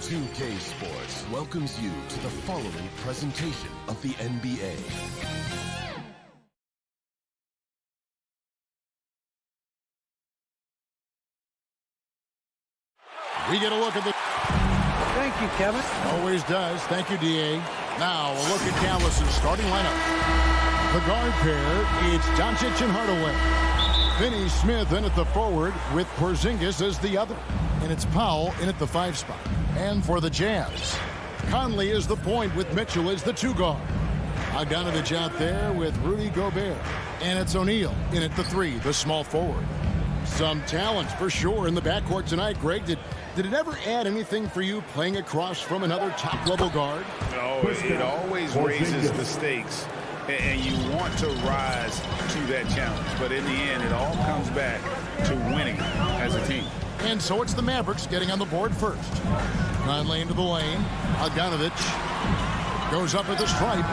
2K Sports welcomes you to the following presentation of the NBA. We get a look at the... Thank you, Kevin. Always does. Thank you, D.A. Now, a look at Dallas's starting lineup. The guard pair, it's Doncic and Hardaway. Finney Smith in at the forward with Porzingis as the other. And it's Powell in at the 5 spot. And for the Jazz, Conley is the point with Mitchell as the 2 guard. Bogdanovich out there with Rudy Gobert. And it's O'Neal in at the 3, the small forward. Some talent for sure in the backcourt tonight. Greg, did it ever add anything for you playing across from another top-level guard? No, it always raises the stakes, and you want to rise to that challenge. But in the end, it all comes back to winning as a team. And so it's the Mavericks getting on the board first. Conley into the lane. Bogdanovich goes up at the stripe.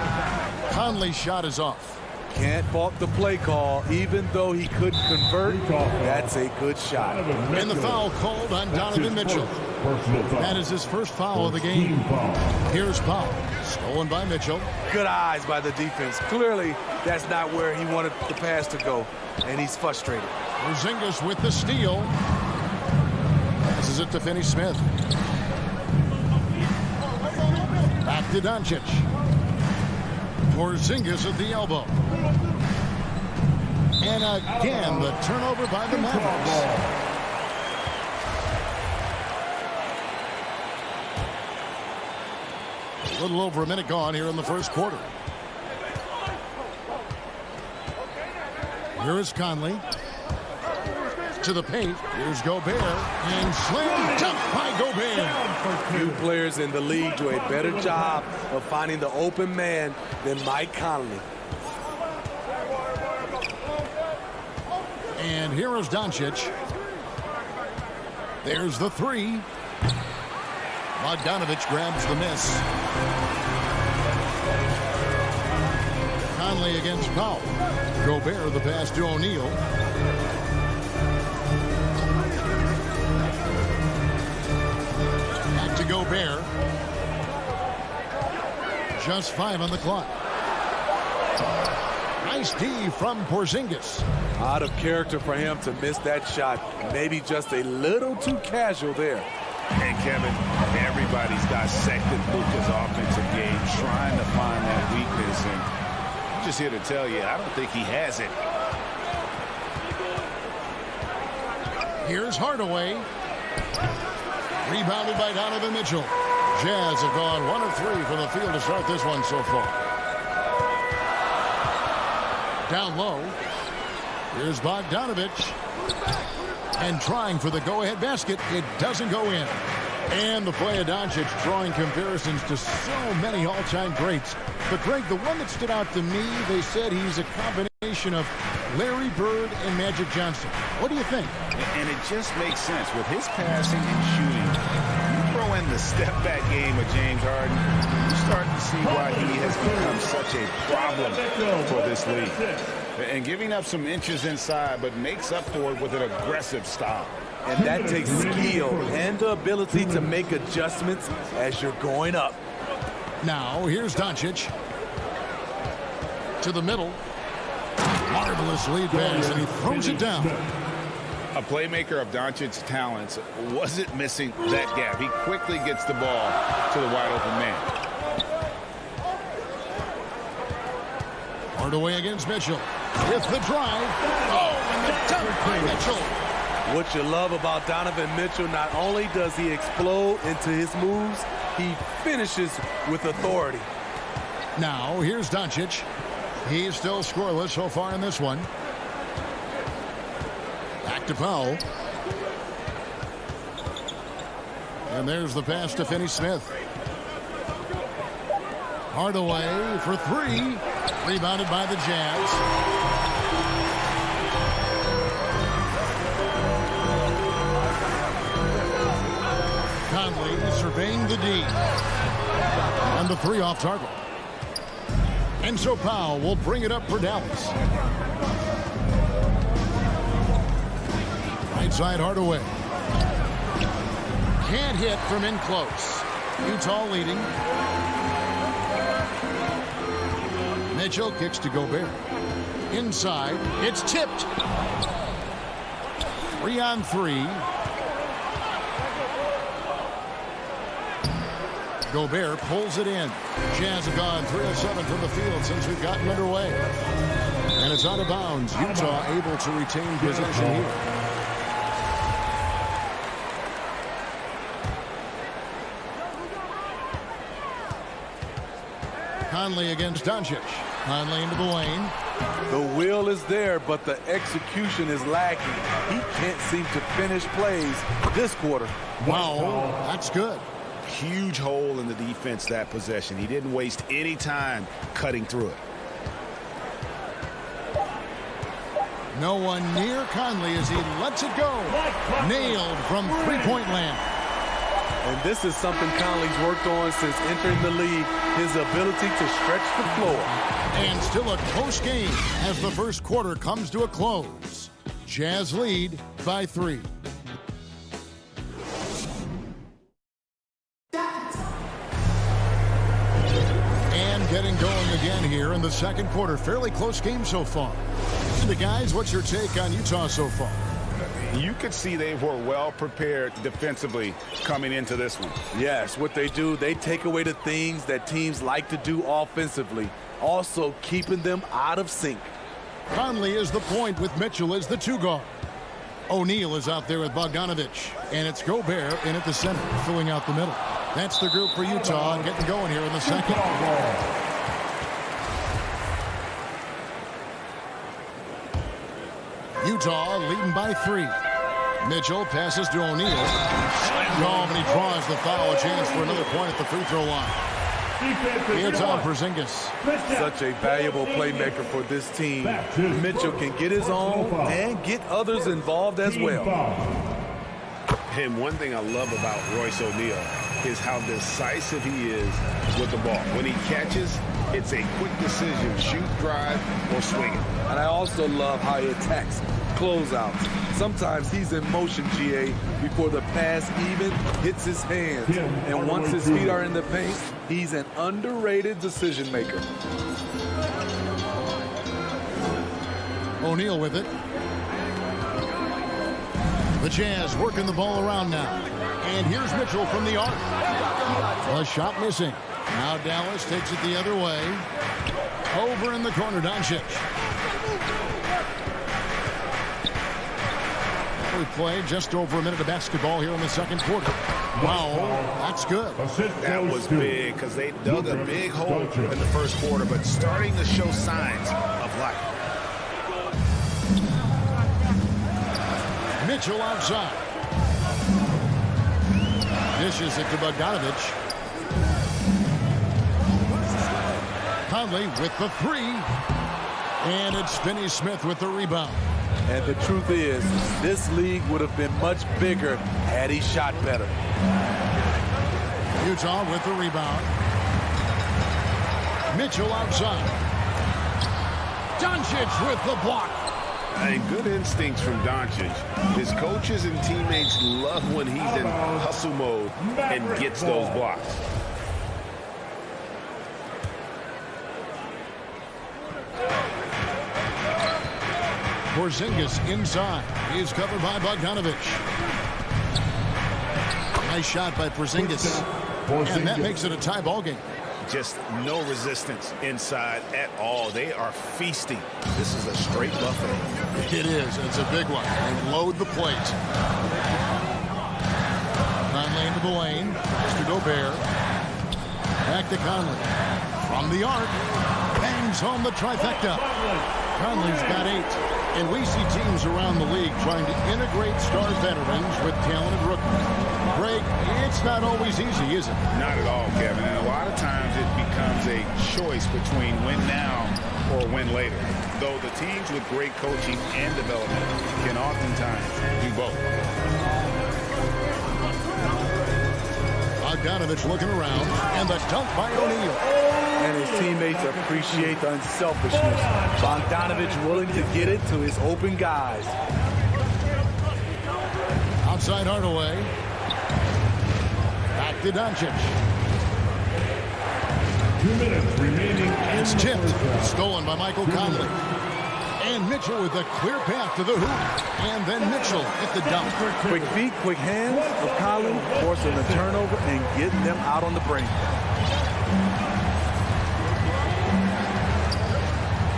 Conley's shot is off. Can't fault the play call, even though he couldn't convert. That's a good shot. And the foul called on Donovan Mitchell. That is his first foul of the game. Here's Powell. Stolen by Mitchell. Good eyes by the defense. Clearly, that's not where he wanted the pass to go, and he's frustrated. Porzingis with the steal. This is it to Finney Smith. Back to Doncic. Porzingis at the elbow. And again, the turnover by the Mavericks. A little over a minute gone here in the first quarter. Here is Conley. To the paint. Here's Gobert. And slam dunk by Gobert. Few players in the league do a better job of finding the open man than Mike Conley. And here is Doncic. There's the 3. Bogdanovich grabs the miss. Conley against Powell. Gobert the pass to O'Neal. Back to Gobert. Just 5 on the clock. Nice D from Porzingis. Out of character for him to miss that shot. Maybe just a little too casual there. And Kevin, everybody's dissected Luka's offensive game, trying to find that weakness. And I'm just here to tell you, I don't think he has it. Here's Hardaway. Rebounded by Donovan Mitchell. Jazz have gone 1 of 3 from the field to start this one so far. Down low. Here's Bogdanovich. And trying for the go-ahead basket. It doesn't go in. And the play of Doncic drawing comparisons to so many all-time greats. But Greg, the one that stood out to me, they said he's a combination of Larry Bird and Magic Johnson. What do you think? And it just makes sense. With his passing and shooting, you throw in the step-back game of James Harden, you're starting to see why he has become such a problem for this league. And giving up some inches inside, but makes up for it with an aggressive style. And that takes skill and the ability to make adjustments as you're going up. Now, here's Doncic. To the middle. Marvelous lead pass, and he throws it down. A playmaker of Doncic's talents wasn't missing that gap. He quickly gets the ball to the wide-open man. Hardaway against Mitchell. With the drive. Oh, and the dunk by Mitchell. What you love about Donovan Mitchell, not only does he explode into his moves, he finishes with authority. Now, here's Doncic. He's still scoreless so far in this one. Back to Powell. And there's the pass to Finney Smith. Hardaway for 3. Rebounded by the Jazz. Conley surveying the D. And the 3 off target. And so Powell will bring it up for Dallas. Right side Hardaway. Can't hit from in close. Utah leading. Mitchell kicks to Gobert. Inside, it's tipped. 3-on-3. Gobert pulls it in. Jazz have gone 3 of 7 from the field since we've gotten underway. And it's out of bounds. Utah able to retain possession here. Conley against Doncic. Conley into the lane. The will is there, but the execution is lacking. He can't seem to finish plays this quarter. Wow, that's good. Huge hole in the defense that possession. He didn't waste any time cutting through it. No one near Conley as he lets it go. Nailed from three-point land. And this is something Conley's worked on since entering the league, his ability to stretch the floor. And still a close game as the first quarter comes to a close. Jazz lead by 3. And getting going again here in the second quarter. Fairly close game so far. The guys, what's your take on Utah so far? You could see they were well prepared defensively coming into this one. Yes, what they do, they take away the things that teams like to do offensively, also keeping them out of sync. Conley is the point with Mitchell as the 2-guard. O'Neal is out there with Bogdanovich, and it's Gobert in at the center, filling out the middle. That's the group for Utah getting going here in the second. Utah leading by 3. Mitchell passes to O'Neal. And he draws the foul. A chance for another point at the free throw line. Here's on Porzingis. Such a valuable playmaker for this team. Mitchell can get his own and get others involved as well. And one thing I love about Royce O'Neal is how decisive he is with the ball. When he catches, it's a quick decision, shoot, drive, or swing it. And I also love how he attacks closeouts. Sometimes he's in motion, GA, before the pass even hits his hands. And once his feet are in the paint, he's an underrated decision maker. O'Neal with it. The Jazz working the ball around now. And here's Mitchell from the arc. A shot missing. Now Dallas takes it the other way. Over in the corner, Doncic. We play just over a minute of basketball here in the second quarter. Wow, that's good. That was big because they dug a big hole in the first quarter, but starting to show signs of life. Mitchell outside. Dishes it to Bogdanovich. Conley with the 3. And it's Finney Smith with the rebound. And the truth is, this league would have been much bigger had he shot better. Utah with the rebound. Mitchell outside. Doncic with the block. Hey, good instincts from Doncic. His coaches and teammates love when he's in hustle mode and gets those blocks. Porzingis inside. He's covered by Bogdanovich. Nice shot by Porzingis. And that makes it a tie ball game. Just no resistance inside at all. They are feasting. This is a straight buffet. It is. It's a big one. They load the plate. Conley into the lane. To Gobert. Back to Conley. From the arc. Bangs home the trifecta. Conley's got 8. And we see teams around the league trying to integrate star veterans with talented rookies. Greg, it's not always easy, is it? Not at all, Kevin. And a lot of times it becomes a choice between win now or win later. Though the teams with great coaching and development can oftentimes do both. Bogdanovich looking around, and the dunk by O'Neal. And his teammates appreciate the unselfishness. Bogdanovich willing to get it to his open guys. Outside Hardaway. Back to Doncic. 2 minutes remaining. It's tipped. Stolen by Michael Conley. And Mitchell with a clear path to the hoop. And then Mitchell at the dunk. Quick feet, quick hands of Conley, forcing the turnover and getting them out on the break.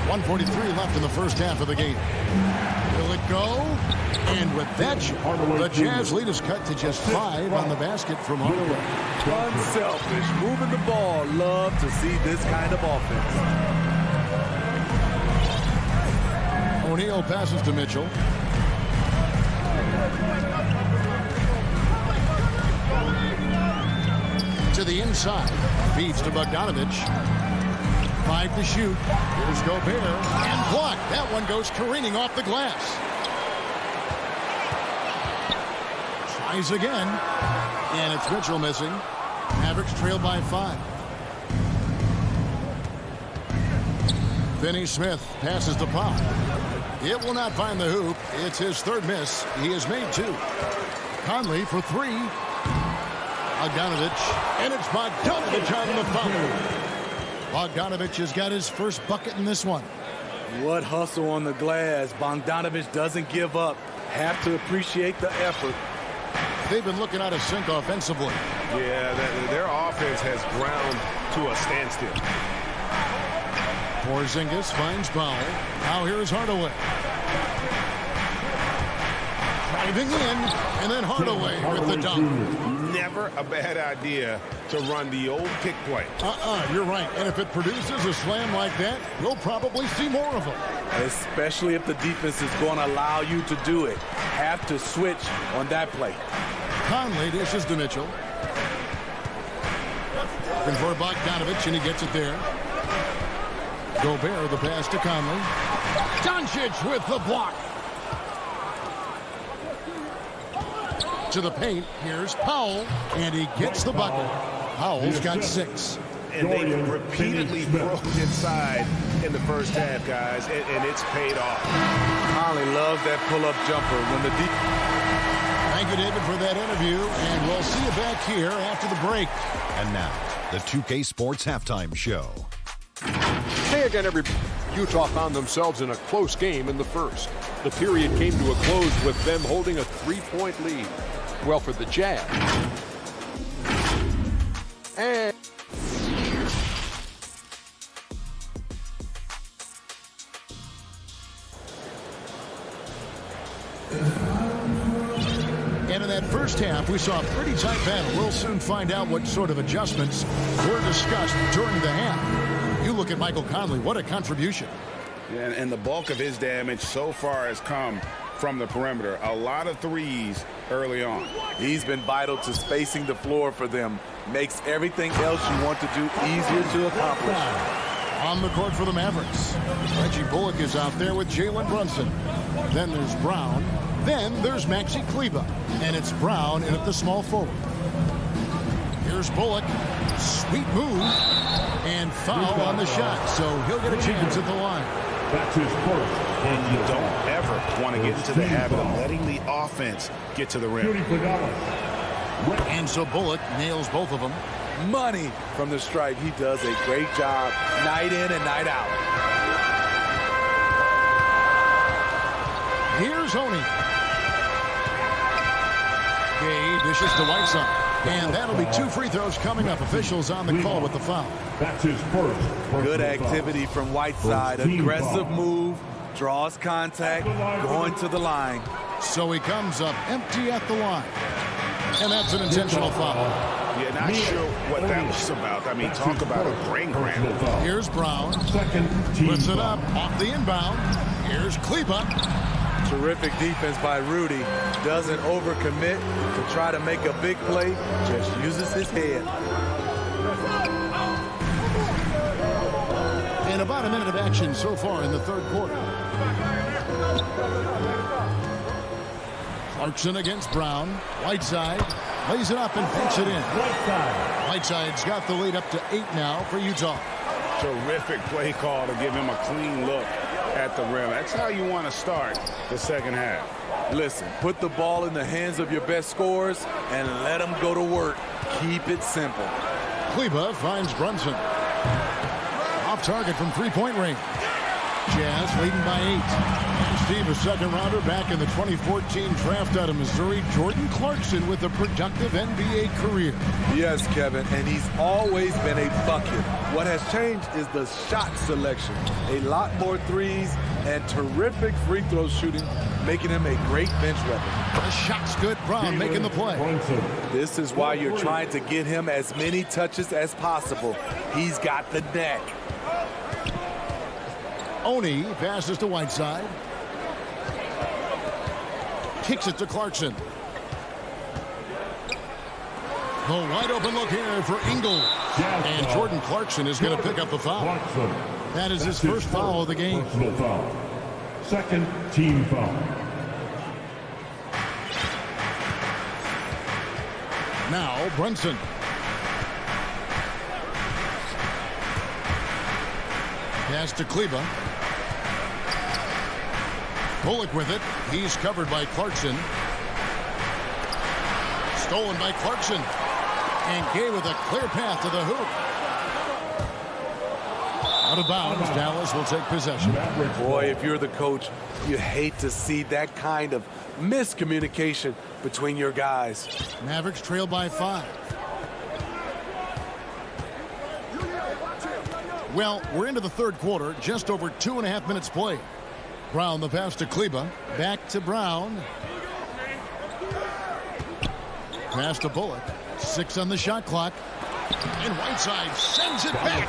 1:43 left in the first half of the game. Will it go? And with that shot, the Jazz lead is cut to just 5 on the basket from Hardaway. Unselfish, moving the ball. Love to see this kind of offense. O'Neal passes to Mitchell. To the inside. Feeds to Bogdanovich. 5 to shoot. Here's Gobert. And blocked. That one goes careening off the glass. Tries again. And it's Mitchell missing. Mavericks trail by 5. Finney Smith passes to Pop. It will not find the hoop. It's his third miss. He has made 2. Conley for 3. Bogdanovich. And it's Bogdanovich on the foul. Bogdanovich has got his first bucket in this one. What hustle on the glass. Bogdanovich doesn't give up. Have to appreciate the effort. They've been looking out of sync offensively. Yeah, their offense has ground to a standstill. Porzingis finds Powell. Now here's Hardaway. Driving in, and then Hardaway with the dunk. Never a bad idea to run the old kick play. You're right. And if it produces a slam like that, you'll probably see more of them. Especially if the defense is going to allow you to do it. Have to switch on that play. Conley dishes to Mitchell. Looking for Bogdanovich, and he gets it there. Gobert, the pass to Conley. Doncic with the block. To the paint. Here's Powell, and he gets the bucket. Powell's got 6. And they repeatedly broke inside in the first half, guys, and it's paid off. Conley loves that pull-up jumper when the deep. Thank you, David, for that interview, and we'll see you back here after the break. And now, the 2K Sports Halftime Show. Hey again, everybody. Utah found themselves in a close game in the first. The period came to a close with them holding a 3-point lead. Well, for the Jazz. And in that first half, we saw a pretty tight battle. We'll soon find out what sort of adjustments were discussed during the half. You look at Michael Conley, what a contribution. And the bulk of his damage so far has come from the perimeter. A lot of threes early on. He's been vital to spacing the floor for them. Makes everything else you want to do easier to accomplish. On the court for the Mavericks, Reggie Bullock is out there with Jalen Brunson. Then there's Brown. Then there's Maxi Kleber. And it's Brown in at the small forward. Here's Bullock. Sweet move. And foul on the shot. So he'll get a chance at the line. That's his first. And you don't ever want to get into the habit of letting the offense get to the rim. Shooting for Dallas. And so Bullock nails both of them. Money from the stripe. He does a great job night in and night out. Here's Honey. Gay dishes to Whiteside. And that'll be 2 free throws coming up. Officials on the call with the foul. That's his first. Good activity from Whiteside. Aggressive move. Draws contact. Going to the line. So he comes up empty at the line. And that's an intentional foul. Yeah, not sure what that was about. I mean, talk about a brain cramp. Here's Brown. Second team. Puts it up off the inbound. Here's Kleber. Terrific defense by Rudy. Doesn't overcommit to try to make a big play. Just uses his head. And about a minute of action so far in the third quarter. Clarkson against Brown. Whiteside lays it up and puts it in. Whiteside's got the lead up to 8 now for Utah. Terrific play call to give him a clean look at the rim. That's how you want to start the second half. Listen, put the ball in the hands of your best scorers and let them go to work. Keep it simple. Kleber finds Brunson. Off target from three-point range. Jazz leading by 8. And Steve, a second rounder back in the 2014 draft out of Missouri, Jordan Clarkson with a productive NBA career. Yes, Kevin, and he's always been a bucket. What has changed is the shot selection. A lot more threes and terrific free throw shooting, making him a great bench weapon. The shot's good. Brown making the play. This is why you're trying to get him as many touches as possible. He's got the knack. Oni passes to Whiteside. Kicks it to Clarkson. The wide open look here for Ingles. And Jordan Clarkson is going to pick up the foul. That is his first foul of the game. Second team foul. Now Brunson. Pass to Kleba. Bullock with it. He's covered by Clarkson. Stolen by Clarkson. And Gay with a clear path to the hoop. Out of bounds. Dallas will take possession. Boy, if you're the coach, you hate to see that kind of miscommunication between your guys. Mavericks trail by 5. Well, we're into the third quarter. Just over 2.5 minutes played. Brown the pass to Kleba. Back to Brown. Pass to Bullock. 6 on the shot clock. And Whiteside sends it back.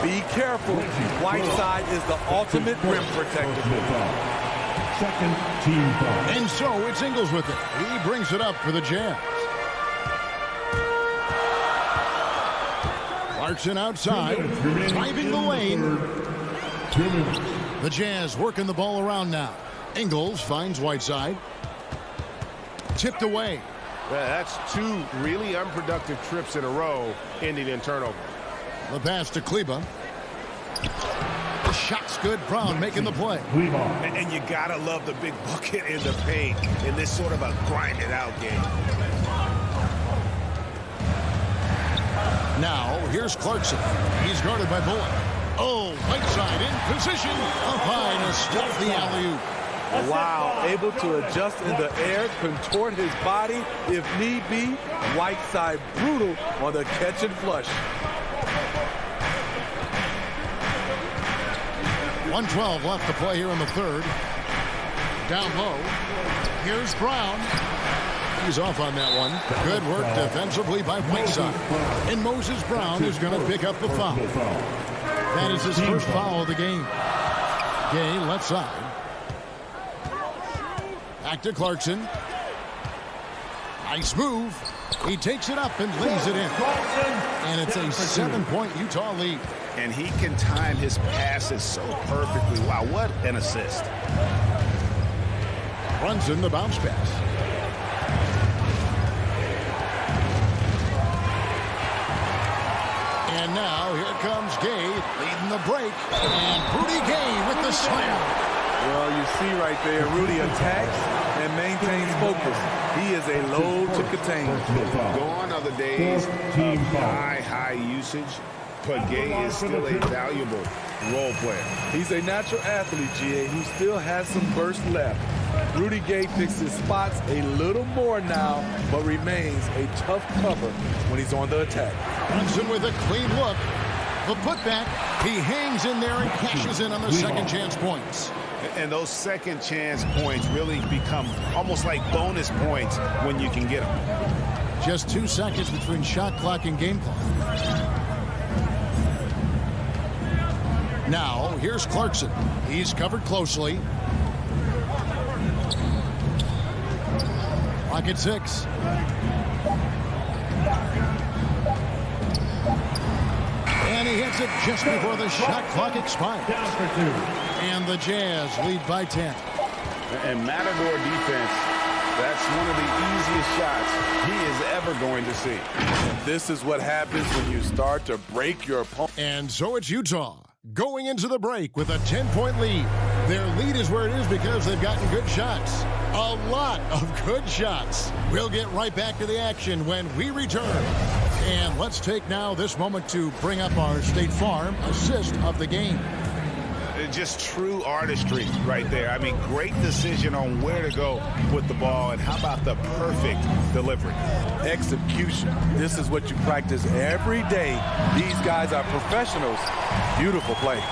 Be careful. Whiteside is the ultimate rim protector. Second team foul. And so it's Ingles with it. He brings it up for the Jazz. Clarkson outside. Driving the lane. 2 minutes. The Jazz working the ball around now. Ingles finds Whiteside. Tipped away. Well, that's 2 really unproductive trips in a row, ending in turnover. The pass to Kleba. The shot's good. Brown making the play. And you gotta love the big bucket in the paint in this sort of a grinded-out game. Now, here's Clarkson. He's guarded by Bullock. Oh, Whiteside in position. Up high to stop the alley-oop. Wow, able to adjust in the air, contort his body if need be. Whiteside brutal on the catch and flush. 1:12 left to play here in the third. Down low. Here's Brown. He's off on that one. Good work defensively by Whiteside. And Moses Brown is going to pick up the foul. That is his first foul of the game. Gay left side. Back to Clarkson. Nice move. He takes it up and lays it in. And it's a 7-point Utah lead. And he can time his passes so perfectly. Wow, what an assist. Brunson the bounce pass. And now here comes Gay leading the break. And Rudy Gay with the slam. Well, you see right there, Rudy attacks and maintains focus. He is a load to contain. Gone are the days of high usage, but Gay is still a valuable role player. He's a natural athlete, GA, who still has some burst left. Rudy Gay picks his spots a little more now, but remains a tough cover when he's on the attack. Brunson with a clean look. The putback, he hangs in there and cashes in on the second chance points. And those second chance points really become almost like bonus points when you can get them. Just 2 seconds between shot clock and game clock. Now, here's Clarkson. He's covered closely. Clock at 6. And he hits it just before the shot clock expires. And the Jazz lead by 10. And Matador defense, that's one of the easiest shots he is ever going to see. And this is what happens when you start to break your opponent. And so it's Utah going into the break with a 10-point lead. Their lead is where it is because they've gotten good shots. A lot of good shots. We'll get right back to the action when we return. And let's take now this moment to bring up our State Farm assist of the game. Just true artistry right there. I mean, great decision on where to go with the ball, and how about the perfect delivery? Execution. This is what you practice every day. These guys are professionals. Beautiful play.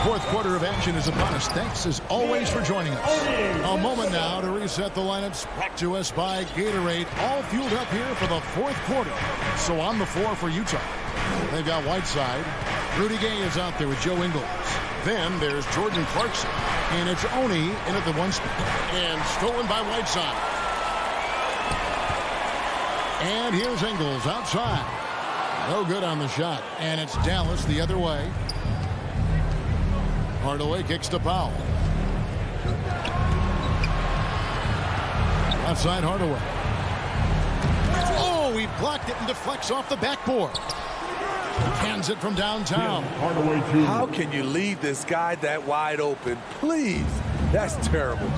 Fourth quarter of action is upon us. Thanks as always for joining us. A moment now to reset the lineups. Brought to us by Gatorade. All fueled up here for the fourth quarter. So on the floor for Utah, they've got Whiteside. Rudy Gay is out there with Joe Ingles. Then there's Jordan Clarkson. And it's Oni in at the one spot. And stolen by Whiteside. And here's Ingles outside. No good on the shot. And it's Dallas the other way. Hardaway kicks to Powell. Outside Hardaway. Oh, he blocked it and deflects off the backboard. Hands it from downtown. Hardaway Jr. How can you leave this guy that wide open? Please. That's terrible.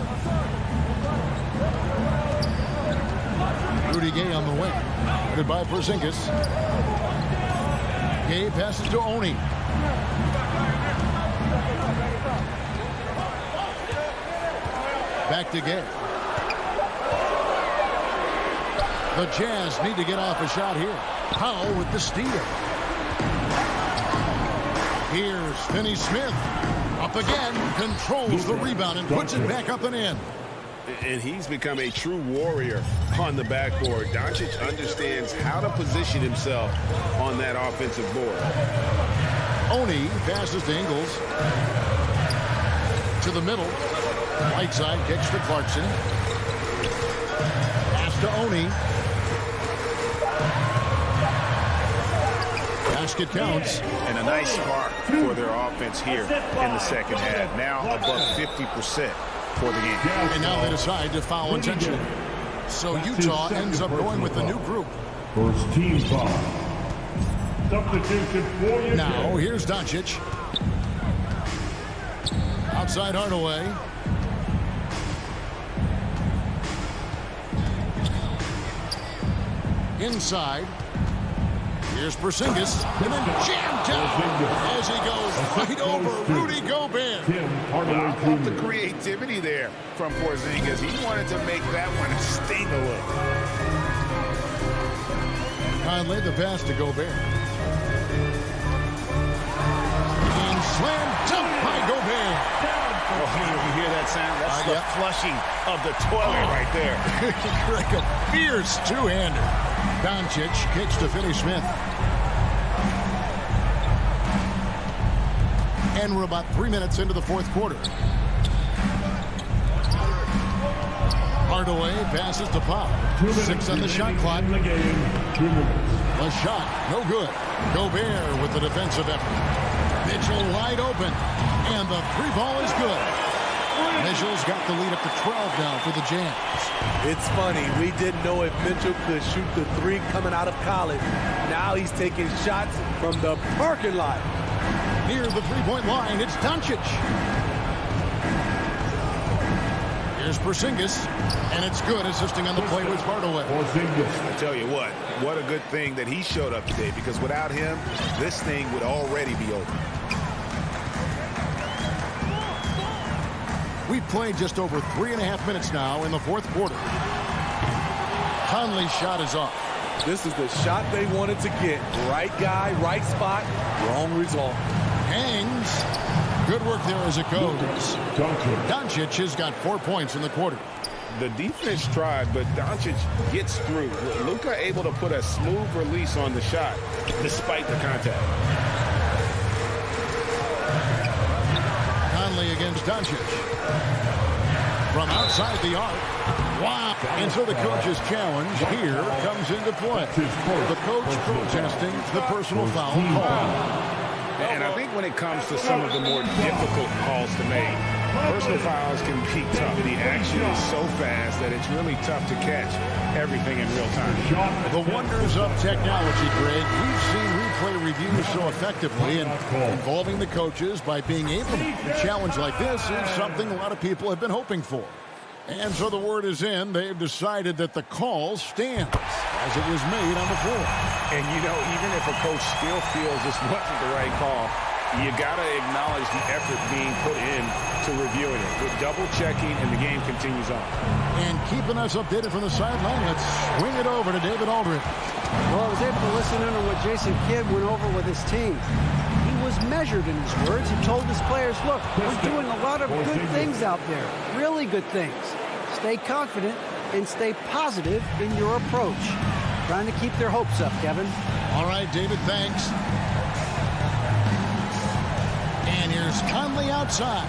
Rudy Gay on the wing. Goodbye, Porzingis. Gay passes to Oni. Back to Gay. The Jazz need to get off a shot here. Powell with the steal. Here's Finney Smith. Up again. Controls the rebound and puts it back up and in. And he's become a true warrior on the backboard. Doncic understands how to position himself on that offensive board. Oni passes to Ingles. To the middle. Whiteside kicks to Clarkson. Pass to Oni. Basket counts. And a nice spark for their offense here in the second half. Now above 50% for the game. And now they decide to foul intentionally. So Utah ends up going with the new group. First team foul. Substitution for you. Now here's Doncic. Outside Hardaway. Inside. Here's Porzingis. And then jammed down as he goes right over Rudy Gobert. I love the creativity there from Porzingis. He wanted to make that one sting a little. Conley the pass to Gobert. And slam dunk by Gobert. Oh, you hear that sound? That's the flushing of the toilet right there. Like a fierce two-hander. Doncic kicks to Finney Smith. And we're about 3 minutes into the fourth quarter. Hardaway passes to Powell. 6 on the shot clock. A shot, no good. Gobert with the defensive effort. Mitchell wide open. And the three ball is good. Mitchell's got the lead up to 12 now for the Jazz. It's funny. We didn't know if Mitchell could shoot the three coming out of college. Now he's taking shots from the parking lot. Near the three-point line, it's Doncic. Here's Porzingis, and it's good, assisting on the play with Hardaway. I tell you what a good thing that he showed up today, because without him, this thing would already be over. We've played just over 3.5 minutes now in the fourth quarter. Conley's shot is off. This is the shot they wanted to get. Right guy, right spot, wrong result. Hangs. Good work there as it goes. Doncic has got 4 points in the quarter. The defense tried, but Doncic gets through. Luka able to put a smooth release on the shot despite the contact. Conley against Doncic. From outside the arc. Wow. And so the coach's challenge here comes into play. The coach protesting the personal foul call. And I think when it comes to some of the more difficult calls to make, personal fouls can be tough. The action is so fast that it's really tough to catch everything in real time. The wonders of technology, Greg. We've seen replay reviews so effectively, and involving the coaches by being able to challenge like this is something a lot of people have been hoping for. And so the word is in. They've decided that the call stands as it was made on the floor. And, you know, even if a coach still feels this wasn't the right call, you got to acknowledge the effort being put in to reviewing it. With double-checking, and the game continues on. And keeping us updated from the sideline, let's swing it over to David Aldridge. Well, I was able to listen in on what Jason Kidd went over with his team. He was measured in his words. He told his players, look, we're doing a lot of good things out there, really good things. Stay confident and stay positive in your approach. Trying to keep their hopes up, Kevin. All right, David, thanks. And here's Conley outside.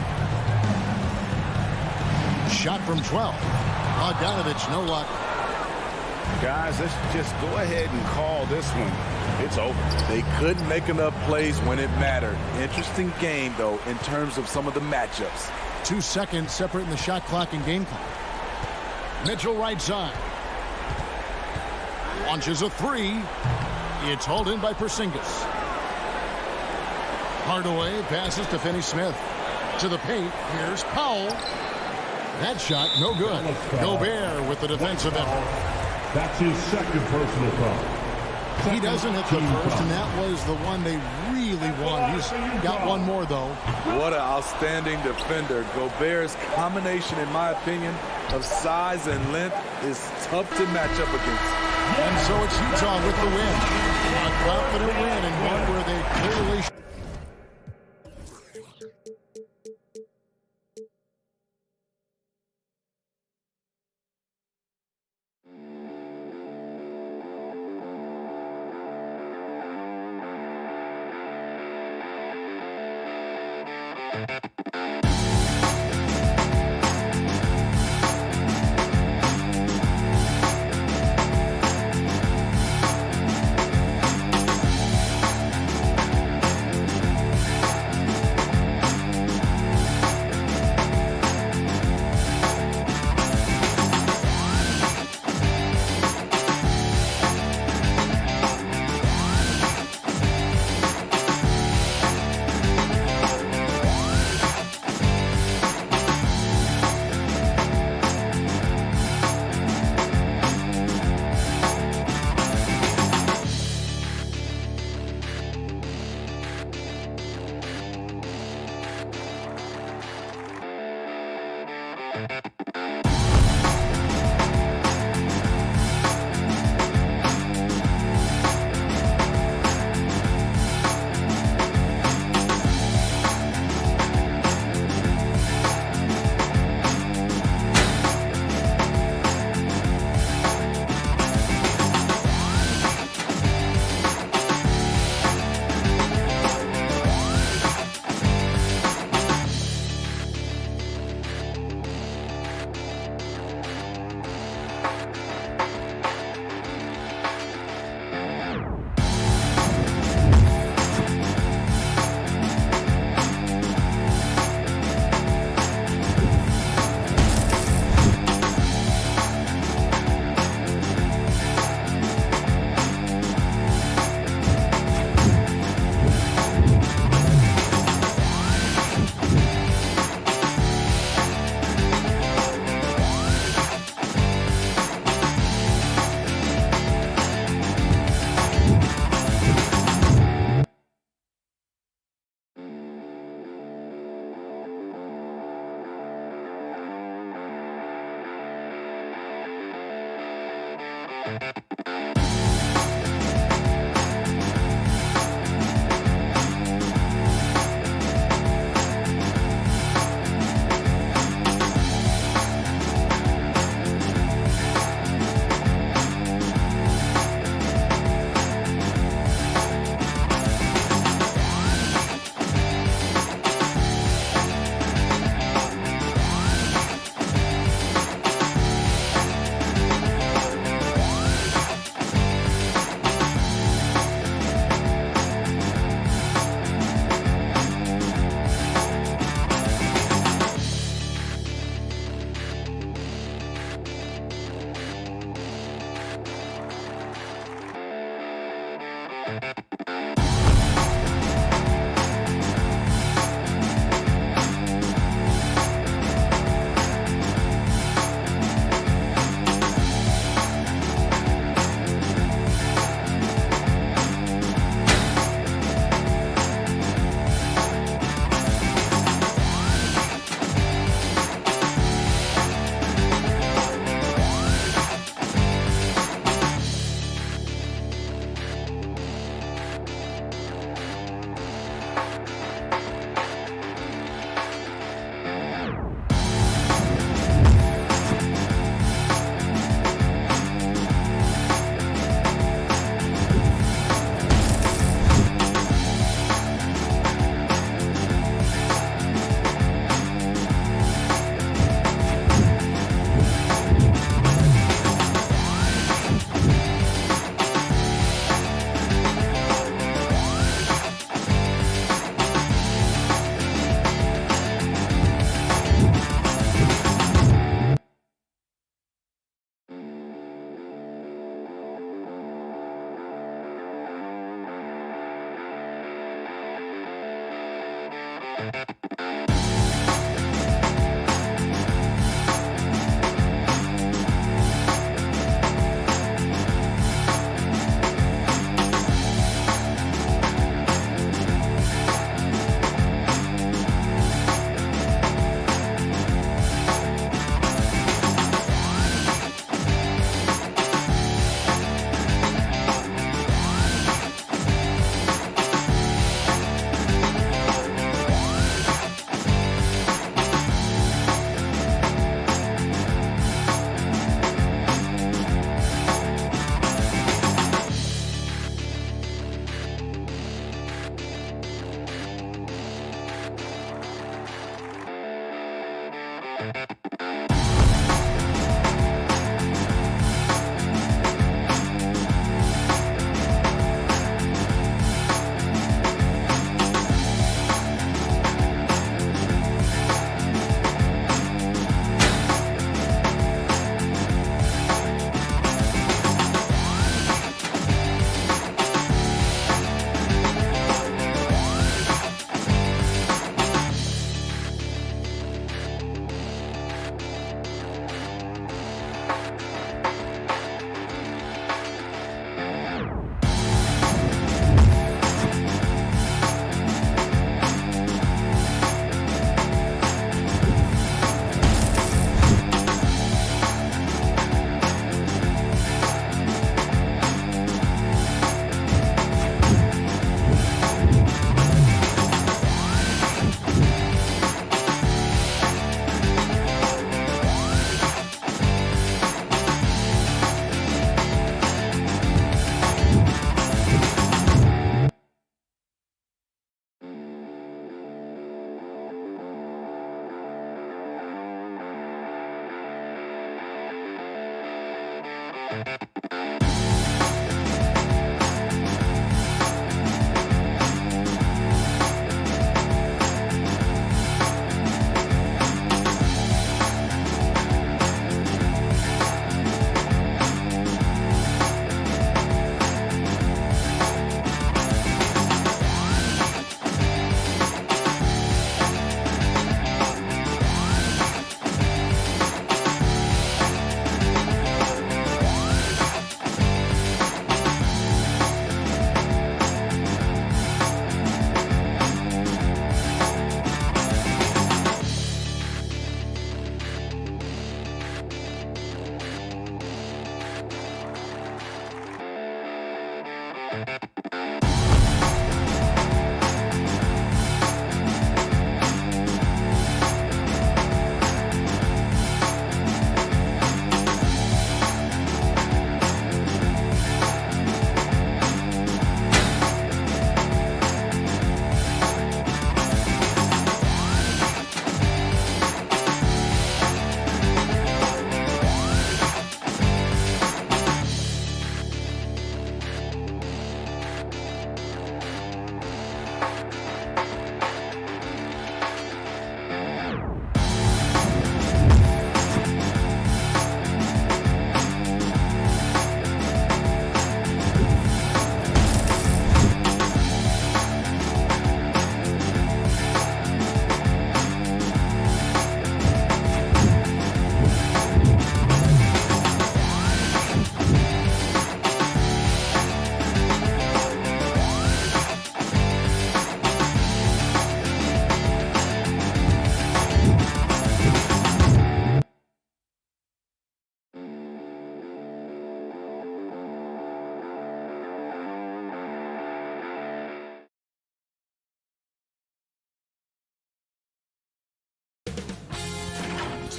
Shot from 12. Bogdanovich, no luck. Guys, let's just go ahead and call this one. It's over. They couldn't make enough plays when it mattered. Interesting game, though, in terms of some of the matchups. 2 seconds separating the shot clock and game clock. Mitchell right side. Launches a three. It's hauled in by Porzingis. Hardaway passes to Finney-Smith. To the paint. Here's Powell. That shot, no good. Gobert with the defensive effort. That's his second personal foul. He doesn't hit the first, and that was the one they really wanted. He's got one more, though. What an outstanding defender. Gobert's combination, in my opinion, of size and length is tough to match up against. And so it's Utah with the win. A confident win, and one where they clearly...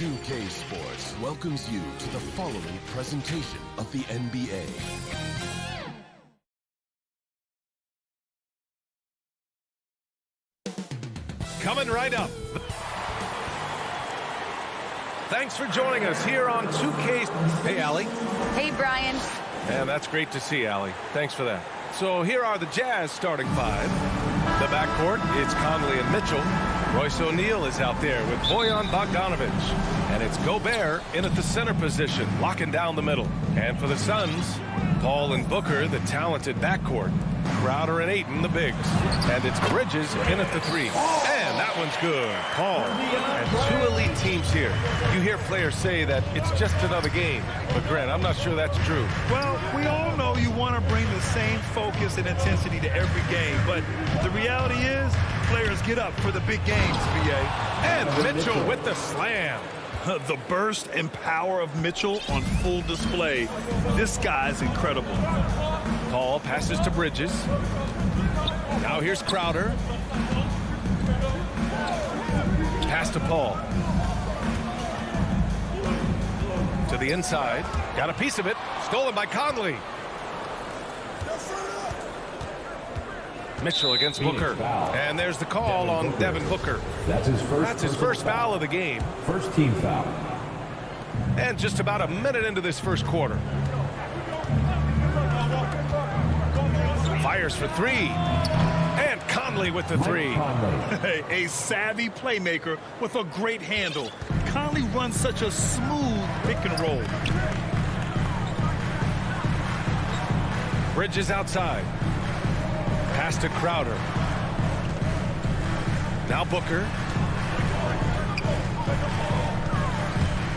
2K Sports welcomes you to the following presentation of the NBA. Coming right up. Thanks for joining us here on 2K. Hey, Allie. Hey, Brian. And that's great to see, Allie. Thanks for that. So here are the Jazz starting five. The backcourt, it's Conley and Mitchell. Royce O'Neal is out there with Bojan Bogdanovic. And it's Gobert in at the center position, locking down the middle. And for the Suns, Paul and Booker, the talented backcourt. Crowder and Ayton, the bigs. And it's Bridges in at the three. And And that one's good. Paul. And two elite teams here. You hear players say that it's just another game. But, Grant, I'm not sure that's true. Well, we all know you want to bring the same focus and intensity to every game. But the reality is, players get up for the big games, B.A. And Mitchell with the slam. The burst and power of Mitchell on full display. This guy's incredible. Paul passes to Bridges. Now here's Crowder. Pass to Paul. To the inside. Got a piece of it. Stolen by Conley. Mitchell against Booker. And there's the call on Devin Booker. That's his first foul of the game. First team foul. And just about a minute into this first quarter. Fires for three. And Conley with the three. A savvy playmaker with a great handle. Conley runs such a smooth pick and roll. Bridges outside. Pass to Crowder. Now Booker.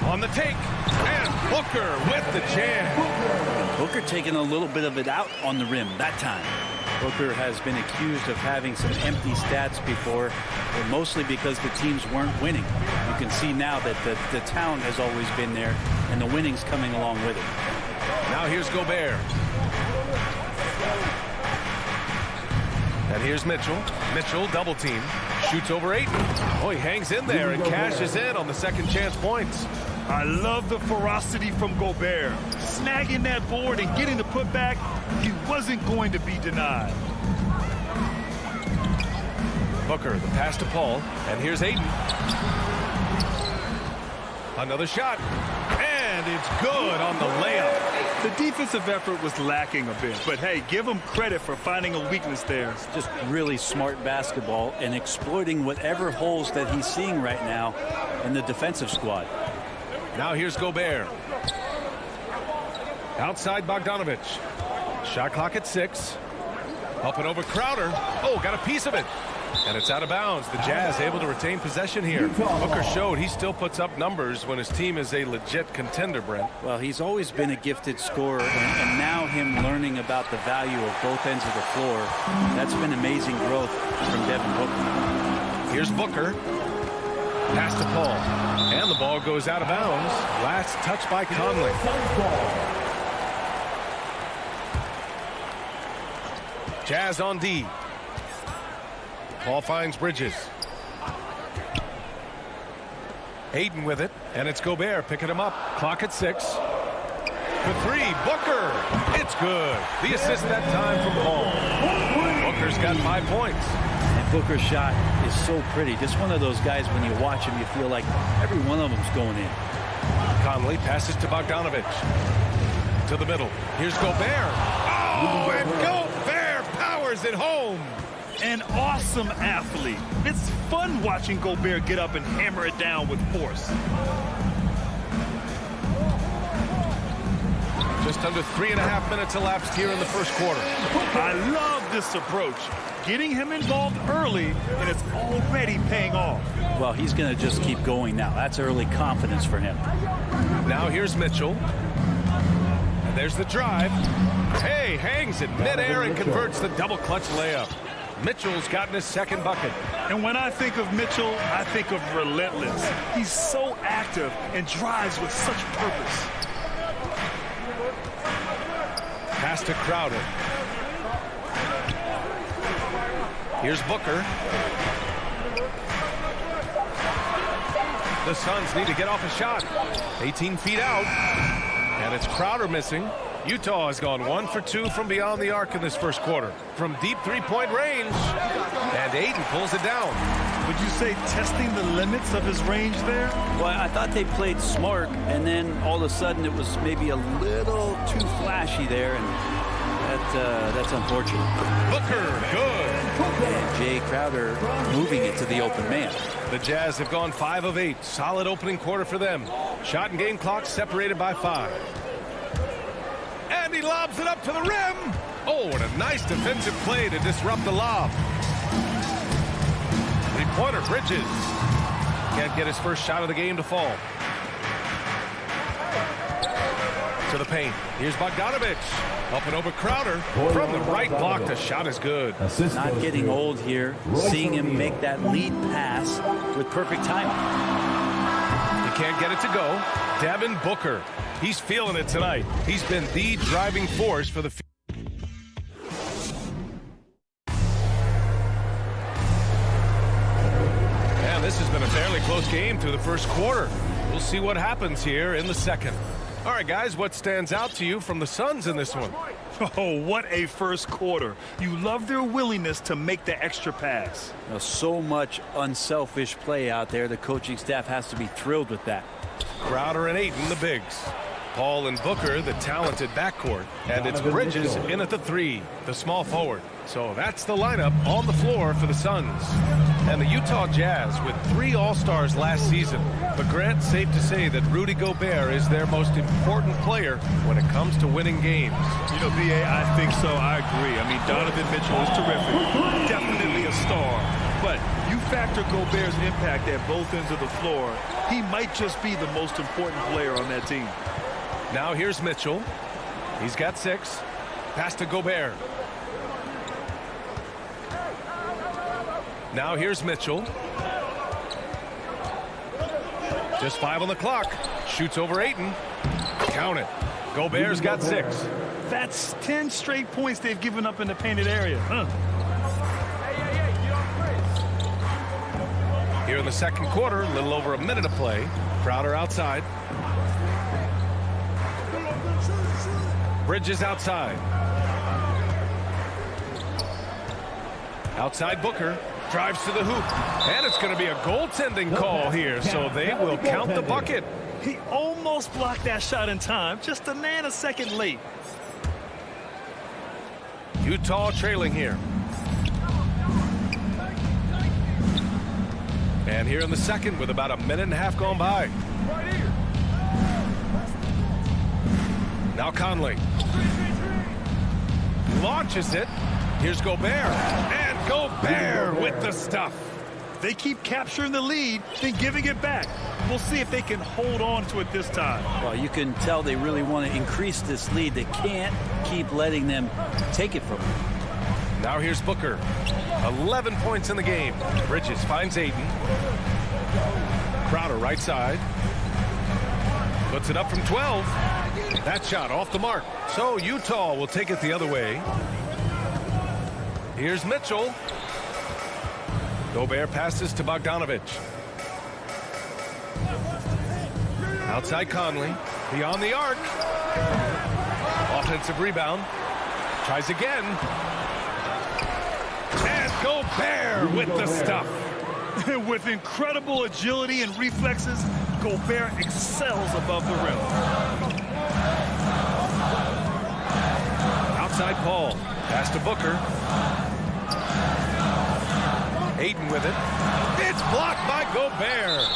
On the take. And Booker with the jam. Booker taking a little bit of it out on the rim that time. Booker has been accused of having some empty stats before, but mostly because the teams weren't winning. You can see now that the talent has always been there, and the winning's coming along with it. Now here's Gobert. And here's Mitchell. Mitchell double team. Shoots over Ayton. Oh, he hangs in there and cashes in on the second chance points. I love the ferocity from Gobert. Snagging that board and getting the putback, he wasn't going to be denied. Booker, the pass to Paul. And here's Ayton. Another shot. And it's good on the layup. The defensive effort was lacking a bit, but hey, give him credit for finding a weakness there. It's just really smart basketball and exploiting whatever holes that he's seeing right now in the defensive squad. Now here's Gobert. Outside Bogdanovich. Shot clock at 6. Up and over Crowder. Oh, got a piece of it. And it's out of bounds. The Jazz able to retain possession here. Booker showed he still puts up numbers when his team is a legit contender, Brent. Well, he's always been a gifted scorer, and now him learning about the value of both ends of the floor, that's been amazing growth from Devin Booker. Here's Booker. Pass to Paul. And the ball goes out of bounds. Last touch by Conley. Jazz on D. Paul finds Bridges. Ayton with it, and it's Gobert picking him up. Clock at 6. The three, Booker. It's good. The assist that time from Paul. Booker's got 5 points. And Booker's shot is so pretty. Just one of those guys, when you watch him, you feel like every one of them's going in. Conley passes to Bogdanovich. To the middle. Here's Gobert. Oh, and Gobert powers it home. An awesome athlete. It's fun watching Gobert get up and hammer it down with force. Just under 3.5 minutes elapsed here in the first quarter. I love this approach. Getting him involved early, and it's already paying off. Well, he's going to just keep going now. That's early confidence for him. Now here's Mitchell. And there's the drive. Hey, hangs in midair and converts the double clutch layup. Mitchell's gotten his second bucket. And when I think of Mitchell, I think of relentless. He's so active and drives with such purpose. Pass to Crowder. Here's Booker. The Suns need to get off a shot. 18 feet out. And it's Crowder missing. Utah has gone 1 for 2 from beyond the arc in this first quarter. From deep three-point range. And Ayton pulls it down. Would you say testing the limits of his range there? Well, I thought they played smart, and then all of a sudden it was maybe a little too flashy there, and that's unfortunate. Booker, good. And Jay Crowder moving it to the open man. The Jazz have gone 5 of 8. Solid opening quarter for them. Shot and game clock separated by 5. And he lobs it up to the rim. Oh, what a nice defensive play to disrupt the lob. Three-pointer, Bridges. Can't get his first shot of the game to fall. To the paint. Here's Bogdanovich. Up and over Crowder. From the right block, the shot is good. Not getting old here. Seeing him make that lead pass with perfect timing. He can't get it to go. Devin Booker. He's feeling it tonight. He's been the driving force for the field. And this has been a fairly close game through the first quarter. We'll see what happens here in the second. All right, guys, what stands out to you from the Suns in this one? Oh, what a first quarter. You love their willingness to make the extra pass. Now, so much unselfish play out there. The coaching staff has to be thrilled with that. Crowder and Ayton, the bigs. Paul and Booker, the talented backcourt. And it's Bridges in at the three, the small forward. So that's the lineup on the floor for the Suns. And the Utah Jazz with 3 All-Stars last season. But Grant, safe to say that Rudy Gobert is their most important player when it comes to winning games. You know, B.A., I think so. I agree. I mean, Donovan Mitchell is terrific. Definitely a star. But you factor Gobert's impact at both ends of the floor, he might just be the most important player on that team. Now here's Mitchell. He's got 6. Pass to Gobert. Now here's Mitchell. Just 5 on the clock. Shoots over Ayton. Count it. Gobert's got 6. That's 10 straight points they've given up in the painted area. Here in the second quarter, a little over a minute of play. Crowder outside. Bridges outside. Outside Booker. Drives to the hoop. And it's going to be a goaltending call here, so they will count the bucket. He almost blocked that shot in time, just a nanosecond late. Utah trailing here. And here in the second with about a minute and a half gone by. Now Conley. Launches it. Here's Gobert. And Gobert with the stuff. They keep capturing the lead, then giving it back. We'll see if they can hold on to it this time. Well, you can tell they really want to increase this lead. They can't keep letting them take it from them. Now here's Booker. 11 points in the game. Bridges finds Ayton. Crowder right side. Puts it up from 12. That shot off the mark. So Utah will take it the other way. Here's Mitchell. Gobert passes to Bogdanovich. Outside Conley. Beyond the arc. Offensive rebound. Tries again. And Gobert with the stuff. With incredible agility and reflexes, Gobert excels above the rim. Outside Paul. Pass to Booker. Ayton with it. It's blocked by Gobert.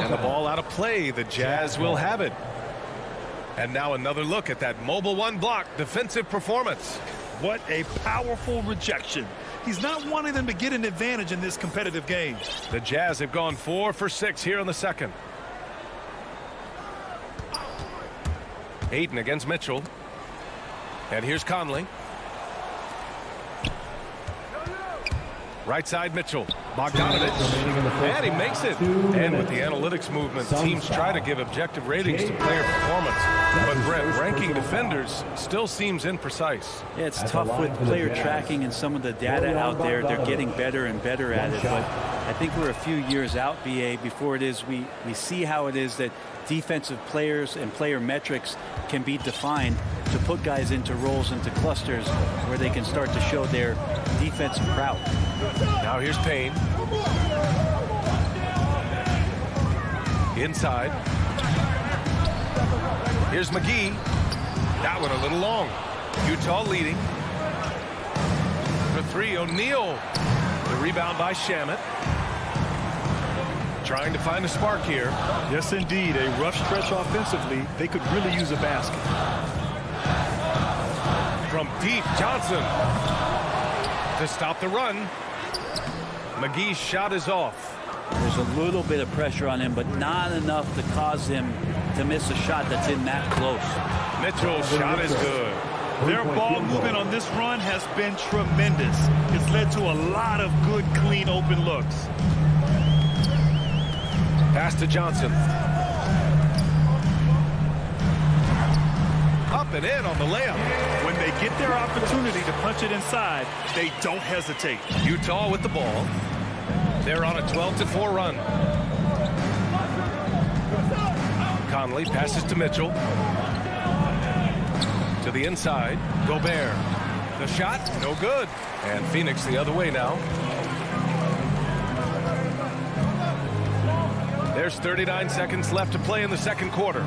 And the ball out of play. The Jazz will have it. And now another look at that mobile one block defensive performance. What a powerful rejection. He's not wanting them to get an advantage in this competitive game. The Jazz have gone 4 for 6 here in the second. Ayton against Mitchell. And here's Conley. Right side Mitchell. Bogdanovich. And he makes it. And with the analytics movement, teams try to give objective ratings to player performance. But Brett, ranking defenders still seems imprecise. Yeah, it's tough with player tracking and some of the data out there. They're getting better and better at it. But I think we're a few years out, BA, before it is we see how it is that defensive players and player metrics can be defined to put guys into roles, into clusters where they can start to show their defensive prowess. Now here's Payne. Inside. Here's McGee. That one a little long. Utah leading. For 3, O'Neal. The rebound by Shamet. Trying to find a spark here. Yes, indeed. A rough stretch offensively. They could really use a basket. From deep, Johnson. To stop the run. McGee's shot is off. There's a little bit of pressure on him, but not enough to cause him to miss a shot that's in that close. Mitchell's shot is good. Their ball movement on this run has been tremendous. It's led to a lot of good, clean, open looks. Pass to Johnson. Up and in on the layup. When they get their opportunity to punch it inside, they don't hesitate. Utah with the ball. They're on a 12-4 run. Conley passes to Mitchell. To the inside. Gobert. The shot, no good. And Phoenix the other way now. There's 39 seconds left to play in the second quarter.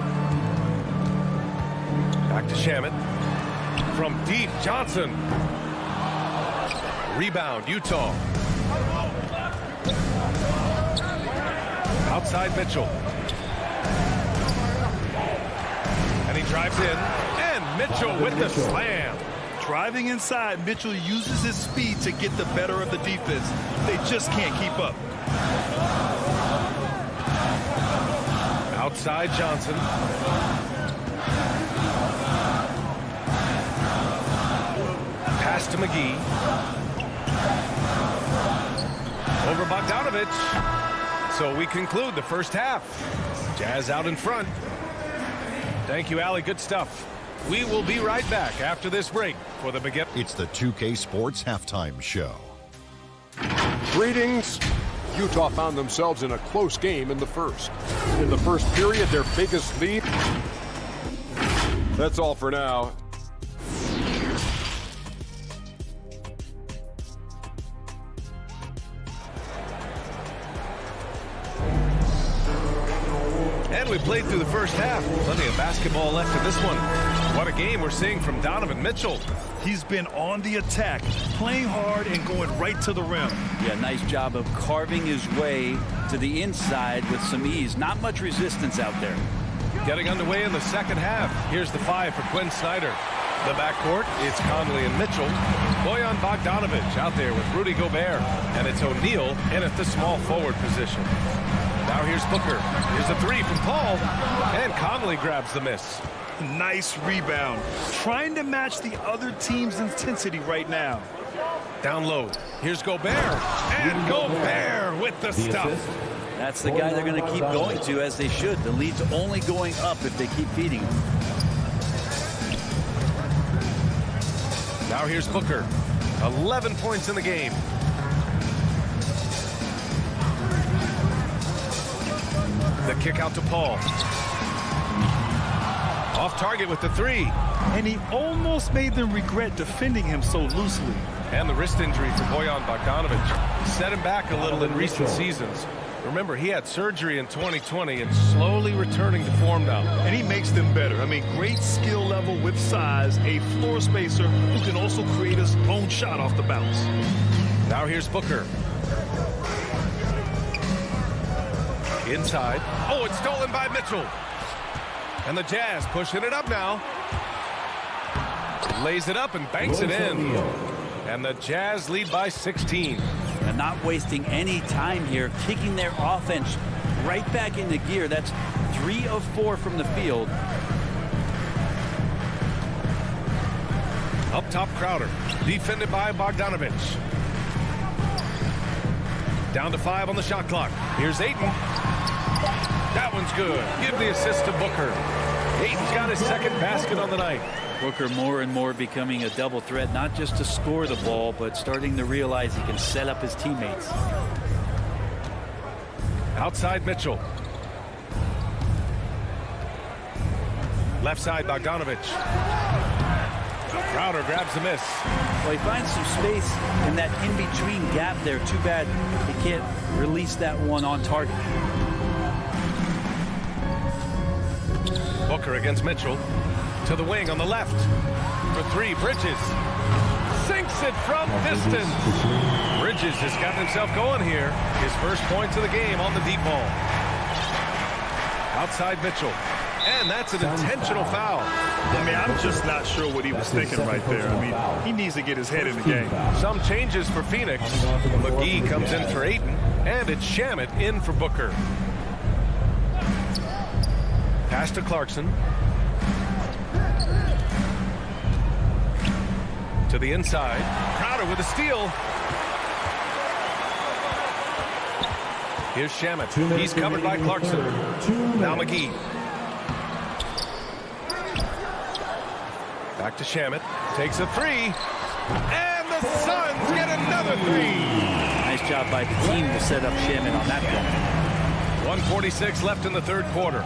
Back to Shamet. From deep, Johnson. Rebound, Utah. Outside Mitchell. And he drives in. And Mitchell with the slam. Driving inside, Mitchell uses his speed to get the better of the defense. They just can't keep up. Outside Johnson. Pass to McGee. Over Bogdanovich. So we conclude the first half. Jazz out in front. Thank you, Allie. Good stuff. We will be right back after this break for the begin. It's the 2K Sports Halftime Show. Greetings. Utah found themselves in a close game in the first. In the first period, their biggest lead. That's all for now. And we played through the first half. Plenty of basketball left in this one. What a game we're seeing from Donovan Mitchell. He's been on the attack, playing hard and going right to the rim. Yeah, nice job of carving his way to the inside with some ease. Not much resistance out there. Getting underway in the second half. Here's the five for Quinn Snyder. The backcourt, it's Conley and Mitchell. Bojan Bogdanovic out there with Rudy Gobert. And it's O'Neal in at the small forward position. Now here's Booker. Here's a three from Paul. And Conley grabs the miss. Nice rebound. Trying to match the other team's intensity right now. Down low. Here's Gobert. And Gobert with the stuff. That's the guy they're going to keep going to, as they should. The lead's only going up if they keep feeding him. Now here's Booker. 11 points in the game. The kick out to Paul. Off target with the three. And he almost made them regret defending him so loosely. And the wrist injury for Bojan Bogdanovic set him back a little in recent seasons. Remember, he had surgery in 2020 and slowly returning to form now. And he makes them better. I mean, great skill level with size, a floor spacer who can also create his own shot off the bounce. Now here's Booker. Inside. Oh, it's stolen by Mitchell. And the Jazz pushing it up now. Lays it up and banks it in. And the Jazz lead by 16. And not wasting any time here, kicking their offense right back into gear. That's 3 of 4 from the field. Up top, Crowder. Defended by Bogdanovic. Down to 5 on the shot clock. Here's Ayton. That one's good. Give the assist to Booker. Ayton's got his second basket on the night. Booker more and more becoming a double threat, not just to score the ball, but starting to realize he can set up his teammates. Outside Mitchell. Left side Bogdanovic. Crowder grabs the miss. Well, he finds some space in that in-between gap there. Too bad he can't release that one on target. Booker against Mitchell. To the wing on the left. For 3, Bridges. Sinks it from distance. Bridges has gotten himself going here. His first points of the game on the deep ball. Outside Mitchell. And that's an intentional foul. I mean, I'm just not sure what he was thinking right there. I mean, he needs to get his head in the game. Some changes for Phoenix. McGee comes in for Ayton, and it's Shamet in for Booker. Pass to Clarkson. To the inside. Crowder with a steal. Here's Shamet. He's covered by Clarkson. Now McGee. Back to Shamet. Takes a three. And the Suns get another three. Nice job by the team to set up Shamet on that play. 1:46 left in the third quarter.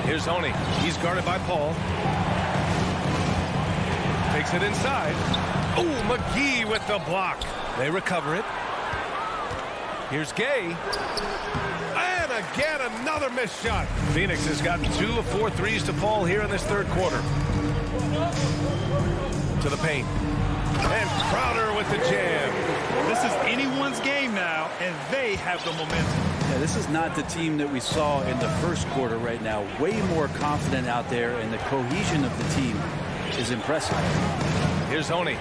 Here's Oni. He's guarded by Paul. Takes it inside. Oh, McGee with the block. They recover it. Here's Gay. And again, another missed shot. Phoenix has gotten 2 of 4 threes to fall here in this third quarter. To the paint. And Crowder with the jam. This is anyone's game now, and they have the momentum. Yeah, this is not the team that we saw in the first quarter right now. Way more confident out there, and the cohesion of the team is impressive. Here's Oni.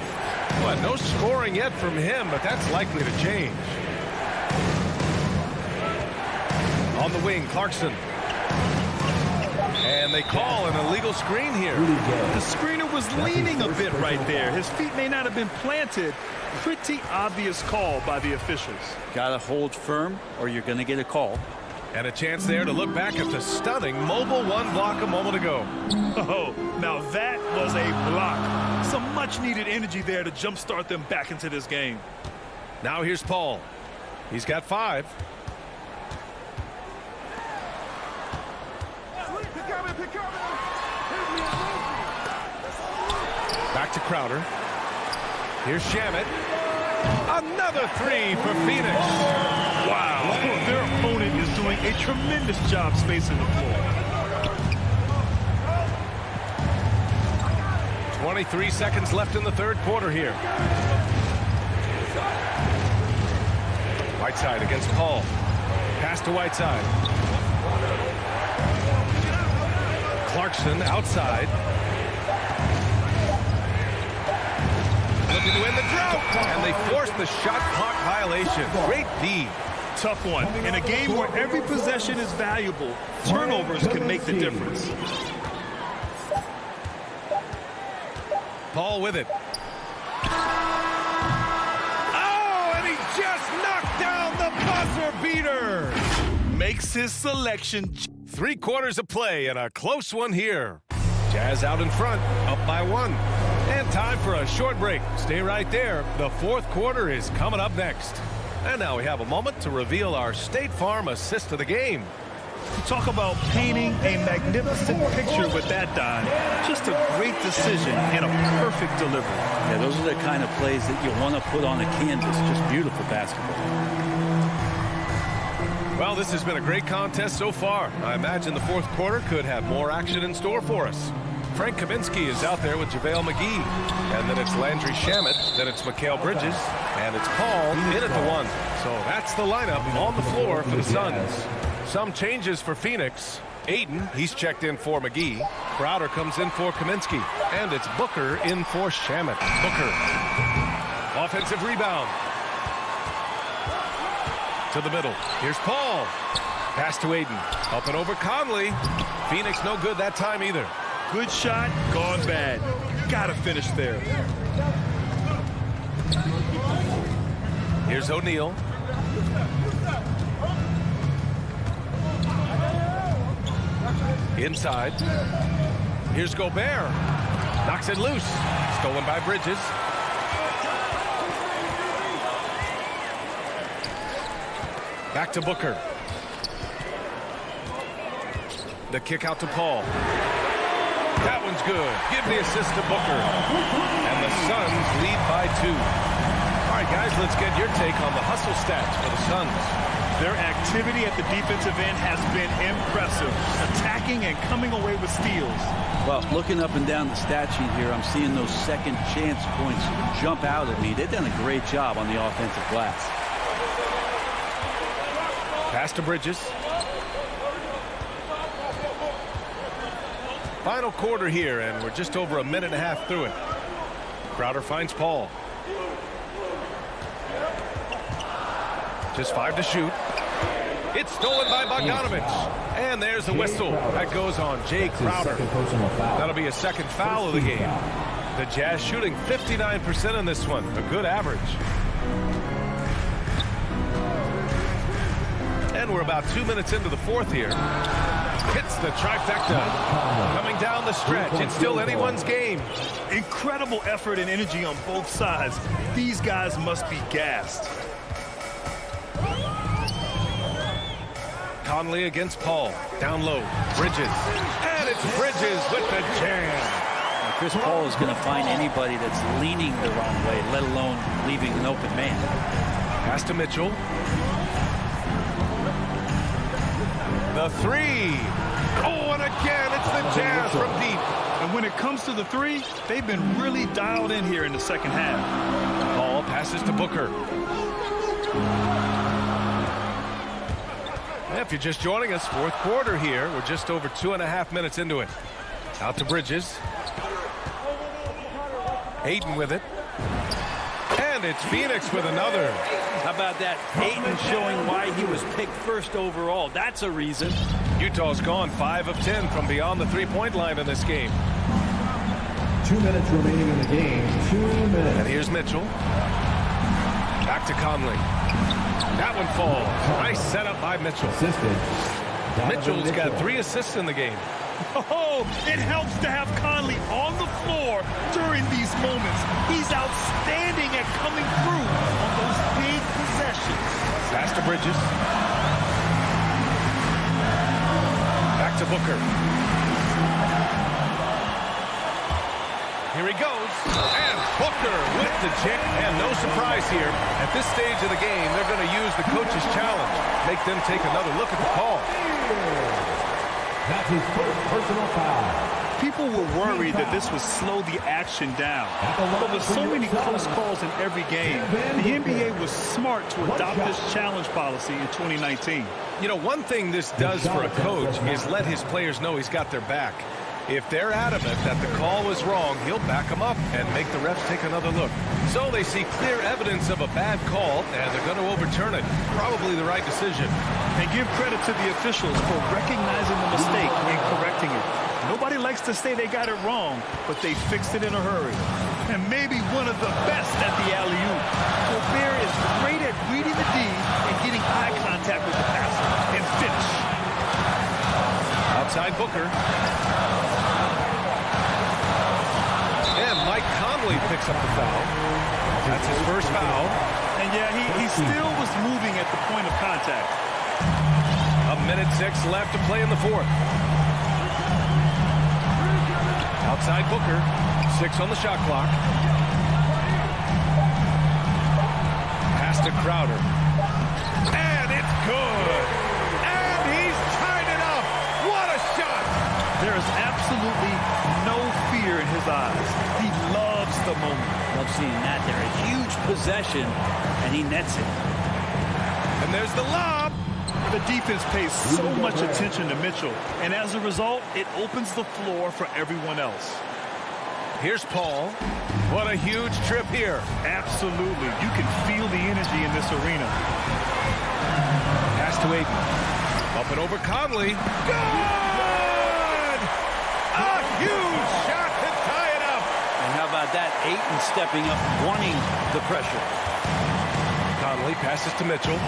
Well, no scoring yet from him, but that's likely to change. On the wing, Clarkson. And they call an illegal screen here. The screener was leaning a bit right there. His feet may not have been planted. Pretty obvious call by the officials. Got to hold firm or you're going to get a call. And a chance there to look back at the stunning mobile one block a moment ago. Oh, now that was a block. Some much-needed energy there to jumpstart them back into this game. Now here's Paul. He's got 5. Back to Crowder. Here's Shamet. Another 3 for Phoenix. Wow. Their opponent is doing a tremendous job spacing the floor. 23 seconds left in the third quarter here. Whiteside against Paul. Pass to Whiteside. Clarkson outside. Looking to win the drought. And they force the shot clock violation. Great D. Tough one. In a game where every possession is valuable, turnovers can make the difference. Paul with it. Oh, and he just knocked down the buzzer beater. Makes his selection. 3 quarters of play and a close one here. Jazz out in front, up by 1. And time for a short break. Stay right there. The fourth quarter is coming up next. And now we have a moment to reveal our State Farm assist of the game. Talk about painting a magnificent picture with that dime. Just a great decision and a perfect delivery. Yeah, those are the kind of plays that you want to put on a canvas. Just beautiful basketball. Well, this has been a great contest so far. I imagine the fourth quarter could have more action in store for us. Frank Kaminsky is out there with JaVale McGee. And then it's Landry Shamet. Then it's Mikal Bridges. And it's Paul in at the 1. So that's the lineup on the floor for the Suns. Some changes for Phoenix. Ayton, he's checked in for McGee. Crowder comes in for Kaminsky. And it's Booker in for Shamet. Booker. Offensive rebound. To the middle. Here's Paul. Pass to Ayton. Up and over Conley. Phoenix no good that time either. Good shot, gone bad. Gotta finish there. Here's O'Neal. Inside. Here's Gobert. Knocks it loose. Stolen by Bridges. Back to Booker. The kick out to Paul. That one's good. Give the assist to Booker. And the Suns lead by 2. All right, guys, let's get your take on the hustle stats for the Suns. Their activity at the defensive end has been impressive. Attacking and coming away with steals. Well, looking up and down the stat sheet here, I'm seeing those second chance points jump out at me. They've done a great job on the offensive glass. Pass to Bridges. Final quarter here, and we're just over a minute and a half through it. Crowder finds Paul. Just 5 to shoot. It's stolen by Bogdanovich. And there's the whistle. That goes on Jay Crowder. That'll be a second foul of the game. The Jazz shooting 59% in this one. A good average. And we're about 2 minutes into the fourth here. Hits the trifecta. Coming down the stretch. It's still anyone's game. Incredible effort and energy on both sides. These guys must be gassed. Conley against Paul. Down low. Bridges. And it's Bridges with the jam. Chris Paul is going to find anybody that's leaning the wrong way, let alone leaving an open man. Pass to Mitchell. The three. Oh, and again, it's the Jazz from deep. And when it comes to the three, they've been really dialed in here in the second half. Paul passes to Booker. If you're just joining us, fourth quarter here. We're just over 2.5 minutes into it. Out to Bridges. Ayton with it. And it's Phoenix with another. How about that? Ayton showing why he was picked first overall. That's a reason. Utah's gone 5 of 10 from beyond the three-point line in this game. 2 minutes remaining in the game. 2 minutes. And here's Mitchell. Back to Conley. That one falls. Nice setup by Mitchell. Mitchell's got 3 assists in the game. Oh, it helps to have Conley on the floor during these moments. He's outstanding at coming through on those big possessions. Pass to Bridges. Back to Booker. Here he goes. And Booker with the jam. And no surprise here. At this stage of the game, they're going to use the coach's challenge. Make them take another look at the call. That's his first personal foul. People were worried that this would slow the action down. But with so many close calls in every game, the NBA was smart to adopt this challenge policy in 2019. You know, one thing this does for a coach is let his players know he's got their back. If they're adamant that the call was wrong, he'll back them up and make the refs take another look. So they see clear evidence of a bad call, and they're going to overturn it. Probably the right decision. And give credit to the officials for recognizing the mistake and correcting it. Nobody likes to say they got it wrong, but they fixed it in a hurry. And maybe one of the best at the alley-oop. Gobert is great at reading the D and getting eye contact with the passer and finish. Outside Booker. Mike Conley picks up the foul. That's his first foul. And yeah, he still was moving at the point of contact. 1:06 left to play in the fourth. Outside Booker. 6 on the shot clock. Pass to Crowder. And it's good. And he's tied it up. What a shot. There is absolutely no fear in his eyes. He loves the moment. Love seeing that there. A huge possession, and he nets it. And there's the lob. The defense pays so much attention to Mitchell, and as a result, it opens the floor for everyone else. Here's Paul. What a huge trip here. Absolutely. You can feel the energy in this arena. Pass to Ayton. Up and over Conley. Good! A huge shot to tie it up. And how about that? Ayton stepping up, wanting the pressure. Conley passes to Mitchell.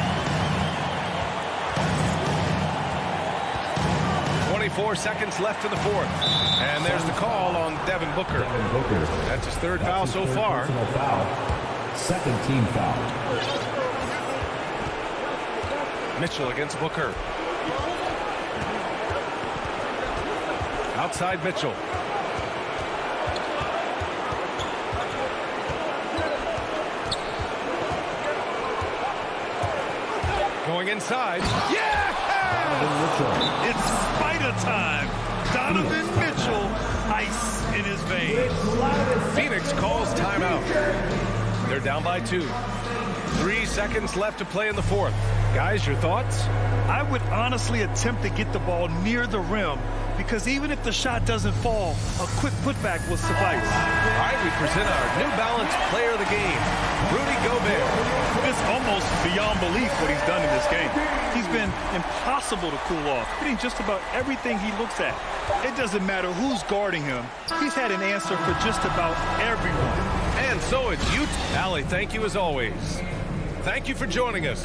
24 seconds left in the fourth. And there's the call on Devin Booker. That's his third foul so far. Second team foul. Mitchell against Booker. Outside Mitchell. Going inside. Yeah! It's spider time. Donovan Mitchell, ice in his veins. Phoenix calls timeout. They're down by 2. 3 seconds left to play in the fourth. Guys, your thoughts? I would honestly attempt to get the ball near the rim because even if the shot doesn't fall, a quick putback will suffice. All right, we present our New Balance player of the game, Rudy Gobert. It's almost beyond belief what he's done in this game. He's been impossible to cool off, hitting just about everything he looks at. It doesn't matter who's guarding him. He's had an answer for just about everyone. And so it's you. Allie, thank you as always. Thank you for joining us.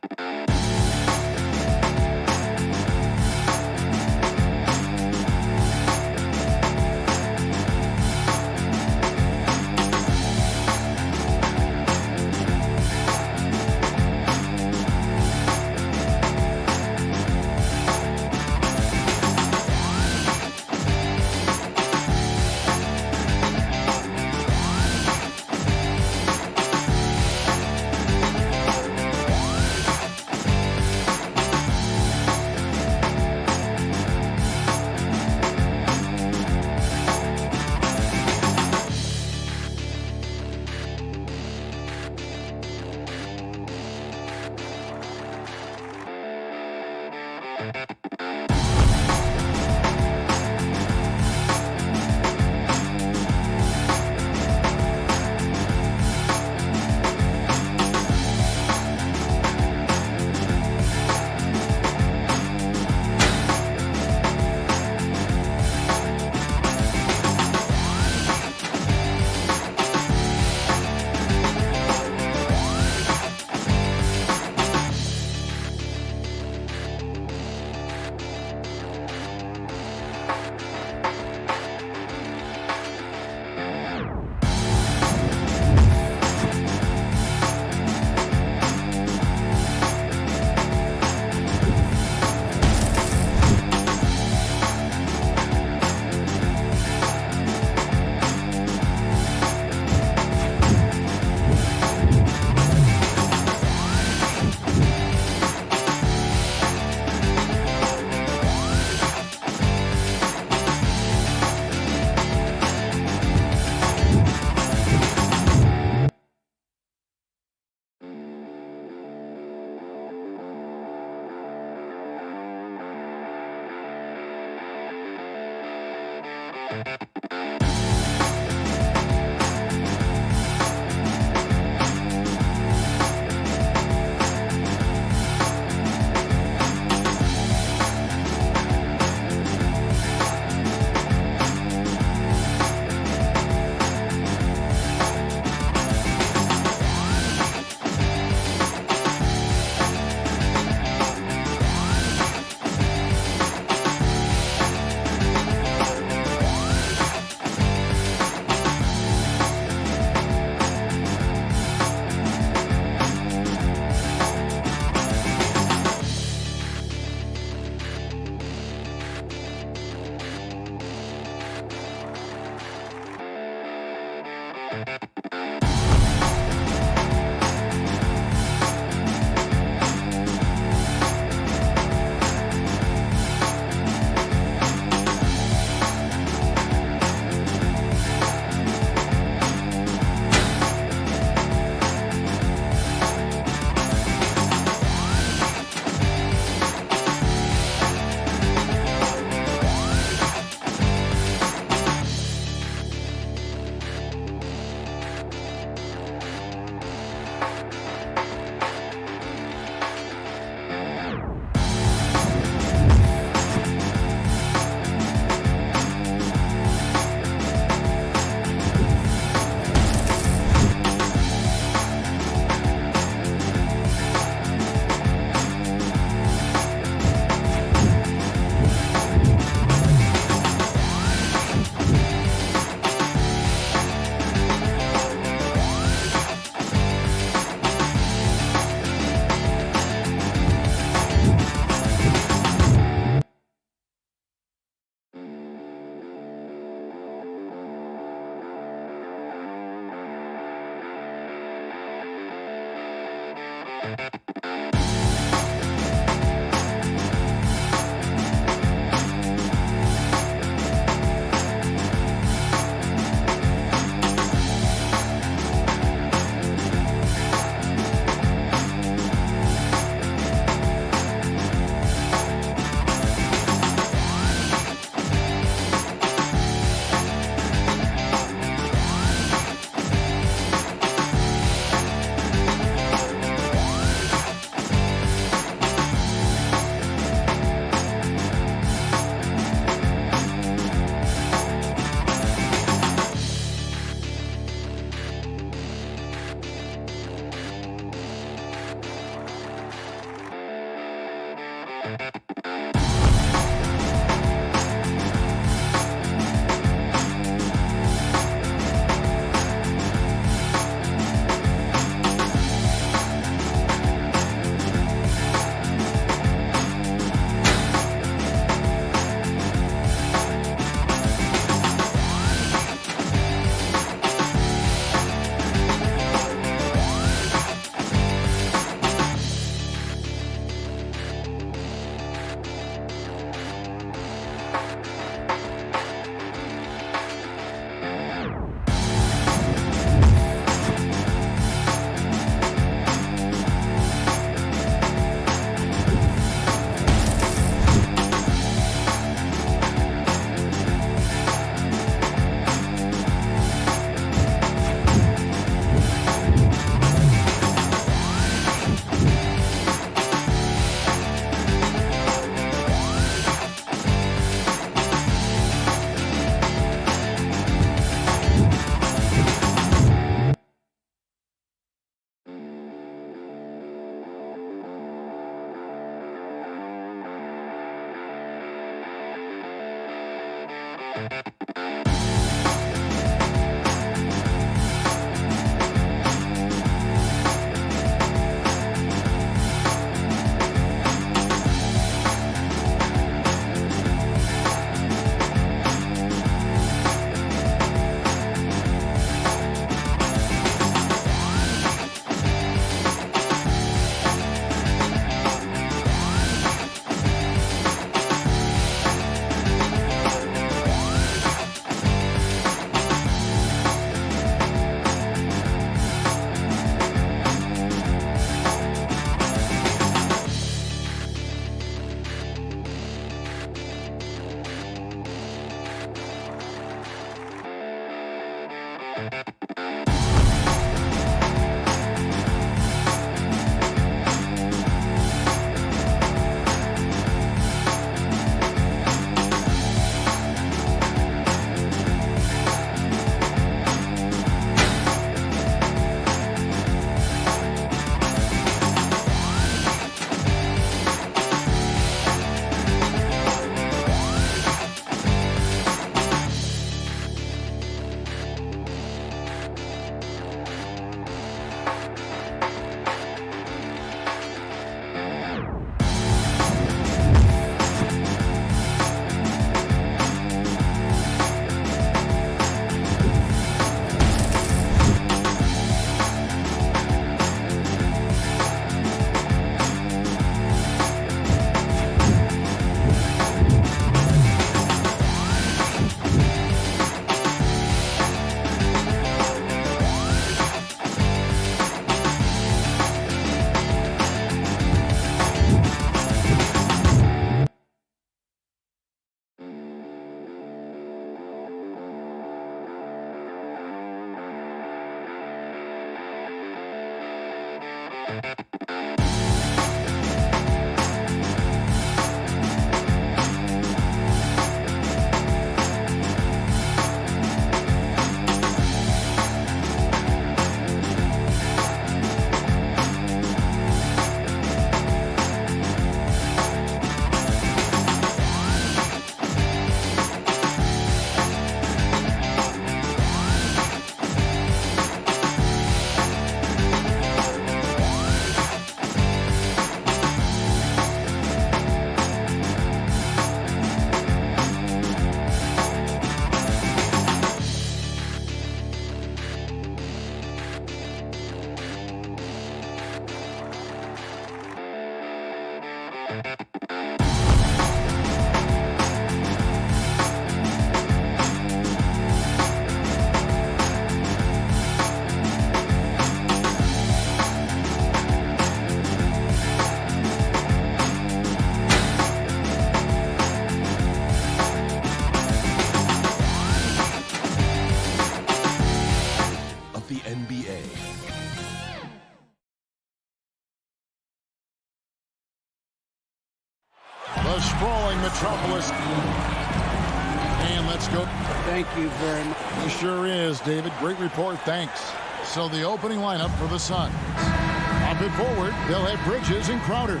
The sprawling metropolis. And let's go. Thank you very much. It sure is, David. Great report. Thanks. So the opening lineup for the Suns. Up and forward, they'll have Bridges and Crowder.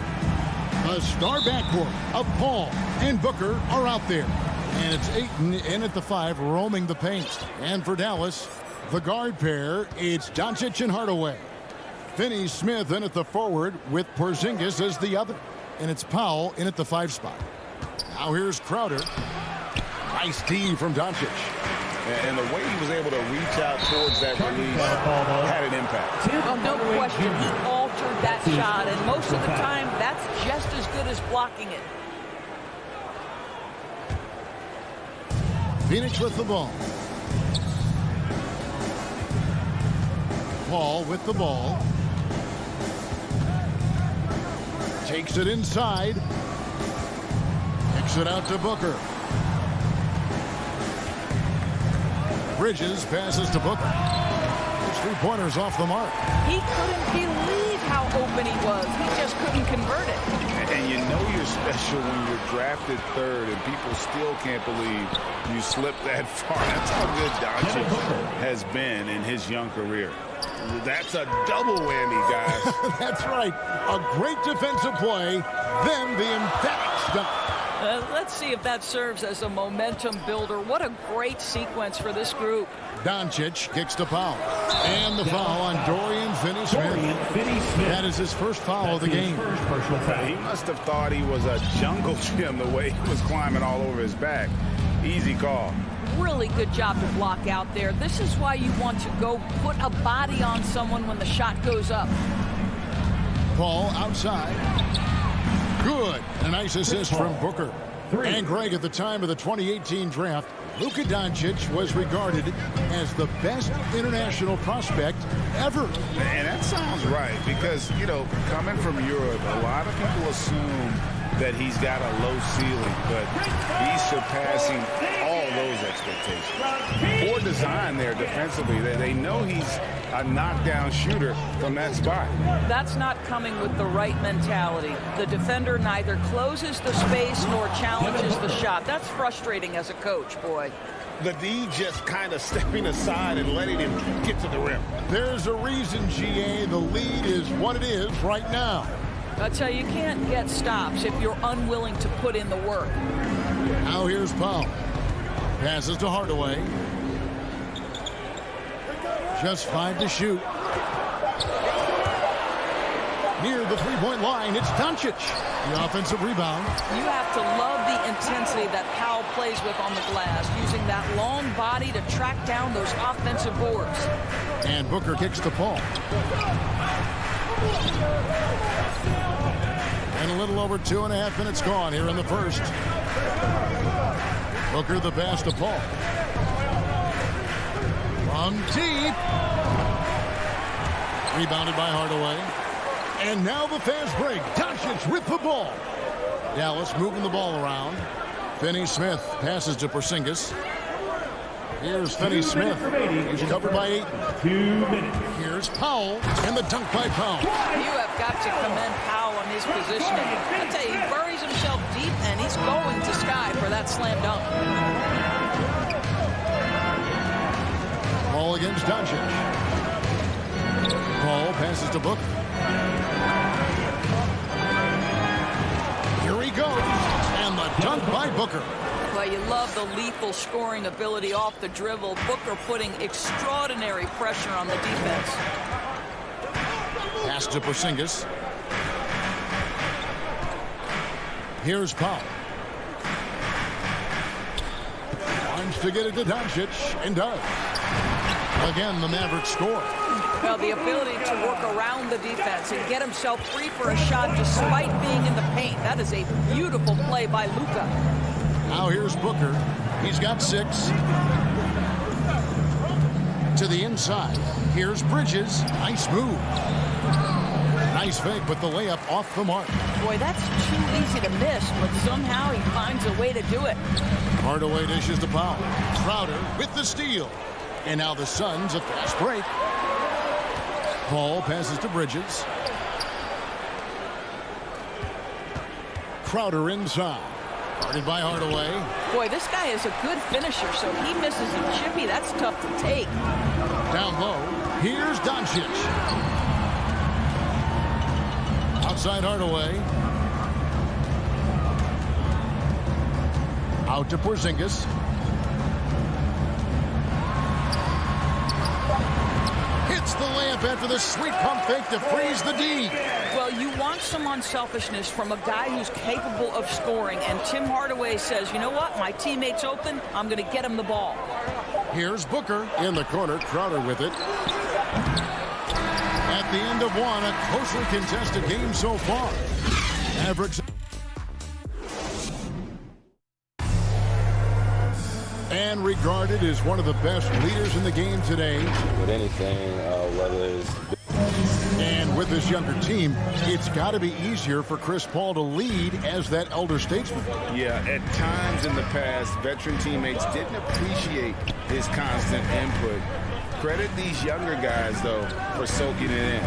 The star backcourt of Paul and Booker are out there. And it's Ayton in at the 5, roaming the paint. And for Dallas, the guard pair, it's Doncic and Hardaway. Finney-Smith in at the forward with Porzingis as the other. And it's Powell in at the 5 spot. Now here's Crowder. Nice D from Doncic. And the way he was able to reach out towards that release had an impact. Well, no question, he altered that shot, and most of the time, that's just as good as blocking it. Phoenix with the ball. Paul with the ball. Takes it inside. Kicks it out to Booker. Bridges passes to Booker. His three-pointers off the mark. He couldn't believe how open he was. He just couldn't convert it. And you know you're special when you're drafted third and people still can't believe you slipped that far. That's how good Doncic has been in his young career. That's a double whammy, guys. That's right. A great defensive play, then the emphatic stop. Let's see if that serves as a momentum builder. What a great sequence for this group. Doncic kicks to Powell. And the foul on Dorian Finney-Smith. That is his first foul of the game. He must have thought he was a jungle gym the way he was climbing all over his back. Easy call. Really good job to block out there. This is why you want to go put a body on someone when the shot goes up. Paul outside. Good. A nice assist from Booker. And Greg, at the time of the 2018 draft, Luka Doncic was regarded as the best international prospect ever. And that sounds right because, you know, coming from Europe, a lot of people assume that he's got a low ceiling, but he's surpassing all those expectations. Poor design there defensively. They know he's a knockdown shooter from that spot. That's not coming with the right mentality. The defender neither closes the space nor challenges the shot. That's frustrating as a coach, boy. The D just kind of stepping aside and letting him get to the rim. There's a reason, GA. The lead is what it is right now. I tell you, you can't get stops if you're unwilling to put in the work. Now here's Powell. Passes to Hardaway. Just 5 to shoot. Near the three-point line, it's Doncic. The offensive rebound. You have to love the intensity that Powell plays with on the glass, using that long body to track down those offensive boards. And Booker kicks to Paul. And a little over 2.5 minutes gone here in the first. Booker the pass to Paul. From deep. Rebounded by Hardaway. And now the fast break. Doncic with the ball. Dallas moving the ball around. Finney-Smith passes to Porzingis. Here's Finney-Smith. He's covered by 8. 2 minutes. Here's Powell and the dunk by Powell. You have got to commend Powell on his positioning. I tell you, he buries himself deep and he's going to sky for that slam dunk. Ball against Doncic. Paul passes to Booker. Here he goes. And the dunk by Booker. Well, you love the lethal scoring ability off the dribble. Booker putting extraordinary pressure on the defense. Pass to Porzingis. Here's Powell. Wants to get it to Doncic, and does. Again, the Mavericks score. Well, the ability to work around the defense and get himself free for a shot despite being in the paint. That is a beautiful play by Luka. Now here's Booker. He's got 6. To the inside. Here's Bridges. Nice move. Nice fake, but the layup off the mark. Boy, that's too easy to miss, but somehow he finds a way to do it. Hardaway dishes to Powell. Crowder with the steal. And now the Suns a fast break. Paul passes to Bridges. Crowder inside. Guarded by Hardaway. Boy, this guy is a good finisher, so he misses a chippy. That's tough to take. Down low. Here's Doncic. Outside Hardaway. Out to Porzingis. Hits the layup after the sweet pump fake to freeze the D. Well, you want some unselfishness from a guy who's capable of scoring, and Tim Hardaway says, you know what, my teammate's open, I'm going to get him the ball. Here's Booker in the corner, Crowder with it. At the end of one, a closely contested game so far. Mavericks. And regarded as one of the best leaders in the game today. With anything, whether it's... And with this younger team, it's got to be easier for Chris Paul to lead as that elder statesman. Yeah, at times in the past, veteran teammates didn't appreciate his constant input. Credit these younger guys, though, for soaking it in.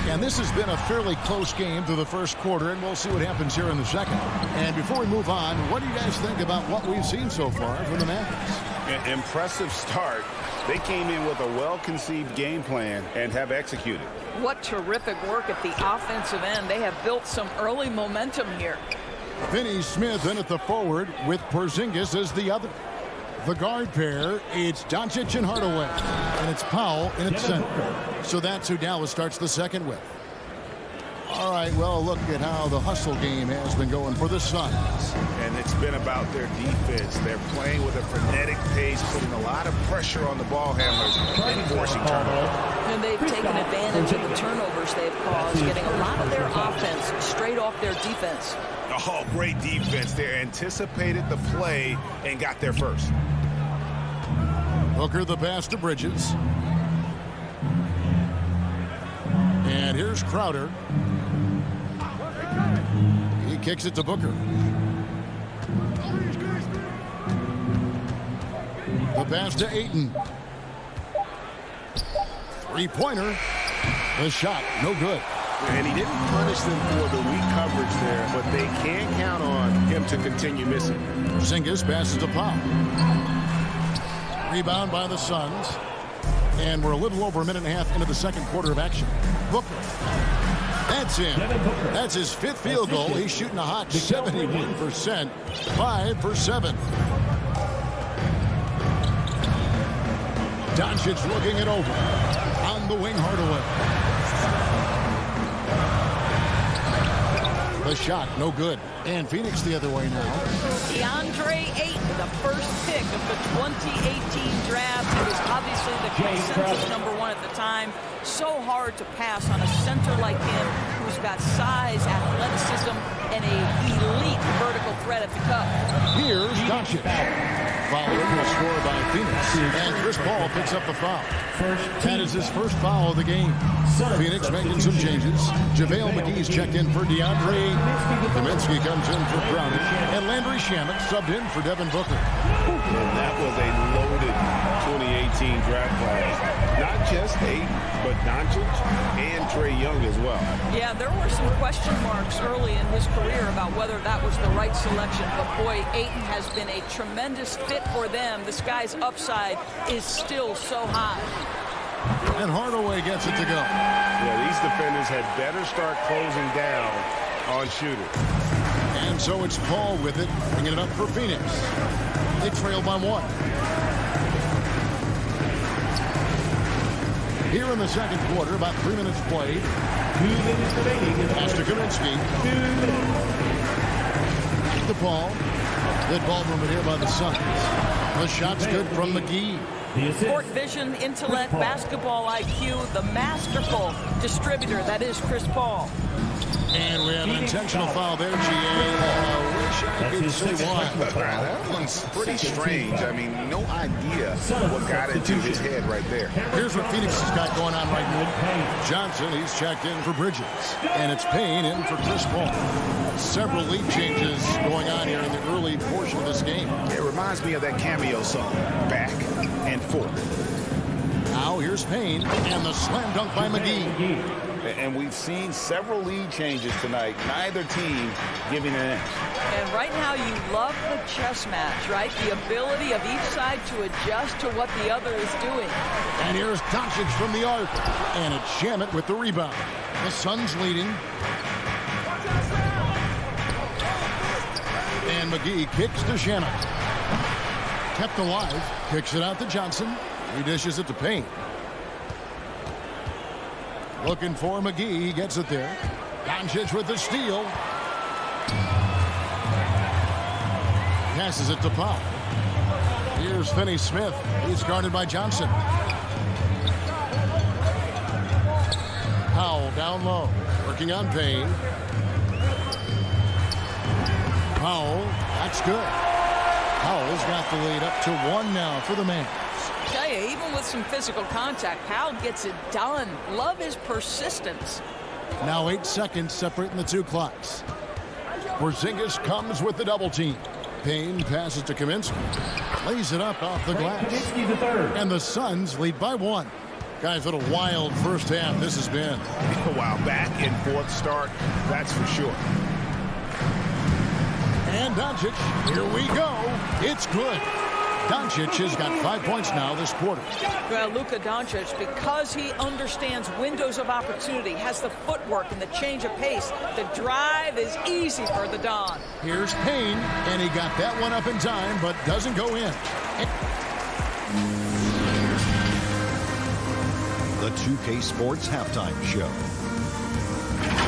And this has been a fairly close game through the first quarter, and we'll see what happens here in the second. And before we move on, what do you guys think about what we've seen so far from the Mavericks? An impressive start. They came in with a well-conceived game plan and have executed. What terrific work at the offensive end. They have built some early momentum here. Finney-Smith in at the forward with Porzingis as the other. The guard pair, it's Doncic and Hardaway. And it's Powell in its center. So that's who Dallas starts the second with. All right, well, look at how the hustle game has been going for the Suns. And it's been about their defense. They're playing with a frenetic pace, putting a lot of pressure on the ball handlers and forcing turnovers. And they've taken advantage of the turnovers they've caused, getting a lot of their offense straight off their defense. Oh, great defense. They anticipated the play and got there first. Booker the pass to Bridges. And here's Crowder. He kicks it to Booker. The pass to Ayton. Three-pointer. The shot, no good. And he didn't punish them for the weak coverage there, but they can't count on him to continue missing. Porzingis passes to Powell. Rebound by the Suns. And we're a little over a minute and a half into the second quarter of action. Booker. That's in. That's his fifth field goal. He's shooting a hot 71%. 5 for 7. Doncic looking it over. On the wing, Hardaway. The shot, no good. And Phoenix the other way now. DeAndre Ayton, the first pick of the 2018 draft. He was obviously the consensus #1 at the time. So hard to pass on a center like him who's got size, athleticism, and a elite vertical threat at the cup. Here's Doncic. Following the score by Phoenix. And Chris Paul picks up the foul. That is his first foul of the game. Phoenix making some changes. JaVale McGee's checked in for DeAndre. Kaminsky comes in for Browning. And Landry Shamet subbed in for Devin Booker. And that was a loaded 2018 draft class. Not just Ayton, but Doncic and Trae Young as well. Yeah, there were some question marks early in his career about whether that was the right selection. But boy, Ayton has been a tremendous fit for them. This guy's upside is still so high. And Hardaway gets it to go. Yeah, these defenders had better start closing down on shooters. And so it's Paul with it, bringing it up for Phoenix. They trail by 1. Here in the second quarter, about 3 minutes played. 2 minutes remaining. Pass to Kaminsky. To Paul. Good ball movement here by the Suns. The shot's good from McGee. Court vision, intellect, basketball IQ, the masterful distributor that is Chris Paul. And we have an intentional foul there, GA. I wish I could say why. That one's pretty strange. I mean, no idea what got into his head right there. Here's what Phoenix has got going on right now. Johnson, he's checked in for Bridges. And it's Payne in for Chris Paul. Several lead changes going on here in the early portion of this game. It reminds me of that cameo song, Back and Forth. Now here's Payne and the slam dunk by McGee. And we've seen several lead changes tonight. Neither team giving an inch. And right now you love the chess match, right? The ability of each side to adjust to what the other is doing. And here's Doncic from the arc. And it's Shamet with the rebound. The Suns leading. And McGee kicks to Shamet. Kept alive. Kicks it out to Johnson. He dishes it to Payne. Looking for McGee. He gets it there. Doncic with the steal. Passes it to Powell. Here's Finney Smith. He's guarded by Johnson. Powell down low. Working on Payne. Powell. That's good. Powell's got the lead up to 1 now for the man. Tell you, even with some physical contact, Powell gets it done. Love his persistence. Now 8 seconds separating the 2 clocks. Porzingis comes with the double team. Payne passes to Kaminsky. Lays it up off the glass. And the Suns lead by 1. Guys, what a wild first half this has been. Wow, back and forth start, that's for sure. And Doncic, here we go. It's good. Doncic has got 5 points now this quarter. Well, Luka Doncic, because he understands windows of opportunity, has the footwork and the change of pace, the drive is easy for the Don. Here's Payne, and he got that one up in time, but doesn't go in. The 2K Sports Halftime Show.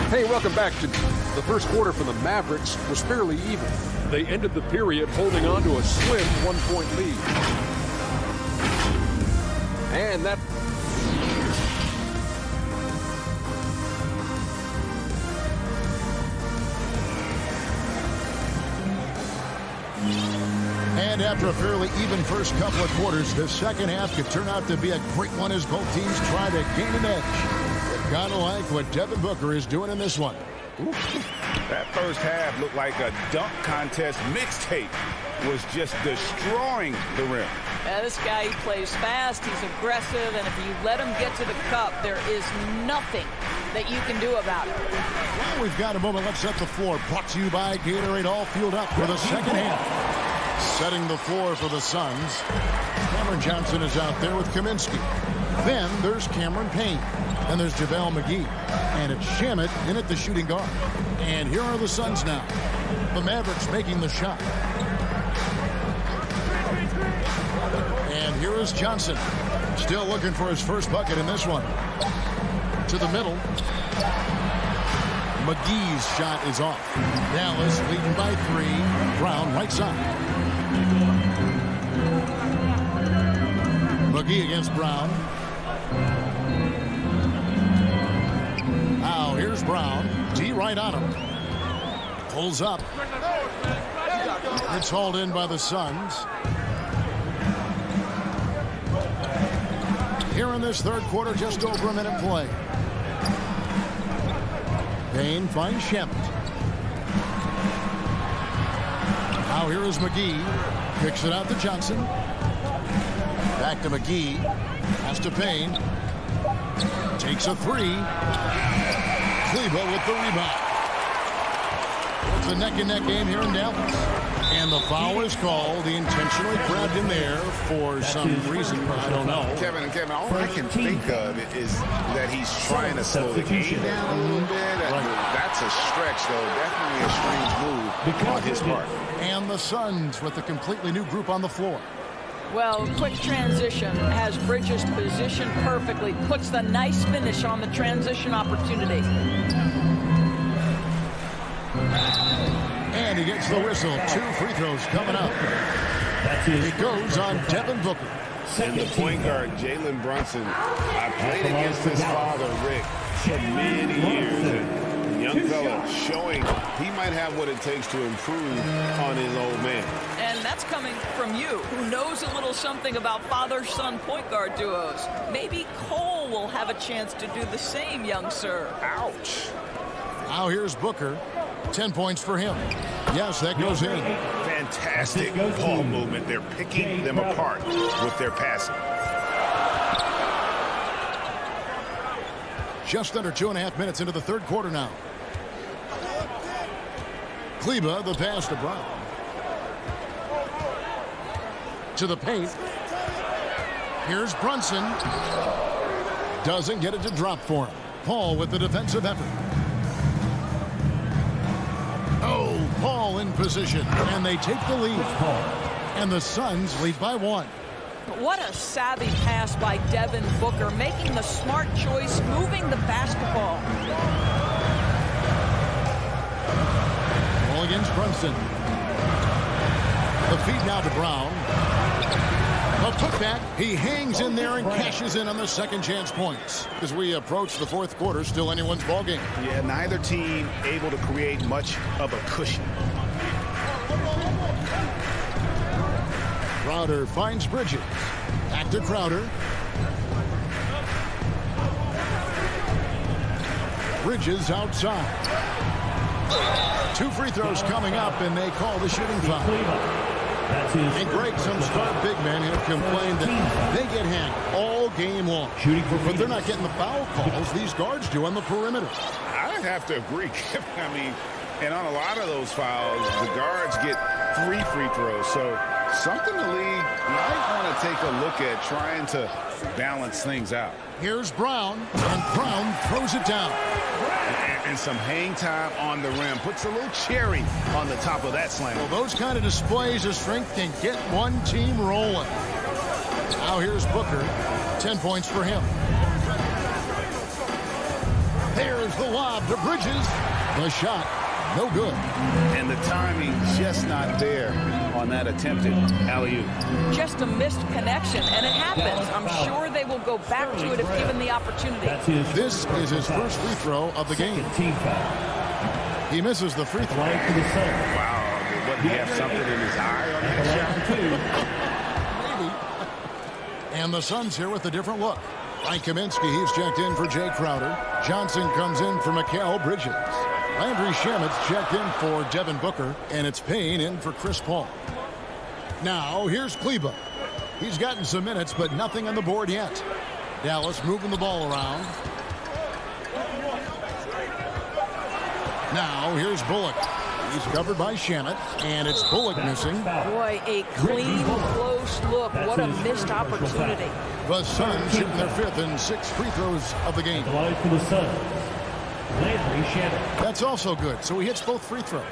Hey, welcome back to the first quarter for the Mavericks was fairly even. They ended the period holding on to a slim 1-point lead. And that... And after a fairly even first couple of quarters, the second half could turn out to be a great one as both teams try to gain an edge. Kind of like what Devin Booker is doing in this one. That first half looked like a dunk contest mixtape. Was just destroying the rim. Yeah, this guy, he plays fast, he's aggressive, and if you let him get to the cup, there is nothing that you can do about it. Well, we've got a moment. Let's set the floor. Brought to you by Gatorade, all fueled up for the second half. Setting the floor for the Suns. Cameron Johnson is out there with Kaminsky. Then there's Cameron Payne. And there's JaVale McGee. And it's Shamet in at the shooting guard. And here are the Suns now. The Mavericks making the shot. And here is Johnson. Still looking for his first bucket in this one. To the middle. McGee's shot is off. Dallas leading by 3. Brown right side. McGee against Brown. Now here's Brown. D right on him. Pulls up. It's hauled in by the Suns. Here in this third quarter, just over a minute play. Payne finds Shamet. Now here is McGee. Kicks it out to Johnson. Back to McGee. Pass to Payne. Takes a 3. Kleber with the rebound. It's a neck-and-neck game here in Dallas. And the foul is called. He intentionally grabbed him there for some reason. I don't know. Kevin, all I can think of is that he's trying to slow the game down a little bit. That's a stretch, though. Definitely a strange move on his part. And the Suns with a completely new group on the floor. Well, quick transition has Bridges positioned perfectly. Puts the nice finish on the transition opportunity. And he gets the whistle. 2 free throws coming up. It goes on Devin Booker. And the point guard, Jalen Brunson, I played against his father, Rick, for many years. And the young fella showing he might have what it takes to improve on his old man. And that's coming from you, who knows a little something about father-son point guard duos. Maybe Cole will have a chance to do the same, young sir. Ouch. Now here's Booker. 10 points for him. Yes, that goes in. Fantastic ball movement. They're picking them apart with their passing. Just under 2.5 minutes into the third quarter now. Kleber, the pass to Brown. To the paint. Here's Brunson. Doesn't get it to drop for him. Paul with the defensive effort. Oh, Paul in position, and they take the lead. And the Suns lead by 1. What a savvy pass by Devin Booker, making the smart choice, moving the basketball. Ball against Brunson. The feed now to Brown. A putback. He hangs in there and cashes in on the second chance points. As we approach the fourth quarter, still anyone's ball game. Yeah, neither team able to create much of a cushion. Crowder finds Bridges. Back to Crowder. Bridges outside. 2 free throws coming up, and they call the shooting foul. And Greg, some star big men have complained that they get hacked all game long. But they're not getting the foul calls these guards do on the perimeter. I have to agree. I mean, and on a lot of those fouls, the guards get 3 free throws. So something the league might want to take a look at, trying to balance things out. Here's Brown, and Brown throws it down. And some hang time on the rim. Puts a little cherry on the top of that slam. Well, those kind of displays of strength can get one team rolling. Now here's Booker. 10 points for him. There's the lob to Bridges. The shot, no good. And the timing just not there on that attempted alley-oop. Just a missed connection, and it happens. I'm sure they will go back to it if given the opportunity. This is his first free throw of the game. He misses the free throw. Wow, what, he have something in his eye on that shot? Maybe. And the Suns here with a different look. Mike Kaminsky, he's checked in for Jay Crowder. Johnson comes in for Mikal Bridges. Landry Shamit's checked in for Devin Booker, and it's Payne in for Chris Paul. Now, here's Kleba. He's gotten some minutes, but nothing on the board yet. Dallas moving the ball around. Now, here's Bullock. He's covered by Shamit, and it's Bullock missing. Boy, a clean, close look. What a missed opportunity. The Suns shooting their 5th and 6th free throws of the game. For the Suns, Landry Shamit. That's also good, so he hits both free throws.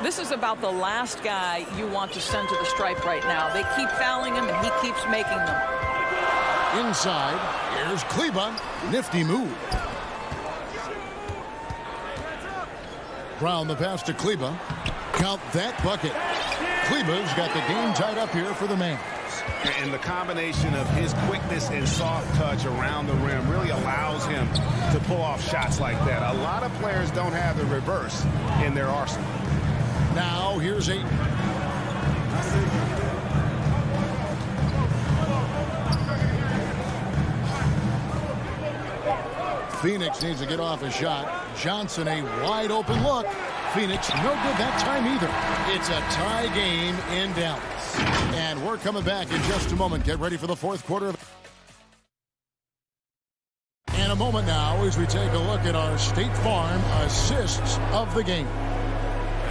This is about the last guy you want to send to the stripe right now. They keep fouling him, and he keeps making them. Inside, here's Kleba. Nifty move. Brown the pass to Kleba. Count that bucket. Kleba's got the game tied up here for the Mavs. And the combination of his quickness and soft touch around the rim really allows him to pull off shots like that. A lot of players don't have the reverse in their arsenal. Now here's Ayton. Phoenix needs to get off a shot. Johnson, a wide open look. Phoenix, no good that time either. It's a tie game in Dallas. And we're coming back in just a moment. Get ready for the fourth quarter. And a moment now as we take a look at our State Farm assists of the game.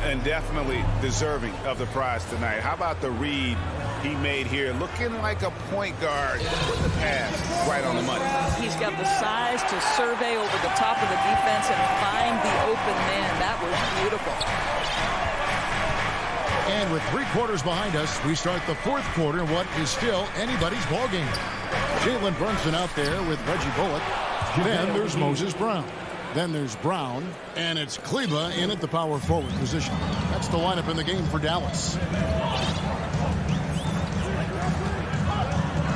And definitely deserving of the prize tonight. How about the read he made here? Looking like a point guard with the pass right on the money. He's got the size to survey over the top of the defense and find the open man. That was beautiful. And with 3 quarters behind us, we start the fourth quarter in what is still anybody's ball game. Jalen Brunson out there with Reggie Bullock. Then there's Moses Brown. Then there's Brown, and it's Kleba in at the power forward position. That's the lineup in the game for Dallas.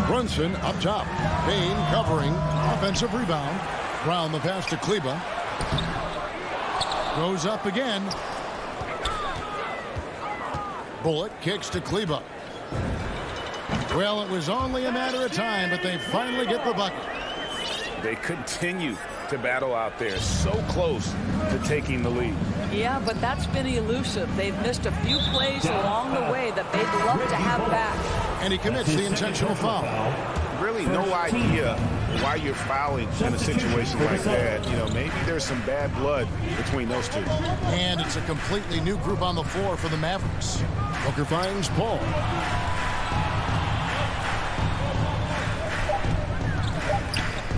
Brunson up top. Payne covering. Offensive rebound. Brown the pass to Kleba. Goes up again. Bullock kicks to Kleba. Well, it was only a matter of time, but they finally get the bucket. They continue to battle out there, so close to taking the lead. Yeah, but that's been elusive. They've missed a few plays along the way that they'd love to have back. And he commits the intentional foul. Really no idea why you're fouling in a situation like that. You know, maybe there's some bad blood between those two. And it's a completely new group on the floor for the Mavericks. Booker finds Paul.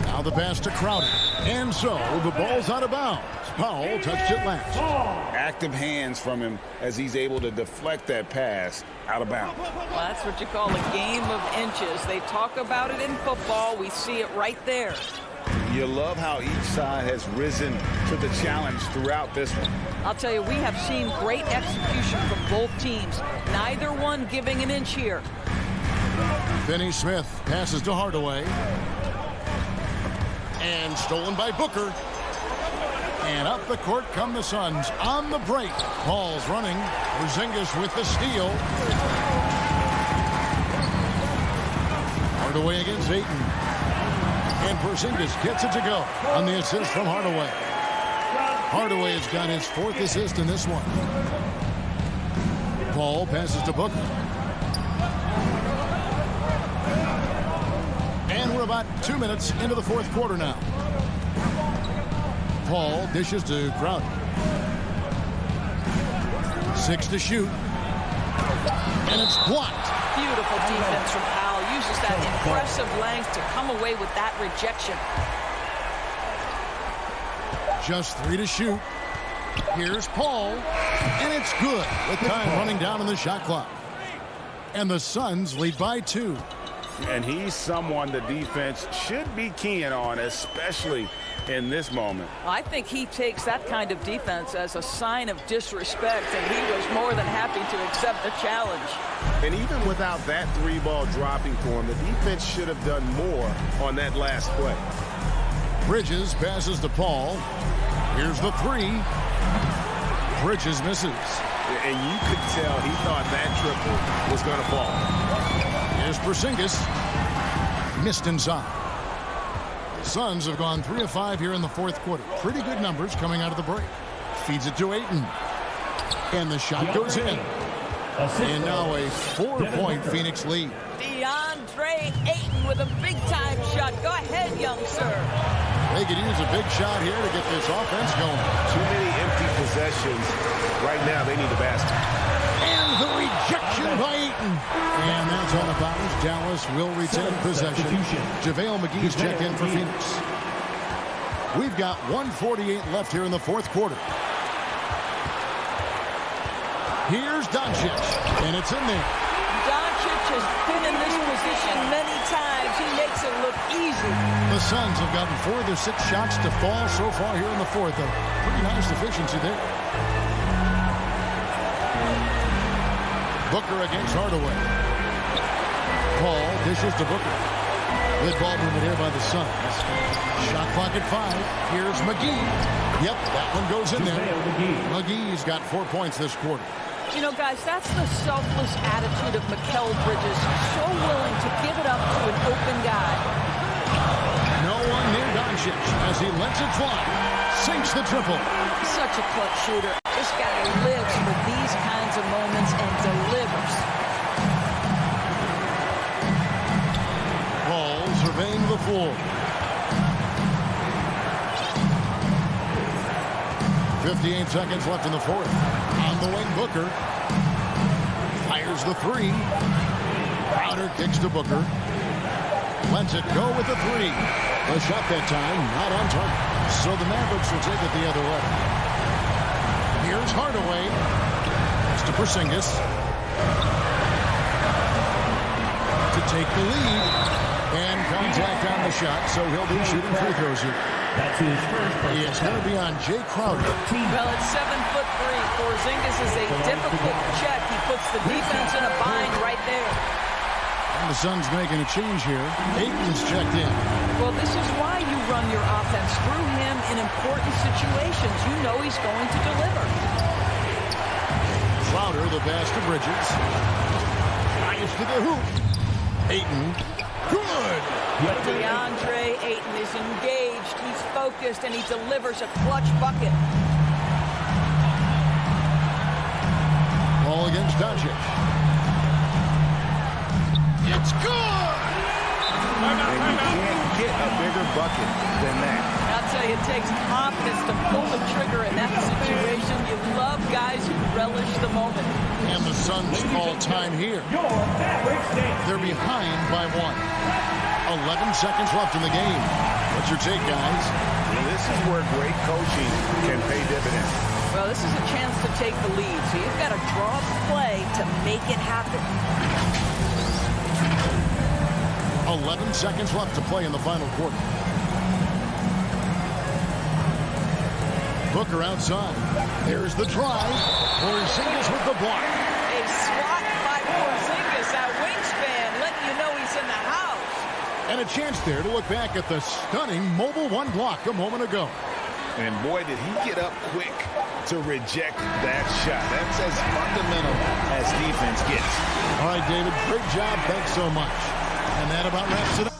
Now the pass to Crowder. And so the ball's out of bounds. Powell touched it last. Active hands from him as he's able to deflect that pass out of bounds. Well, that's what you call a game of inches. They talk about it in football. We see it right there. You love how each side has risen to the challenge throughout this one. I'll tell you, we have seen great execution from both teams. Neither one giving an inch here. Finney Smith passes to Hardaway. And stolen by Booker. And up the court come the Suns on the break. Paul's running. Porzingis with the steal. Hardaway against Ayton. And Porzingis gets it to go on the assist from Hardaway. Hardaway has got his 4th assist in this one. Paul passes to Booker. And we're about 2 minutes into the fourth quarter now. Paul dishes to Crowder. 6 to shoot. And it's blocked. Beautiful defense from Powell. Uses that impressive length to come away with that rejection. Just 3 to shoot. Here's Paul. And it's good with time running down on the shot clock. And the Suns lead by 2. And he's someone the defense should be keying on, especially in this moment. I think he takes that kind of defense as a sign of disrespect, and he was more than happy to accept the challenge. And even without that 3-ball dropping for him, the defense should have done more on that last play. Bridges passes to Paul. Here's the 3. Bridges misses. And you could tell he thought that triple was going to fall. Here's Porzingis. Missed inside. The Suns have gone 3 of 5 here in the fourth quarter. Pretty good numbers coming out of the break. feeds it to Ayton. And the shot goes in. And now a 4-point Phoenix lead. DeAndre Ayton with a big-time shot. Go ahead, young sir. They could use a big shot here to get this offense going. Too many empty possessions. Right now, they need a basket. And the rejection by Ayton. And that's out of bounds. Dallas will retain possession. JaVale McGee's checked in for Phoenix. We've got 1:48 left here in the fourth quarter. Here's Doncic, and it's in there. Doncic has been in this position many times. He makes it look easy. The Suns have gotten 4 of their 6 shots to fall so far here in the fourth. A pretty nice efficiency there. Booker against Hardaway. Paul dishes to Booker. Good ball movement here by the Suns. Shot clock at 5. Here's McGee. Yep, that one goes in there. McGee's got 4 points this quarter. You know, guys, that's the selfless attitude of Mikal Bridges. So willing to give it up to an open guy. No one near Doncic as he lets it fly. Sinks the triple. Such a clutch shooter. This guy lives for these kinds of moments and delivers. Paul surveying the floor. 58 seconds left in the fourth. On the wing, Booker. Fires the 3. Crowder kicks to Booker. Lets it go with the 3. The shot that time, not on target. So the Mavericks will take it the other way. Here's Hardaway. It's to Porzingis. To take the lead. And contact on the shot, so he'll be shooting free throws here. That's his first. It's going to be on Jay Crowder. Well, it's 7'3". Porzingis is a difficult check. He puts the defense in a bind right there. And the Suns making a change here. Ayton's checked in. Well, this is why you run your offense through him in important situations. You know he's going to deliver. Crowder, the pass to Bridges. Drives to the hoop. Ayton. Good. DeAndre Ayton is engaged. He's focused, and he delivers a clutch bucket. Ball against Doncic. It's good! And you can't get a bigger bucket than that. I'll tell you, it takes confidence to pull the trigger in that situation. You love guys who relish the moment. And the Suns call time here. They're behind by 1. 11 seconds left in the game. What's your take, guys? Well, this is where great coaching can pay dividends. Well, this is a chance to take the lead, so you've got to draw up a play to make it happen. 11 seconds left to play in the final quarter. Booker outside. There's the try. Porzingis with the block. A swat by Porzingis. That wingspan letting you know he's in the house. And a chance there to look back at the stunning Mobile 1 block a moment ago. And boy, did he get up quick to reject that shot. That's as fundamental as defense gets. All right, David, great job. Thanks so much. And that about wraps it up.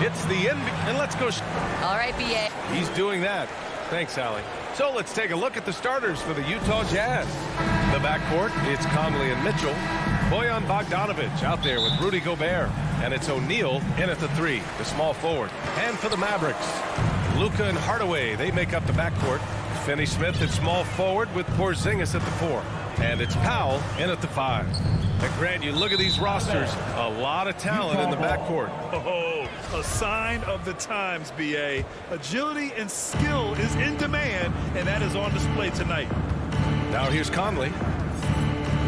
It's the end, and let's go. All right, B.A. He's doing that. Thanks, Allie. So let's take a look at the starters for the Utah Jazz. The backcourt, it's Conley and Mitchell. Bojan Bogdanovic out there with Rudy Gobert. And it's O'Neal in at the 3, the small forward. And for the Mavericks, Luka and Hardaway, they make up the backcourt. Finney-Smith at small forward with Porzingis at the 4. And it's Powell in at the 5. And Grant, you look at these rosters, a lot of talent in the backcourt. Oh, a sign of the times, B.A. Agility and skill is in demand, and that is on display tonight. Now here's Conley.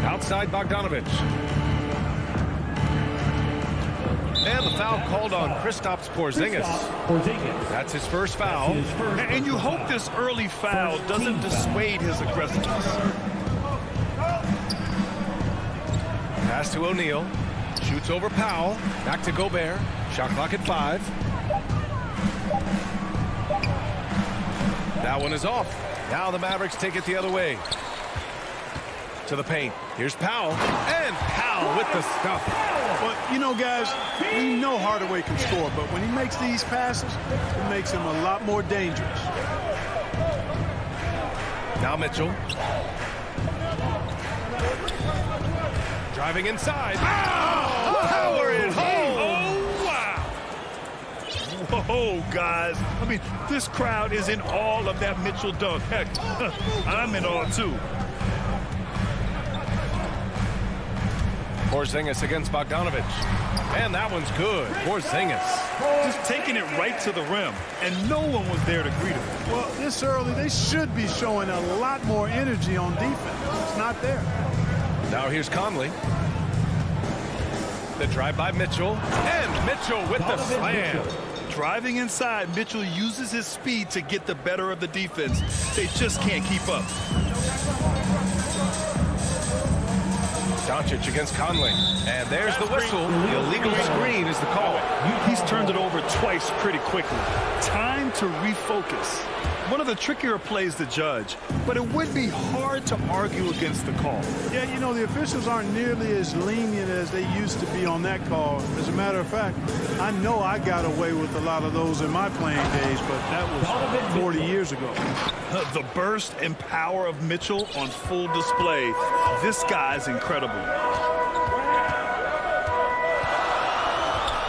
Outside Bogdanovic. And the foul called on Kristaps Porzingis. That's his first foul. And you hope this early foul doesn't dissuade his aggressiveness. Pass to O'Neal. Shoots over Powell. Back to Gobert. Shot clock at 5. That one is off. Now the Mavericks take it the other way. To the paint. Here's Powell. And Powell with the stuff. Well, you know, guys, we know Hardaway can score, but when he makes these passes, it makes him a lot more dangerous. Now Mitchell. Driving inside. Oh! Power it home! Oh, wow! Whoa, guys. I mean, this crowd is in awe of that Mitchell dunk. Heck, I'm in awe, too. Porzingis against Bogdanovic. And that one's good. Porzingis. Just taking it right to the rim, and no one was there to greet him. Well, this early, they should be showing a lot more energy on defense. It's not there. Now here's Conley. The drive by Mitchell. And Mitchell with the slam. Driving inside, Mitchell uses his speed to get the better of the defense. They just can't keep up. Doncic against Conley. And there's the whistle. The illegal screen is the call. He's turned it over twice pretty quickly. Time to refocus. One of the trickier plays to judge, but it would be hard to argue against the call. Yeah, you know, the officials aren't nearly as lenient as they used to be on that call. As a matter of fact, I know I got away with a lot of those in my playing days, but that was 40 years ago. The burst and power of Mitchell on full display. This guy's incredible.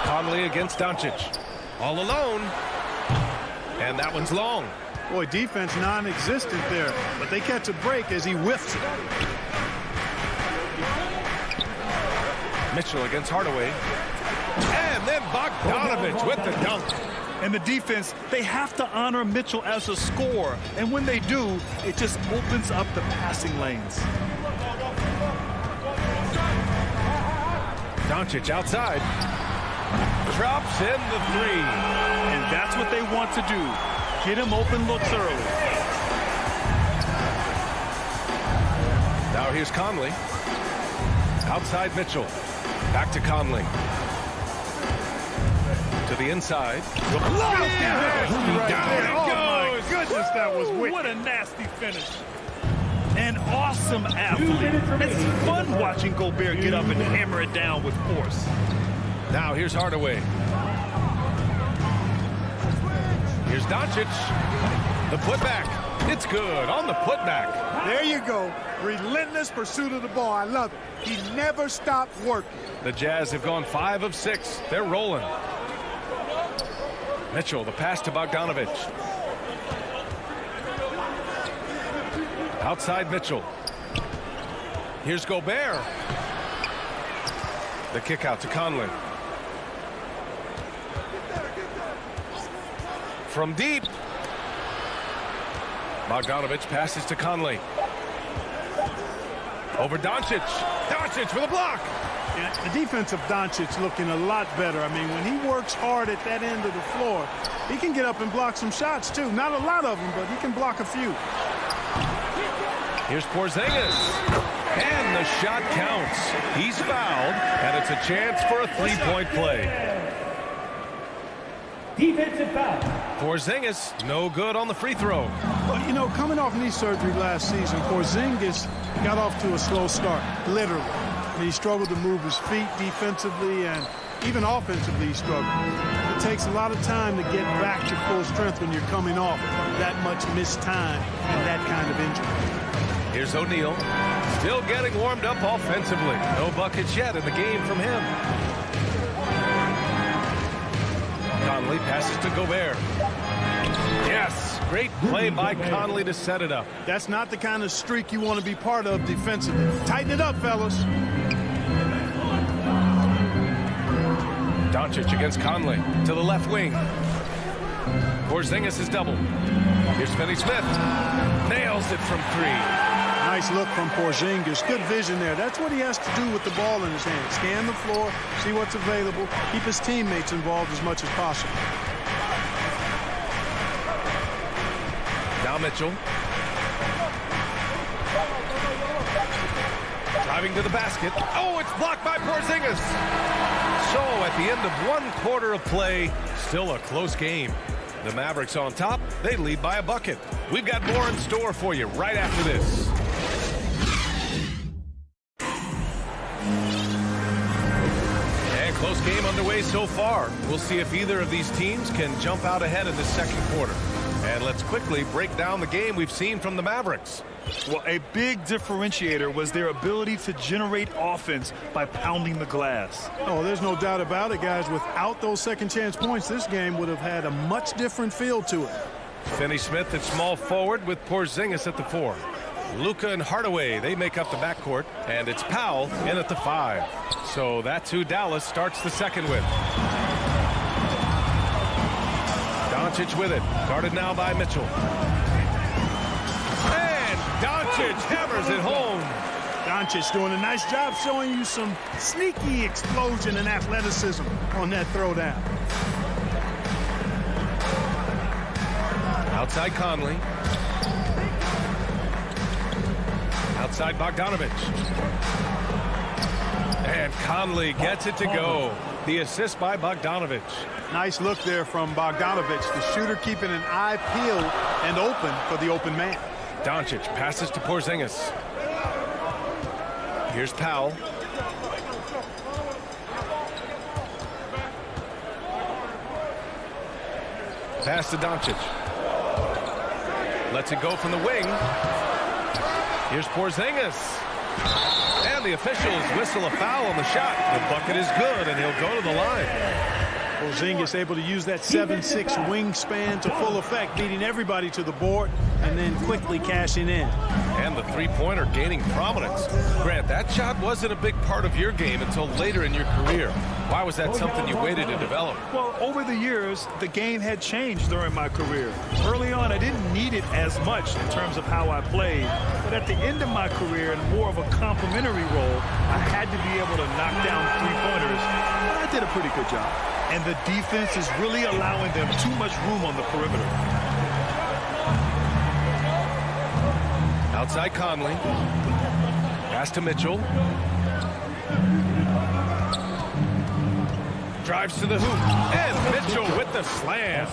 Conley against Doncic. All alone. And that one's long. Boy, defense non-existent there, but they catch a break as he whiffs it. Mitchell against Hardaway. And then Bogdanovic with the dunk. And the defense, they have to honor Mitchell as a scorer. And when they do, it just opens up the passing lanes. Doncic outside. Drops in the 3. And that's what they want to do. Get him open looks early. Now here's Conley. Outside Mitchell. Back to Conley. To the inside. Oh, my goodness, that was wicked. What a nasty finish. An awesome athlete. It's fun watching Gobert get up and hammer it down with force. Now here's Hardaway. Here's Doncic. The putback. It's good on the putback. There you go. Relentless pursuit of the ball. I love it. He never stopped working. The Jazz have gone 5 of 6. They're rolling. Mitchell, the pass to Bogdanovic. Outside Mitchell. Here's Gobert. The kick out to Conley. From deep. Bogdanovic passes to Conley. Over Doncic. Doncic with a block. Yeah, the defense of Doncic looking a lot better. I mean, when he works hard at that end of the floor, he can get up and block some shots, too. Not a lot of them, but he can block a few. Here's Porzingis. And the shot counts. He's fouled, and it's a chance for a three-point play. Defensive foul. Porzingis, no good on the free throw. Well, you know, coming off knee surgery last season, Porzingis got off to a slow start, literally. I mean, he struggled to move his feet defensively, and even offensively he struggled. It takes a lot of time to get back to full strength when you're coming off that much missed time and that kind of injury. Here's O'Neal, still getting warmed up offensively. No buckets yet in the game from him. Conley passes to Gobert. Yes, great play by Conley to set it up. That's not the kind of streak you want to be part of defensively. Tighten it up, fellas. Doncic against Conley to the left wing. Porzingis is double. Here's Finney-Smith. Nails it from 3. Nice look from Porzingis. Good vision there. That's what he has to do with the ball in his hand. Scan the floor, see what's available, keep his teammates involved as much as possible. Now Mitchell. Driving to the basket. Oh, it's blocked by Porzingis. So at the end of 1 quarter of play, still a close game. The Mavericks on top. They lead by a bucket. We've got more in store for you right after this. And close game underway so far. We'll see if either of these teams can jump out ahead in the second quarter. And let's quickly break down the game we've seen from the Mavericks. Well, a big differentiator was their ability to generate offense by pounding the glass. Oh, there's no doubt about it, guys. Without those second chance points, this game would have had a much different feel to it. Finney-Smith at small forward with Porzingis at the 4. Luka and Hardaway, they make up the backcourt, and it's Powell in at the 5. So that's who Dallas starts the second with. Doncic with it, guarded now by Mitchell. And Doncic hammers it home. Doncic doing a nice job showing you some sneaky explosion and athleticism on that throwdown. Outside Conley. Outside Bogdanovic. And Conley gets it to go. The assist by Bogdanovic. Nice look there from Bogdanovic. The shooter keeping an eye peeled and open for the open man. Doncic passes to Porzingis. Here's Powell. Pass to Doncic. Lets it go from the wing. Here's Porzingis. And the officials whistle a foul on the shot. The bucket is good, and he'll go to the line. Porzingis able to use that 7'6" wingspan to full effect, beating everybody to the board and then quickly cashing in. And the three-pointer gaining prominence. Grant, that shot wasn't a big part of your game until later in your career. Why was that something you waited to develop? Well, over the years, the game had changed during my career. Early on, I didn't need it as much in terms of how I played. But at the end of my career, in more of a complementary role, I had to be able to knock down three-pointers. And I did a pretty good job. And the defense is really allowing them too much room on the perimeter. Outside Conley. Pass to Mitchell. Drives to the hoop. And Mitchell with the slam.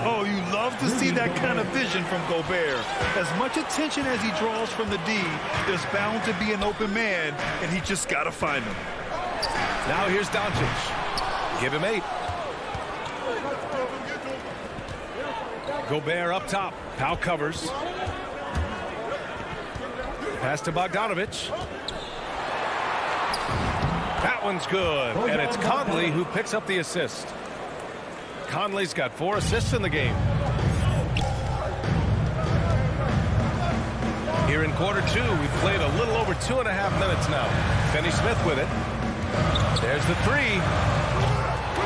Oh, you love to see that kind of vision from Gobert. As much attention as he draws from the D, there's bound to be an open man, and he just got to find him. Now here's Doncic. Give him 8. Gobert up top. Powell covers. Pass to Bogdanovich. That one's good. And it's Conley who picks up the assist. Conley's got 4 assists in the game. Here in quarter 2, we've played a little over 2.5 minutes now. Finney Smith with it. There's the 3.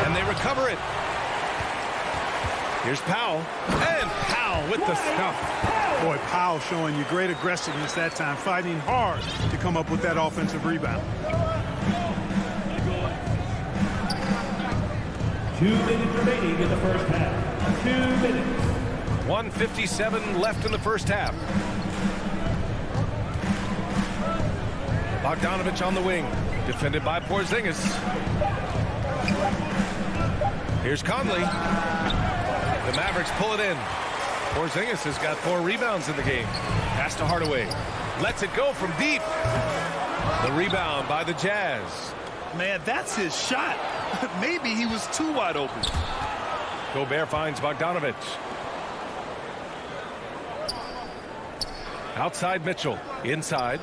And they recover it. Here's Powell. And Powell with the stuff. Boy, Powell showing you great aggressiveness that time, fighting hard to come up with that offensive rebound. 2 minutes remaining in the first half. 2 minutes. 1:57 left in the first half. Bogdanovich on the wing, defended by Porzingis. Here's Conley. The Mavericks pull it in. Porzingis has got 4 rebounds in the game. Pass to Hardaway. Lets it go from deep. The rebound by the Jazz. Man, that's his shot. Maybe he was too wide open. Gobert finds Bogdanovich. Outside Mitchell. Inside.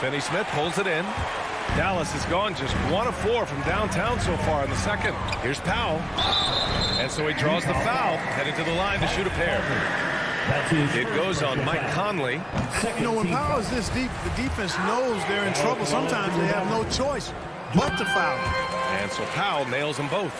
Finney Smith pulls it in. Dallas has gone just 1 of 4 from downtown so far in the second. Here's Powell. And so he draws the foul, headed to the line to shoot a pair. It goes on Mike Conley. You know, when Powell is this deep, the defense knows they're in trouble. Sometimes they have no choice but to foul. And so Powell nails them both.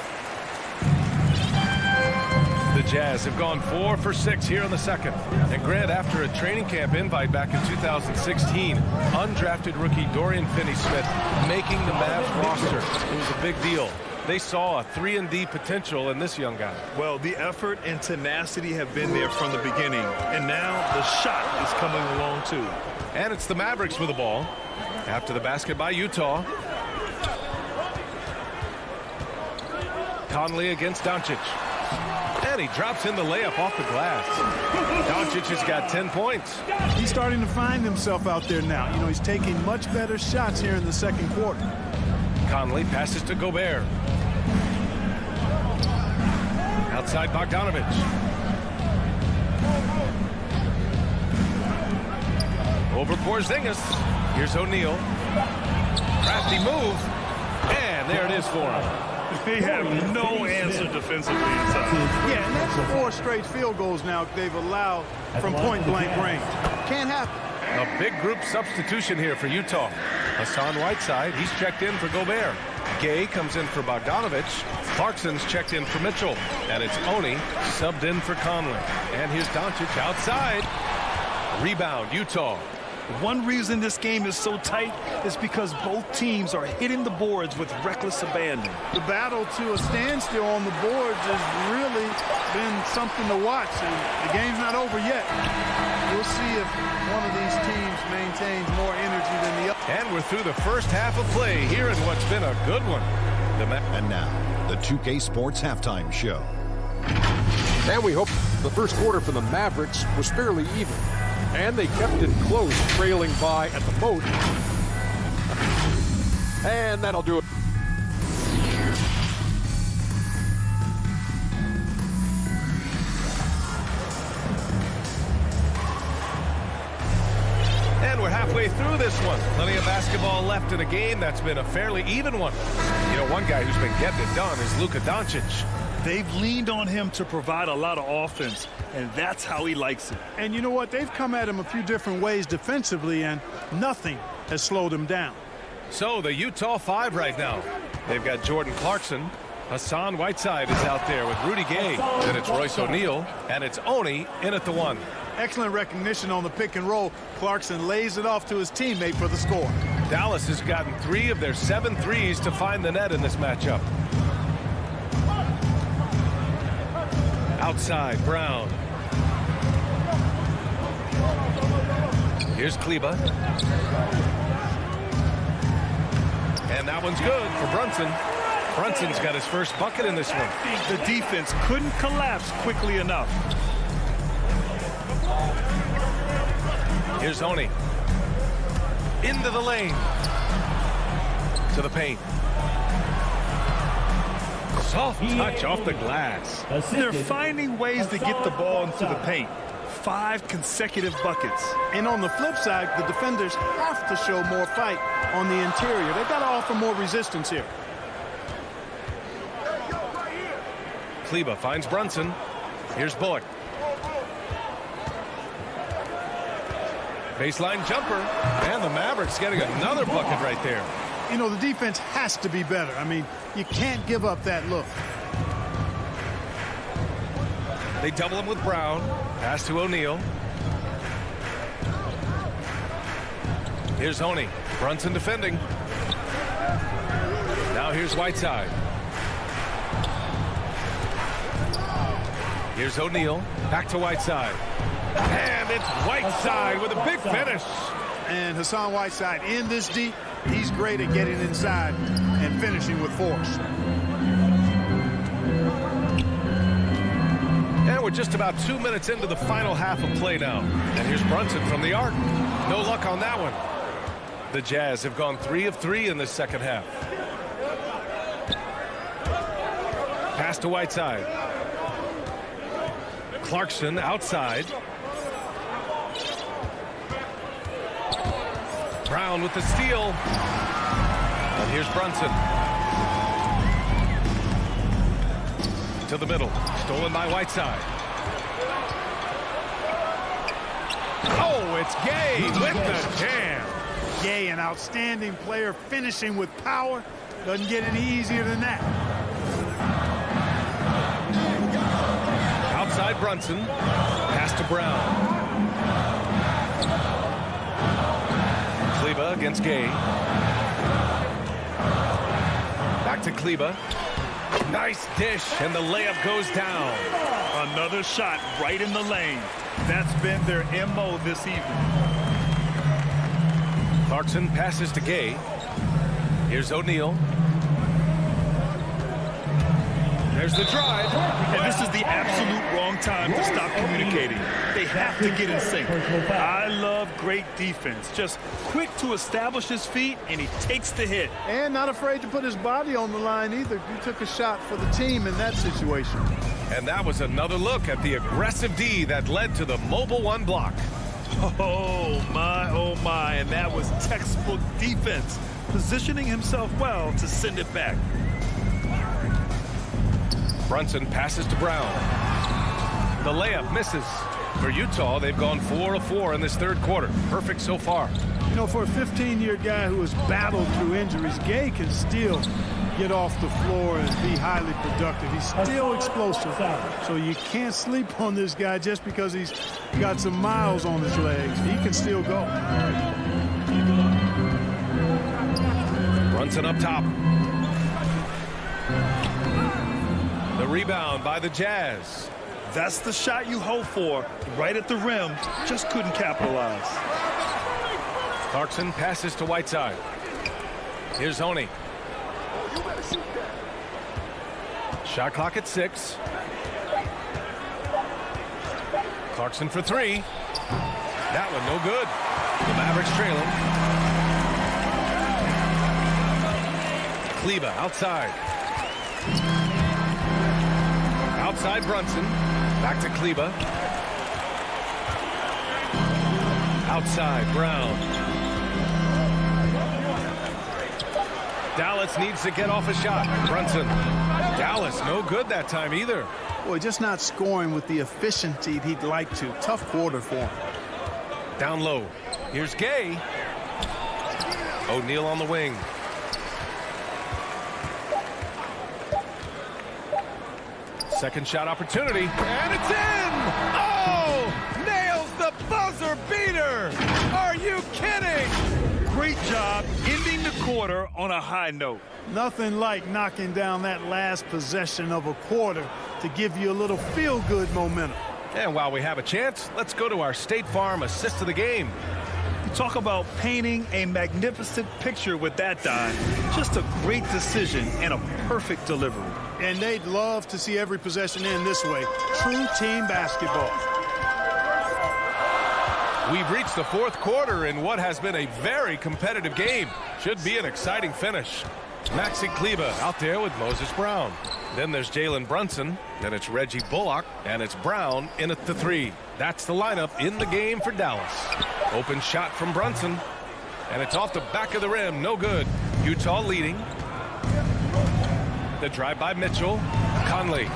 The Jazz have gone 4 for 6 here in the second. And Grant, after a training camp invite back in 2016, undrafted rookie Dorian Finney-Smith making the Mavs roster. It was a big deal. They saw a 3-and-D potential in this young guy. Well, the effort and tenacity have been there from the beginning. And now the shot is coming along, too. And it's the Mavericks with the ball. After the basket by Utah. Conley against Doncic. And he drops in the layup off the glass. Doncic has got 10 points. He's starting to find himself out there now. You know, he's taking much better shots here in the second quarter. Conley passes to Gobert. Outside Bogdanovich. Over Porzingis. Here's O'Neal. Crafty move. And there it is for him. They have no answer defensively inside. Yeah, and that's 4 straight field goals now they've allowed from point-blank range. Can't happen. A big group substitution here for Utah. Hassan Whiteside, he's checked in for Gobert. Gay comes in for Bogdanovich. Clarkson's checked in for Mitchell. And it's Oni subbed in for Conley. And here's Doncic outside. Rebound, Utah. One reason this game is so tight is because both teams are hitting the boards with reckless abandon. The battle to a standstill on the boards has really been something to watch, and the game's not over yet. We'll see if one of these teams maintains more energy than the other. And we're through the first half of play here in what's been a good one. And now, the 2K Sports Halftime Show. And we hope the first quarter for the Mavericks was fairly even. And they kept it close, trailing by at the most. And that'll do it. And we're halfway through this one. Plenty of basketball left in a game that's been a fairly even one. You know, one guy who's been getting it done is Luka Doncic. They've leaned on him to provide a lot of offense, and that's how he likes it. And you know what? They've come at him a few different ways defensively, and nothing has slowed him down. So the Utah 5 right now. They've got Jordan Clarkson. Hassan Whiteside is out there with Rudy Gay. Then it's Royce O'Neal, and it's Oni in at the 1. Excellent recognition on the pick and roll. Clarkson lays it off to his teammate for the score. Dallas has gotten 3 of their 7 threes to find the net in this matchup. Outside, Brown. Here's Kleba. And that one's good for Brunson. Brunson's got his first bucket in this one. The defense couldn't collapse quickly enough. Here's Oni. Into the lane. To the paint. Soft touch off the glass. They're finding ways to get the ball into the paint. 5 consecutive buckets. And on the flip side, the defenders have to show more fight on the interior. They've got to offer more resistance here. Kleba finds Brunson. Here's Bullock. Baseline jumper. And the Mavericks getting another bucket right there. You know, the defense has to be better. I mean, you can't give up that look. They double him with Brown. Pass to O'Neal. Here's Oni. Brunson defending. Now here's Whiteside. Here's O'Neal. Back to Whiteside. And it's Whiteside with a big finish. And Hassan Whiteside in this deep, he's great at getting inside and finishing with force. And we're just about 2 minutes into the final half of play now. And here's Brunson from the arc. No luck on that one. The Jazz have gone 3 of 3 in this second half. Pass to Whiteside. Clarkson outside. Brown with the steal. And here's Brunson. To the middle. Stolen by Whiteside. Oh, it's Gay with the jam. Gay, an outstanding player, finishing with power. Doesn't get any easier than that. Outside Brunson. Pass to Brown. Kleba against Gay. Back to Kleba. Nice dish, and the layup goes down. Another shot right in the lane. That's been their MO this evening. Clarkson passes to Gay. Here's O'Neal. There's the drive. And this is the absolute wrong time to stop communicating. They have to get in sync. I love great defense. Just quick to establish his feet, and he takes the hit. And not afraid to put his body on the line either. He took a shot for the team in that situation. And that was another look at the aggressive D that led to the mobile one block. Oh, my. And that was textbook defense. Positioning himself well to send it back. Brunson passes to Brown. The layup misses. For Utah, they've gone 4 of 4 in this third quarter. Perfect so far. You know, for a 15-year guy who has battled through injuries, Gay can still get off the floor and be highly productive. He's still explosive. So you can't sleep on this guy just because he's got some miles on his legs. He can still go. Brunson up top. The rebound by the Jazz. That's the shot you hope for. Right at the rim. Just couldn't capitalize. Clarkson passes to Whiteside. Here's Oni. Shot clock at 6. Clarkson for 3. That one no good. The Mavericks trailing. Kleba outside. Outside Brunson. Back to Kleba. Outside Brown. Dallas needs to get off a shot. Brunson. Dallas no good that time either. Boy, just not scoring with the efficiency he'd like to. Tough quarter for him. Down low. Here's Gay. O'Neal on the wing. Second shot opportunity. And it's in! Oh! Nails the buzzer beater! Are you kidding? Great job ending the quarter on a high note. Nothing like knocking down that last possession of a quarter to give you a little feel-good momentum. And while we have a chance, let's go to our State Farm assist of the game. Talk about painting a magnificent picture with that dive. Just a great decision and a perfect delivery. And they'd love to see every possession end this way. True team basketball. We've reached the fourth quarter in what has been a very competitive game. Should be an exciting finish. Maxi Kleber out there with Moses Brown. Then there's Jalen Brunson. Then it's Reggie Bullock. And it's Brown in at the three. That's the lineup in the game for Dallas. Open shot from Brunson. And it's off the back of the rim. No good. Utah leading. The drive by Mitchell. Conley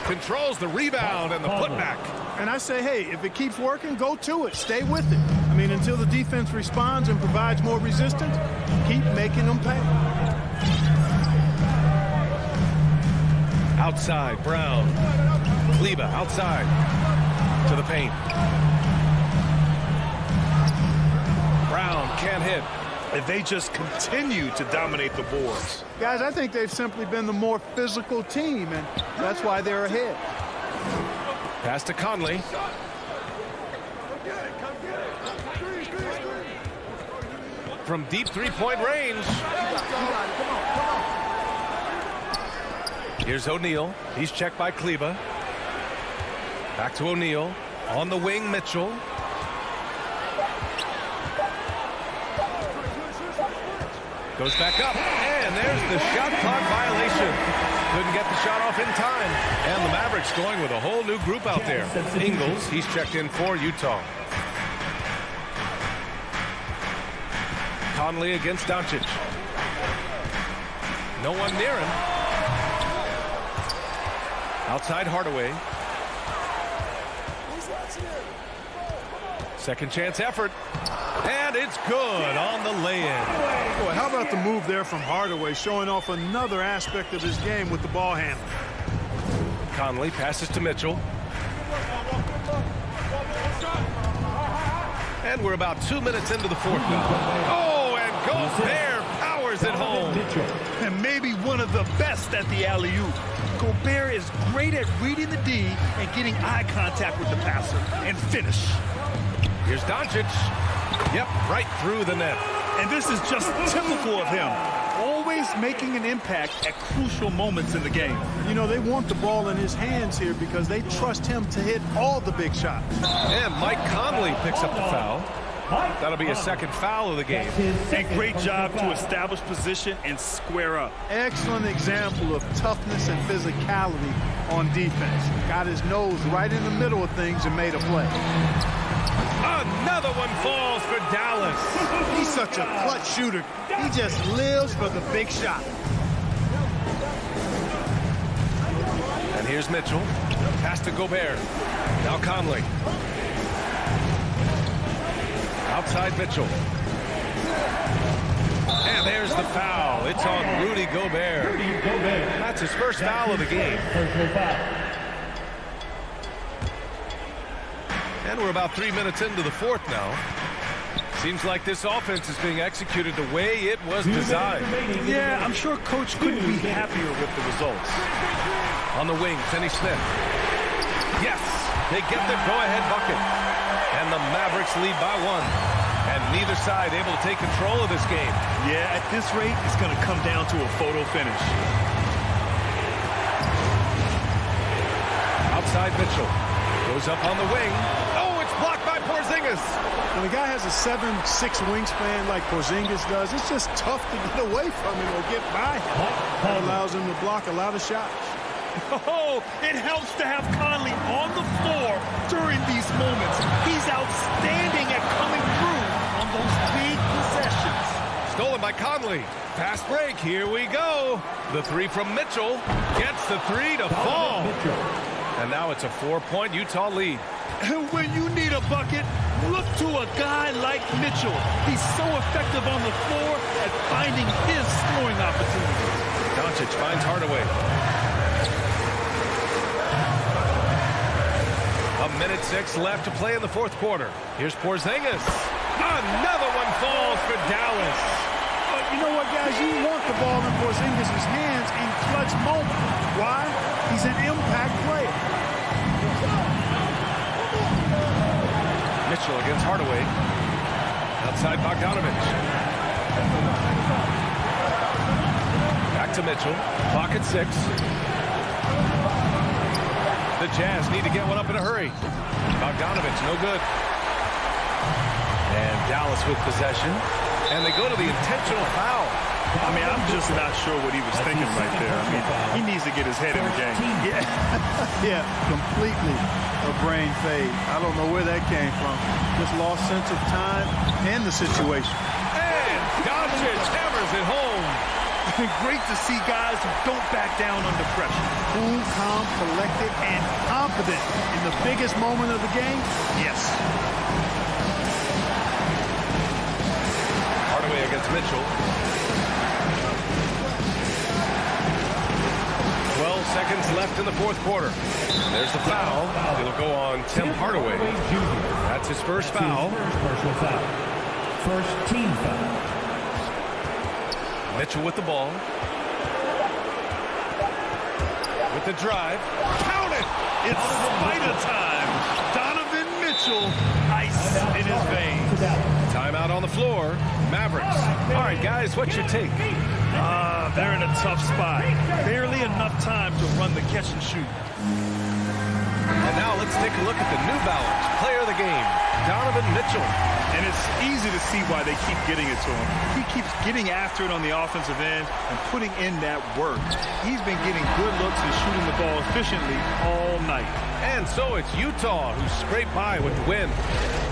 controls the rebound and the putback. And I say, hey, if it keeps working, go to it. Stay with it. I mean, until the defense responds and provides more resistance, keep making them pay. Outside, Brown. Kleber outside to the paint. Brown can't hit. And they just continue to dominate the boards. Guys, I think they've simply been the more physical team, and that's why they're ahead. Pass to Conley. From deep three-point range. Here's O'Neal. He's checked by Kleber. Back to O'Neal. On the wing, Mitchell. Goes back up. And there's the shot clock violation. Couldn't get the shot off in time. And the Mavericks going with a whole new group out there. Ingles, he's checked in for Utah. Conley against Doncic. No one near him. Outside Hardaway. Second chance effort. And it's good on the lay-in. Boy, how about the move there from Hardaway, showing off another aspect of his game with the ball handling. Conley passes to Mitchell. And we're about 2 minutes into the fourth now. Oh, and Gobert powers it home. And maybe one of the best at the alley-oop. Gobert is great at reading the D and getting eye contact with the passer and finish. Here's Doncic. Yep, right through the net. And this is just typical of him. Always making an impact at crucial moments in the game. You know, they want the ball in his hands here because they trust him to hit all the big shots. And Mike Conley picks up the foul. That'll be a second foul of the game. And great job to establish position and square up. Excellent example of toughness and physicality on defense. Got his nose right in the middle of things and made a play. Another one falls for Dallas. He's such a clutch shooter. He just lives for the big shot. And here's Mitchell. Pass to Gobert. Now Conley. Outside Mitchell. And there's the foul. It's on Rudy Gobert. That's his first foul of the game. And we're about 3 minutes into the fourth now. Seems like this offense is being executed the way it was designed. Yeah, I'm sure Coach couldn't be happier with the results. On the wing, Finney-Smith. Yes, they get the go-ahead bucket. And the Mavericks lead by one. And neither side able to take control of this game. Yeah, at this rate, it's going to come down to a photo finish. Outside Mitchell. Goes up on the wing. Oh, it's blocked by Porzingis. When a guy has a 7'6" wingspan like Porzingis does, it's just tough to get away from him or get by him. That allows him to block a lot of shots. Oh, it helps to have Conley on the floor during these moments. He's outstanding at coming through on those big possessions. Stolen by Conley. Fast break. Here we go. The three from Mitchell. Gets the three to fall. And now it's a 4-point Utah lead. And when you need a bucket, look to a guy like Mitchell. He's so effective on the floor at finding his scoring opportunities. Doncic finds Hardaway. 1:06 left to play in the fourth quarter. Here's Porzingis. Another one falls for Dallas. But you know what, guys? You want the ball in Porzingis' hands in clutch moments. Why? He's an impact player. Mitchell against Hardaway. Outside Bogdanovich. Back to Mitchell. Clock at 6. The Jazz need to get one up in a hurry. Bogdanovich, no good. And Dallas with possession. And they go to the intentional foul. I mean, I'm just not sure what he was thinking right there. I mean, he needs to get his head in the game. Yeah, completely a brain fade. I don't know where that came from. Just lost sense of time and the situation. And Doncic hammers it home. Great to see guys who don't back down under pressure. Cool, calm, collected, and confident in the biggest moment of the game. Yes. Hardaway against Mitchell. 12 seconds left in the fourth quarter. There's the foul. It'll go on Tim Hardaway. That's his first foul. Personal foul. First team foul. Mitchell with the ball. With the drive. Count it! It's spider time. Donovan Mitchell, ice in his veins. Timeout on the floor. Mavericks. All right, guys, what's your take? They're in a tough spot. Barely enough time to run the catch and shoot. And now let's take a look at the New Balance player of the game, Donovan Mitchell. And it's easy to see why they keep getting it to him. He keeps getting after it on the offensive end and putting in that work. He's been getting good looks and shooting the ball efficiently all night. And so it's Utah who scraped by with the win.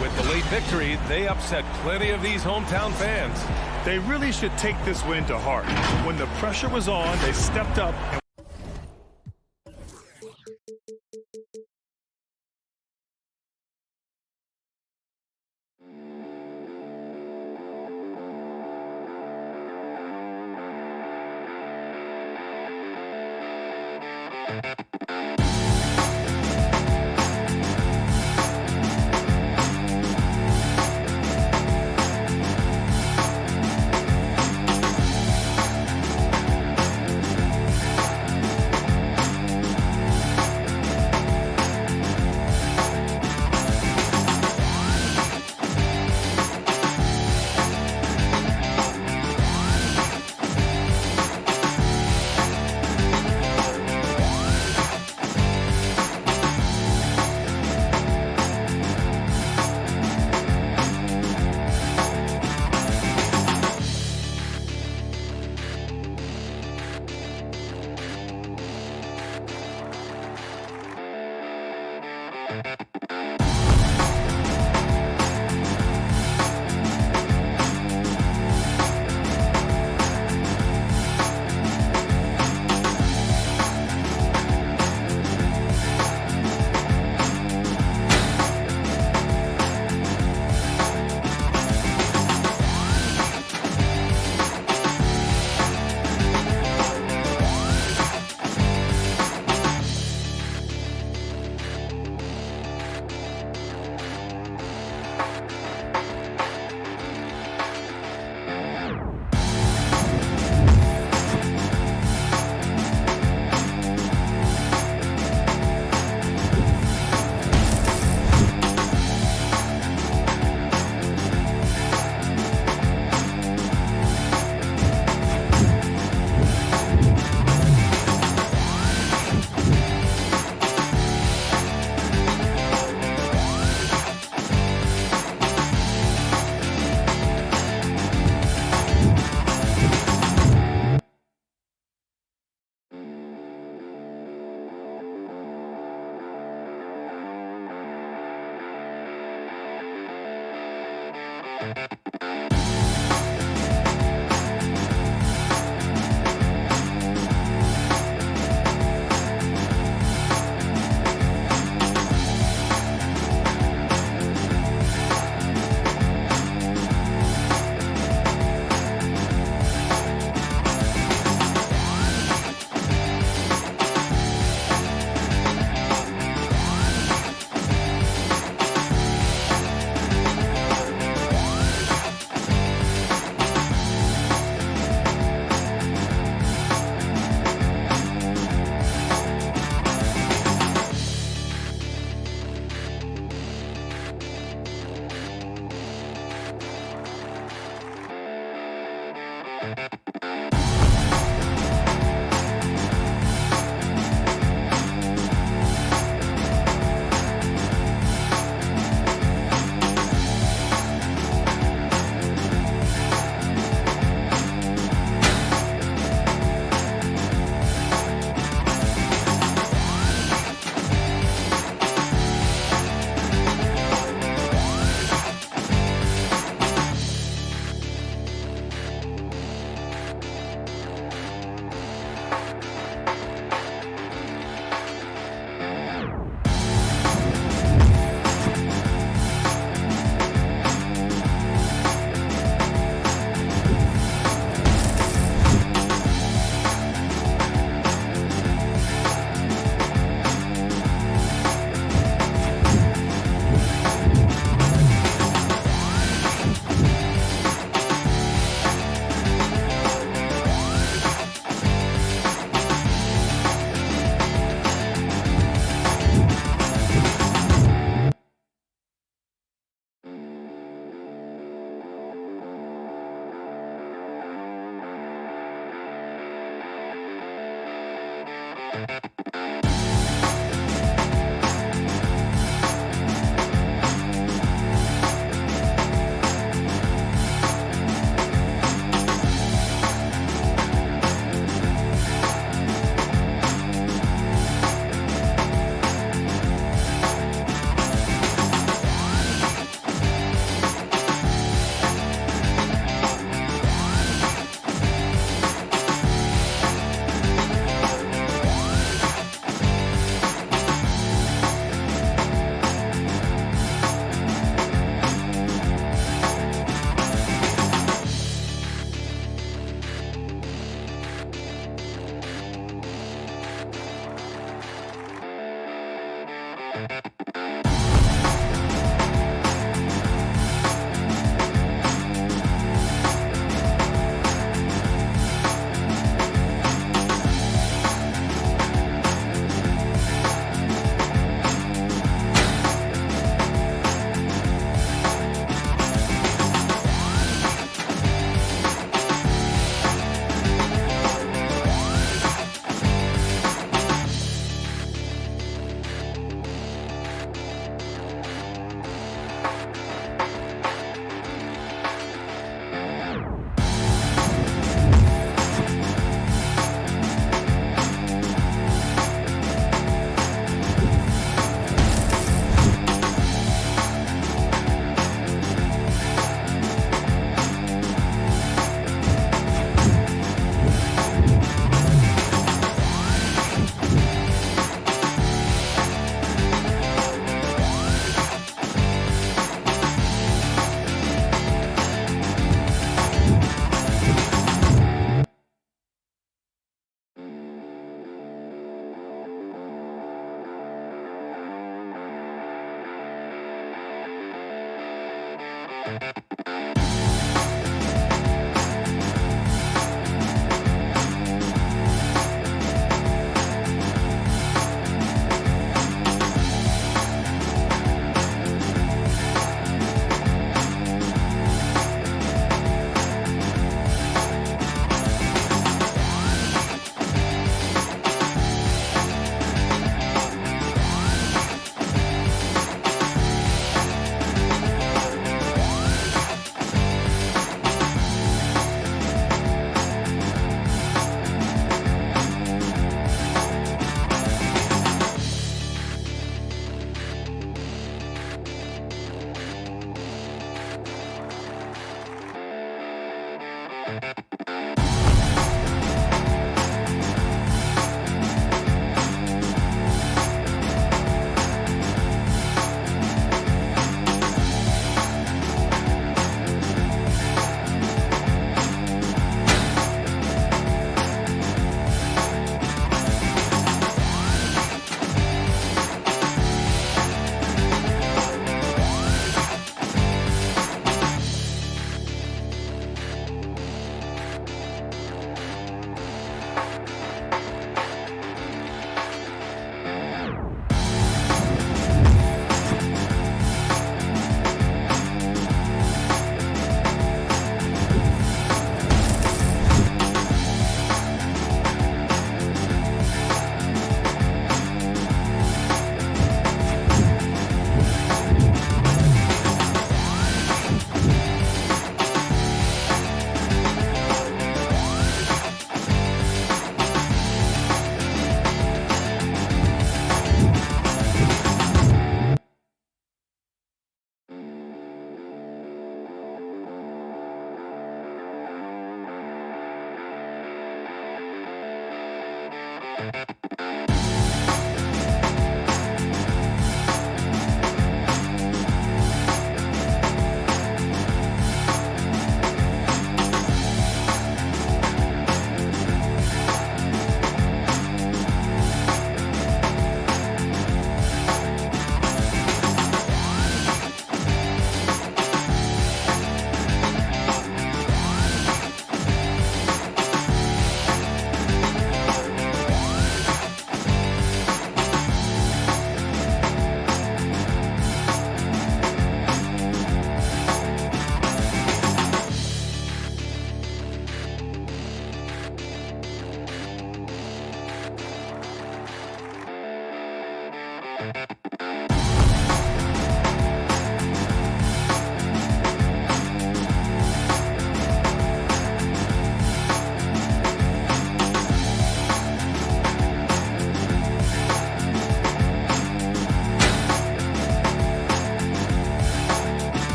With the late victory, they upset plenty of these hometown fans. They really should take this win to heart. When the pressure was on, they stepped up and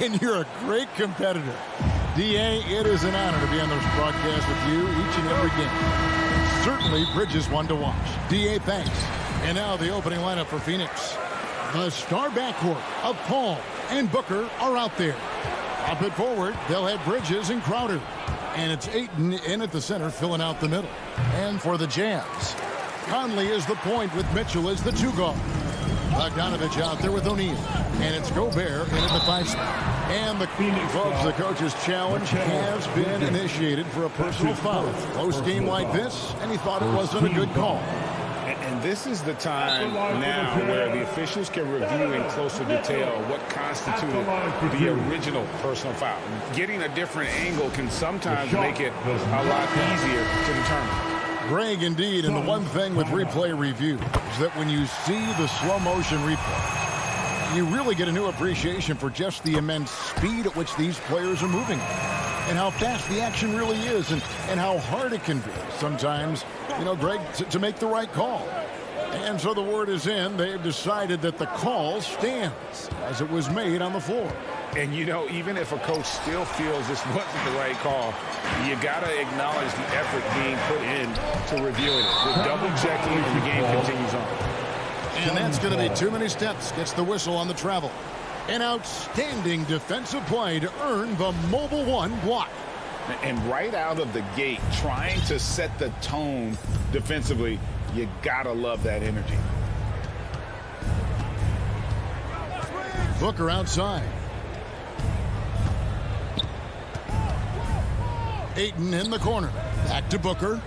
And you're a great competitor. D.A., it is an honor to be on this broadcast with you each and every game. Certainly, Bridges one to watch. D.A., thanks. And now the opening lineup for Phoenix. The star backcourt of Paul and Booker are out there. Up it forward, they'll have Bridges and Crowder. And it's Ayton in at the center, filling out the middle. And for the Jazz, Conley is the point with Mitchell as the two guard. Bogdanovich out there with O'Neal. And it's Gobert in at the 5 spot. And the folks, the coach's challenge has been initiated for a personal foul. Close game like this, and he thought it wasn't a good call. And this is the time now where the officials can review in closer detail what constituted the original personal foul. Getting a different angle can sometimes make it a lot easier to determine. Greg, indeed, and the one thing with replay review is that when you see the slow motion replay, you really get a new appreciation for just the immense speed at which these players are moving and how fast the action really is and how hard it can be sometimes, you know, Greg, to make the right call. And so the word is in. They've decided that the call stands as it was made on the floor. And, you know, even if a coach still feels this wasn't the right call, you got to acknowledge the effort being put in to reviewing it. The double-checking and the game continues on. And that's going to be too many steps. Gets the whistle on the travel. An outstanding defensive play to earn the Mobile One block. And right out of the gate, trying to set the tone defensively, you got to love that energy. Booker outside. Ayton in the corner. Back to Booker.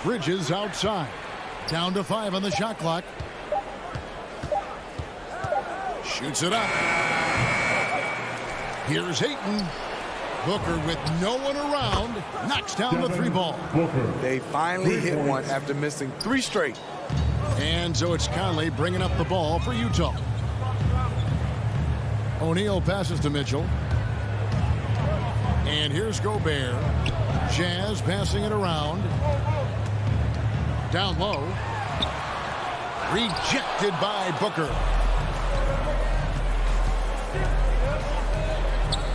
Bridges outside. Down to 5 on the shot clock. Shoots it up. Here's Ayton. Booker with no one around. Knocks down the 3 ball. They finally hit one after missing 3 straight. And so it's Conley bringing up the ball for Utah. O'Neal passes to Mitchell. And here's Gobert. Jazz passing it around. Down low. Rejected by Booker.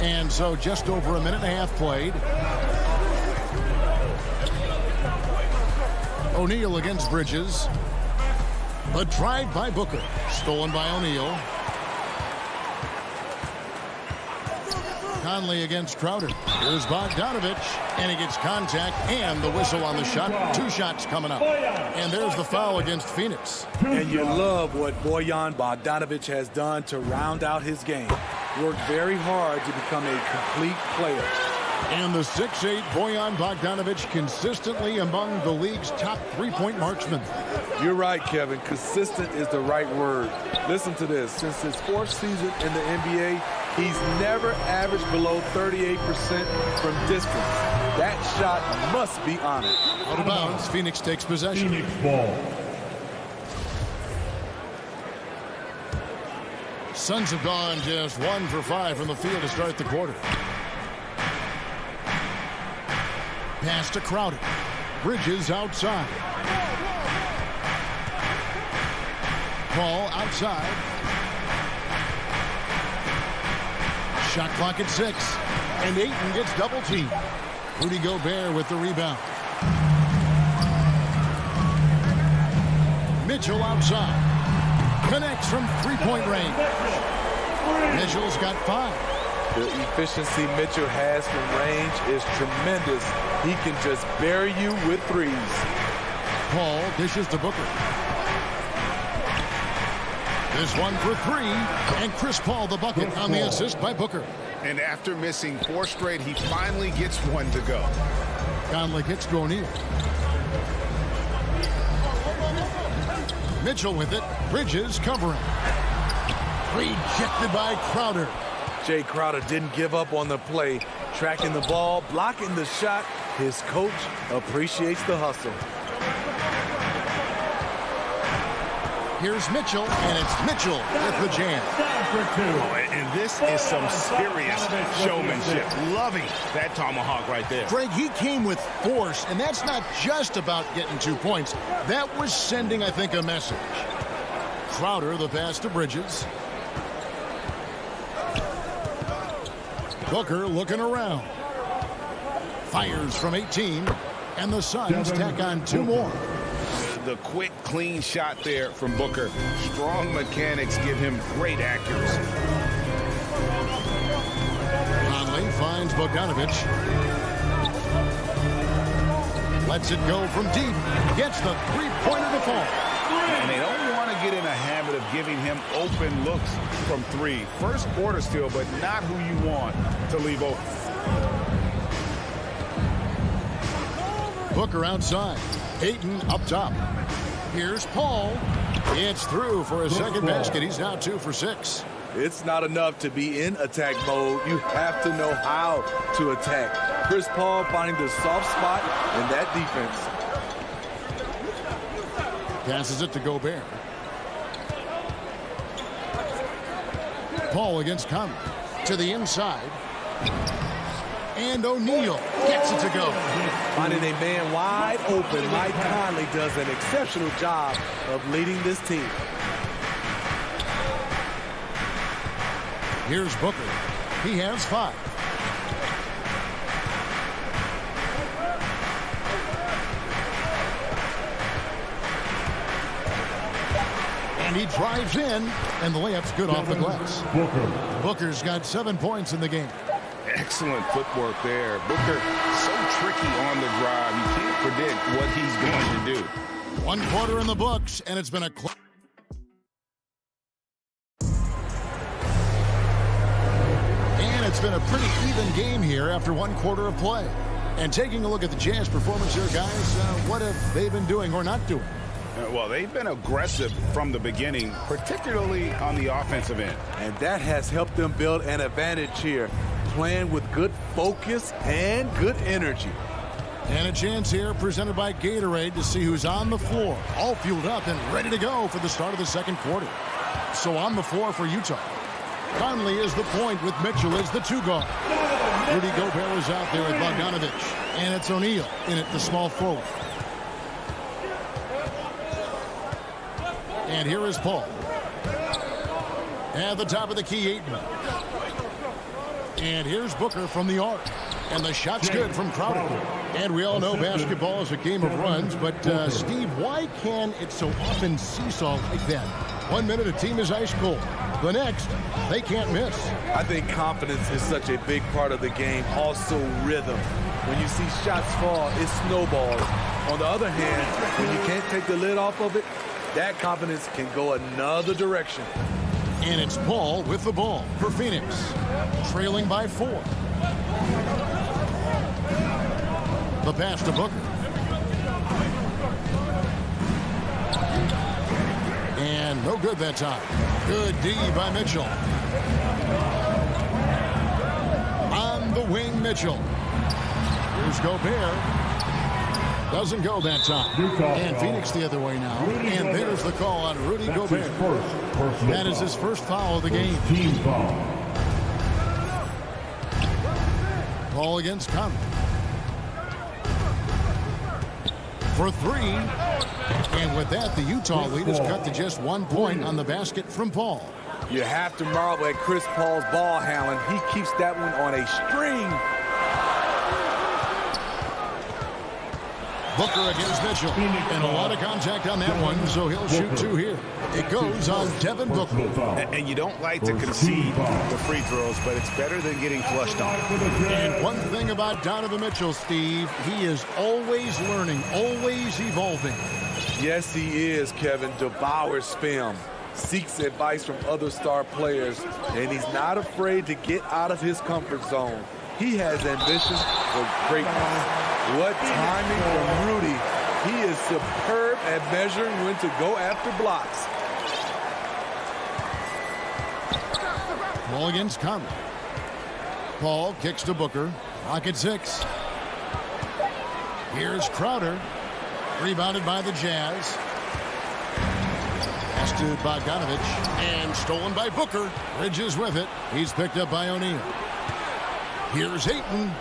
And so just over a minute and a half played. O'Neal against Bridges. A drive by Booker. Stolen by O'Neal. Conley against Crowder. Here's Bogdanovich. And he gets contact and the whistle on the shot. 2 shots coming up. And there's the foul against Phoenix. And you love what Bojan Bogdanovich has done to round out his game. Worked very hard to become a complete player. And the 6'8" Bojan Bogdanovich consistently among the league's top 3-point marksmen. You're right, Kevin. Consistent is the right word. Listen to this. Since his 4th season in the NBA, he's never averaged below 38% from distance. That shot must be honored. Out of bounds. Phoenix takes possession. Phoenix ball. Suns have gone just 1 for 5 from the field to start the quarter. Pass to Crowder. Bridges outside. Ball outside. Shot clock at 6. And Ayton gets double teamed. Rudy Gobert with the rebound. Mitchell outside. Connects from 3-point range. Mitchell's got 5. The efficiency Mitchell has from range is tremendous. He can just bury you with threes. Paul dishes to Booker. This one for 3, and Chris Paul the bucket on the assist by Booker. And after missing 4 straight, he finally gets one to go. Conley kicks to O'Neal. Mitchell with it. Bridges covering. Rejected by Crowder. Jay Crowder didn't give up on the play. Tracking the ball, blocking the shot. His coach appreciates the hustle. Here's Mitchell, and it's Mitchell with the jam. Oh, and this is some serious showmanship. Loving that tomahawk right there. Greg, he came with force, and that's not just about getting 2 points. That was sending, I think, a message. Crowder, the pass to Bridges. Booker looking around. Fires from 18, and the Suns tack on 2 more. The quick, clean shot there from Booker. Strong mechanics give him great accuracy. Conley finds Bogdanovic. Lets it go from deep. Gets the 3-pointer to fall. And they don't want to get in a habit of giving him open looks from 3. First quarter still, but not who you want to leave open. Booker outside. Ayton up top. Here's Paul. It's through for a second basket. He's now 2 for 6. It's not enough to be in attack mode. You have to know how to attack. Chris Paul finding the soft spot in that defense. Passes it to Gobert. Paul against Conley. To the inside. And O'Neal gets it to go. Finding a man wide open, Mike Conley does an exceptional job of leading this team. Here's Booker. He has 5. And he drives in, and the layup's good off the glass. Booker's got 7 points in the game. Excellent footwork there. Booker, so tricky on the drive. You can't predict what he's going to do. 1 quarter in the books, and it's been a it's been a pretty even game here after 1 quarter of play. And taking a look at the Jazz performance here, guys, what have they been doing or not doing? Well, they've been aggressive from the beginning, particularly on the offensive end. And that has helped them build an advantage here, playing with good focus and good energy. And a chance here presented by Gatorade to see who's on the floor, all fueled up and ready to go for the start of the second quarter. So on the floor for Utah. Conley is the point with Mitchell as the 2 guard. Rudy Gobert is out there with Bogdanovic. And it's O'Neal in at the small forward. And here is Paul. At the top of the key, Ayton. And here's Booker from the arc. And the shot's good from Crowder. And we all know basketball is a game of runs, but Steve, why can it so often seesaw like that? 1 minute a team is ice cold. The next, they can't miss. I think confidence is such a big part of the game. Also rhythm. When you see shots fall, it snowballs. On the other hand, when you can't take the lid off of it, that confidence can go another direction. And it's Paul with the ball for Phoenix. Trailing by 4. The pass to Booker. And no good that time. Good D by Mitchell. On the wing, Mitchell. Here's Gobert. Doesn't go that time. And Phoenix the other way now. And there's the call on Rudy Gobert. That is his first foul of the game. Team foul. Ball against Conley. For 3. And with that, the Utah lead is cut to just 1 point on the basket from Paul. You have to marvel at Chris Paul's ball handling. He keeps that one on a string. Booker against Mitchell. And a lot of contact on that one, so he'll shoot 2 here. It goes on Devin Booker. And you don't like to concede the free throws, but it's better than getting flushed on. And one thing about Donovan Mitchell, Steve, he is always learning, always evolving. Yes, he is, Kevin. Devours film, seeks advice from other star players, and he's not afraid to get out of his comfort zone. He has ambitions for greatness. What timing from Rudy. He is superb at measuring when to go after blocks. Ball against Conley. Paul kicks to Booker. Pocket 6. Here's Crowder. Rebounded by the Jazz. Pass to Bogdanovich. And stolen by Booker. Bridges with it. He's picked up by O'Neal. Here's Ayton.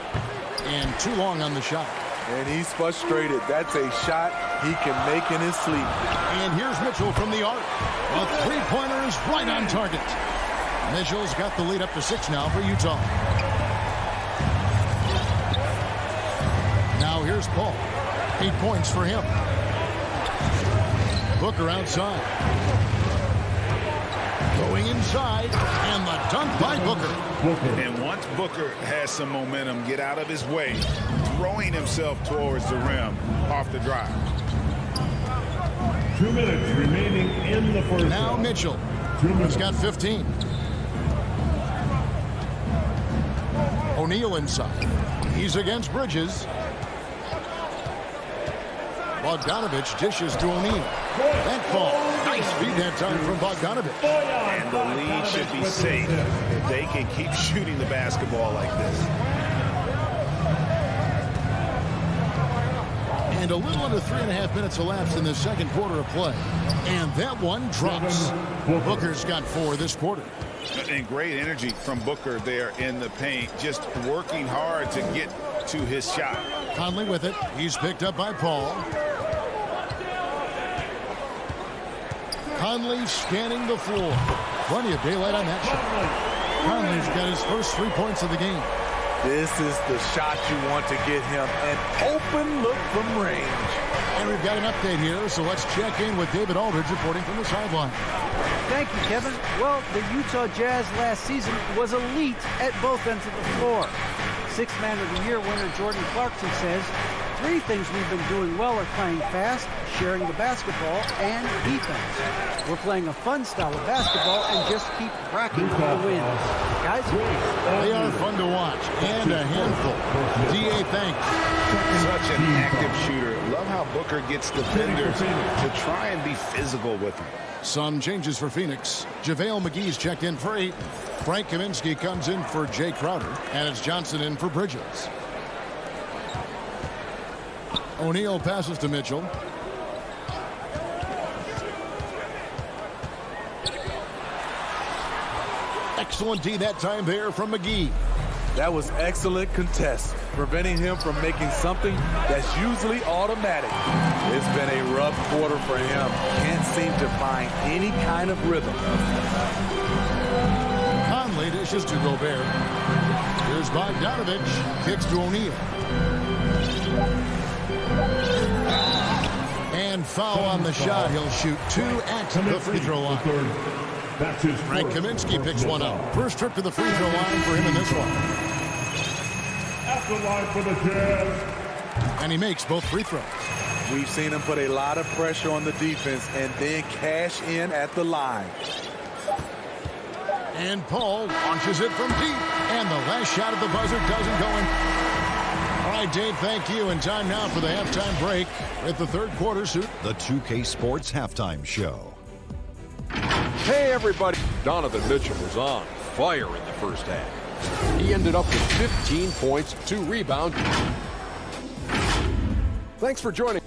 And too long on the shot. And he's frustrated. That's a shot he can make in his sleep. And here's Mitchell from the arc. A three-pointer is right on target. Mitchell's got the lead up to 6 now for Utah. Now here's Paul. 8 points for him. Booker outside. Going inside. And the dunk by Booker. And once Booker has some momentum, get out of his way, throwing himself towards the rim off the drive. 2 minutes remaining in the first. Now Mitchell. He's got 15. O'Neal inside. He's against Bridges. Bogdanovich dishes to O'Neal. That ball. Nice feed that time from Bogdanovich. And the lead should be safe if they can keep shooting the basketball like this. And a little under 3.5 minutes elapsed in the second quarter of play. And that one drops. Booker's got 4 this quarter. And great energy from Booker there in the paint, just working hard to get to his shot. Conley with it. He's picked up by Paul. Conley scanning the floor. Plenty of daylight on that shot. Conley's got his first 3 points of the game. This is the shot you want to get him. An open look from range. And we've got an update here, so let's check in with David Aldridge reporting from the sideline. Thank you, Kevin. Well, the Utah Jazz last season was elite at both ends of the floor. Sixth Man of the Year winner Jordan Clarkson says, 3 things we've been doing well are playing fast, sharing the basketball, and defense. We're playing a fun style of basketball and just keep racking up the wins. Guys, they are fun to watch and a handful. DA, thanks. Such an active shooter. Love how Booker gets defenders to try and be physical with him. Some changes for Phoenix. JaVale McGee's checked in for 8. Frank Kaminsky comes in for Jay Crowder. And it's Johnson in for Bridges. O'Neal passes to Mitchell. Excellent D that time there from McGee. That was excellent contest, preventing him from making something that's usually automatic. It's been a rough quarter for him. Can't seem to find any kind of rhythm. Conley dishes to Gobert. Here's Bogdanovich. Kicks to O'Neal. And foul on the shot. He'll shoot 2 at the free throw line. Frank Kaminsky picks one up. First trip to the free throw line for him in this one. At the line for the Jazz. And he makes both free throws. We've seen him put a lot of pressure on the defense and then cash in at the line. And Paul launches it from deep. And the last shot at the buzzer doesn't go in. All right, Dave, thank you. And time now for the halftime break at the third quarter suit. The 2K Sports Halftime Show. Hey, everybody. Donovan Mitchell was on fire in the first half. He ended up with 15 points, 2 rebounds. Thanks for joining.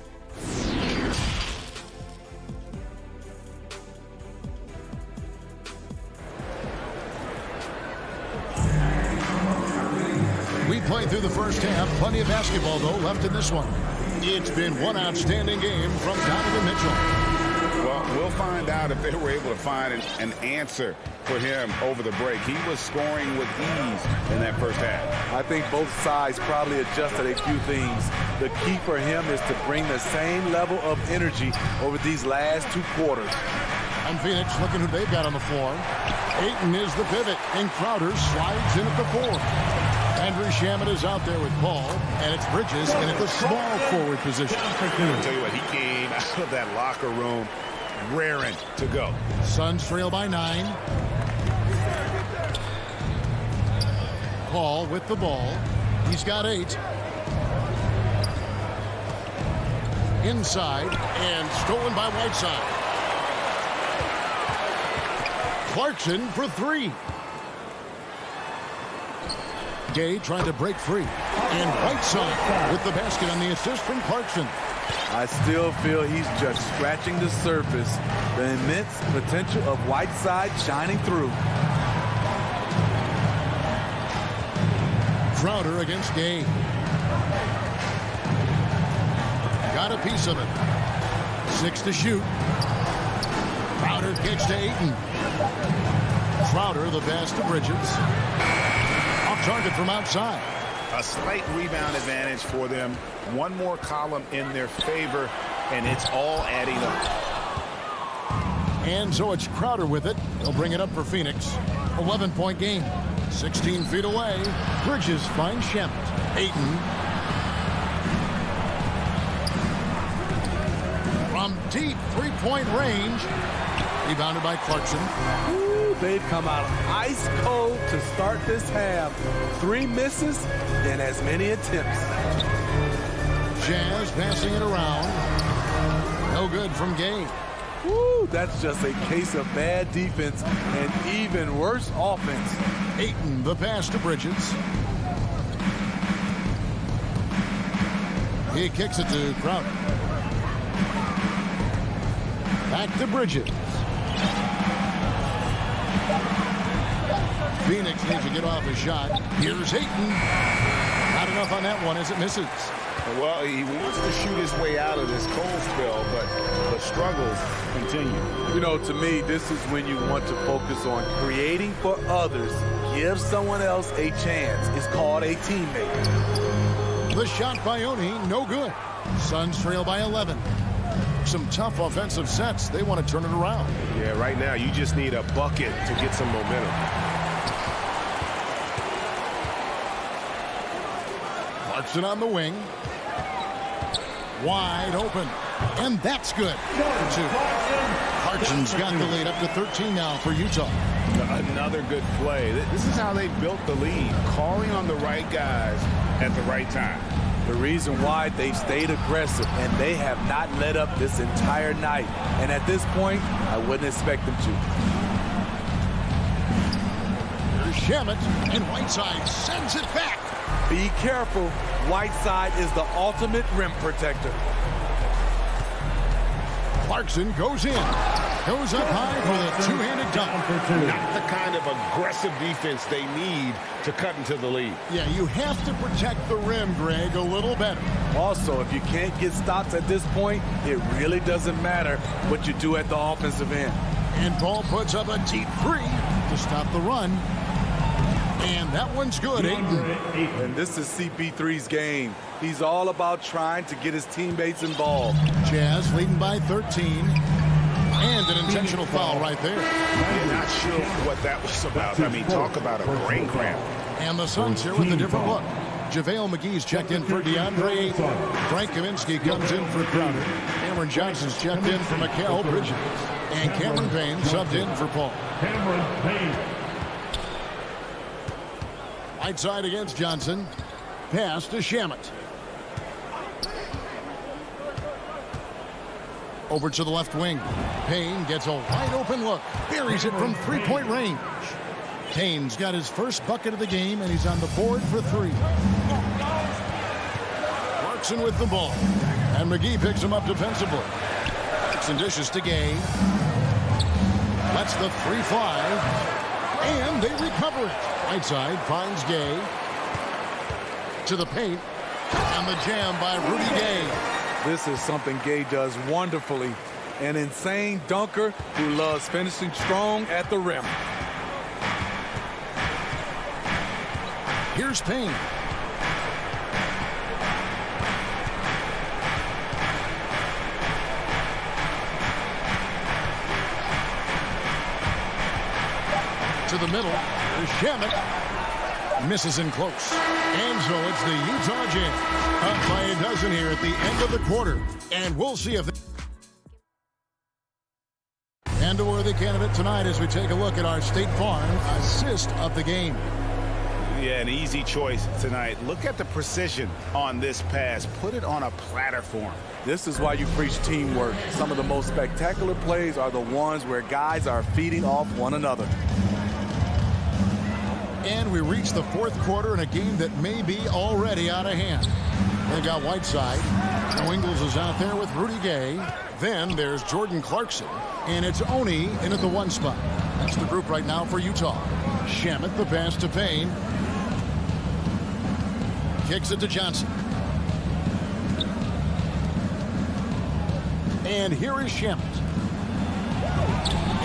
We played through the first half. Plenty of basketball, though, left in this one. It's been one outstanding game from Donovan Mitchell. Well, we'll find out if they were able to find an answer for him over the break. He was scoring with ease in that first half. I think both sides probably adjusted a few things. The key for him is to bring the same level of energy over these last 2 quarters. And Phoenix looking who they've got on the floor. Ayton is the pivot, and Crowder slides in at the 4. Andrew Shamet is out there with Paul, and it's Bridges in at the small forward position. I'll tell you what, he came out of that locker room raring to go. Suns trail by 9. Paul with the ball. He's got 8. Inside, and stolen by Whiteside. Clarkson for 3. Gay trying to break free. And Whiteside with the basket on the assist from Clarkson. I still feel he's just scratching the surface. The immense potential of Whiteside shining through. Crowder against Gay. Got a piece of it. 6 to shoot. Crowder kicks to Ayton. Crowder the pass to Bridges. Off target from outside. A slight rebound advantage for them. One more column in their favor, and it's all adding up. And so it's Crowder with it. They'll bring it up for Phoenix. 11-point game. 16 feet away. Bridges finds Shamet. Ayton. From deep 3-point range. Rebounded by Clarkson. Ooh, they've come out ice cold to start this half. 3 misses and as many attempts. Jazz passing it around. No good from Gay. Woo, that's just a case of bad defense and even worse offense. Ayton the pass to Bridges. He kicks it to Crowder. Back to Bridges. Phoenix needs to get off his shot. Here's Ayton. Not enough on that one as it misses. Well, he wants to shoot his way out of this cold spell, but the struggles continue. You know, to me, this is when you want to focus on creating for others. Give someone else a chance. It's called a teammate. The shot by Oni, no good. Suns trail by 11. Some tough offensive sets. They want to turn it around. Yeah, right now you just need a bucket to get some momentum. Clarkson on the wing. Wide open. And that's good. For 2. Clarkson's got the lead up to 13 now for Utah. Another good play. This is how they built the lead. Calling on the right guys at the right time. The reason why they've stayed aggressive and they have not let up this entire night. And at this point, I wouldn't expect them to. Here's Shamet, and Whiteside sends it back. Be careful. Whiteside is the ultimate rim protector. Clarkson goes in. Goes up high for the two-handed dunk. Not the kind of aggressive defense they need to cut into the lead. Yeah, you have to protect the rim, Greg, a little better. Also, if you can't get stops at this point, it really doesn't matter what you do at the offensive end. And Paul puts up a deep 3 to stop the run. And that one's good, Ayton. And this is CP3's game. He's all about trying to get his teammates involved. Jazz leading by 13. And an intentional foul right there. I'm not sure what that was about. I mean, talk about a brain cramp. And the Suns here with a different look. JaVale McGee's checked in for DeAndre Ayton. Frank Kaminsky comes in for Crowder. Cameron Johnson's checked in for Mikal Bridges. And Cameron Payne subbed in for Paul. Cameron Payne. Whiteside against Johnson. Pass to Shamet. Over to the left wing. Payne gets a wide open look. Buries it from 3-point range. Payne's got his first bucket of the game, and he's on the board for 3. Clarkson with the ball. And McGee picks him up defensively. Kicks and dishes to Gay. Lets the 3 fly. And they recover it. Whiteside finds Gay. To the paint. And the jam by Rudy Gay. This is something Gay does wonderfully. An insane dunker who loves finishing strong at the rim. Here's Payne. To the middle. There's Shamet. Misses in close. And so it's the Utah Jazz up by a dozen here at the end of the quarter. And we'll see if... And a worthy candidate tonight as we take a look at our State Farm assist of the game. Yeah, an easy choice tonight. Look at the precision on this pass. Put it on a platter form. This is why you preach teamwork. Some of the most spectacular plays are the ones where guys are feeding off one another. And we reach the fourth quarter in a game that may be already out of hand. They've got Whiteside. Joe Ingles is out there with Rudy Gay. Then there's Jordan Clarkson. And it's Oni in at the 1 spot. That's the group right now for Utah. Shamet, the pass to Payne. Kicks it to Johnson. And here is Shamet.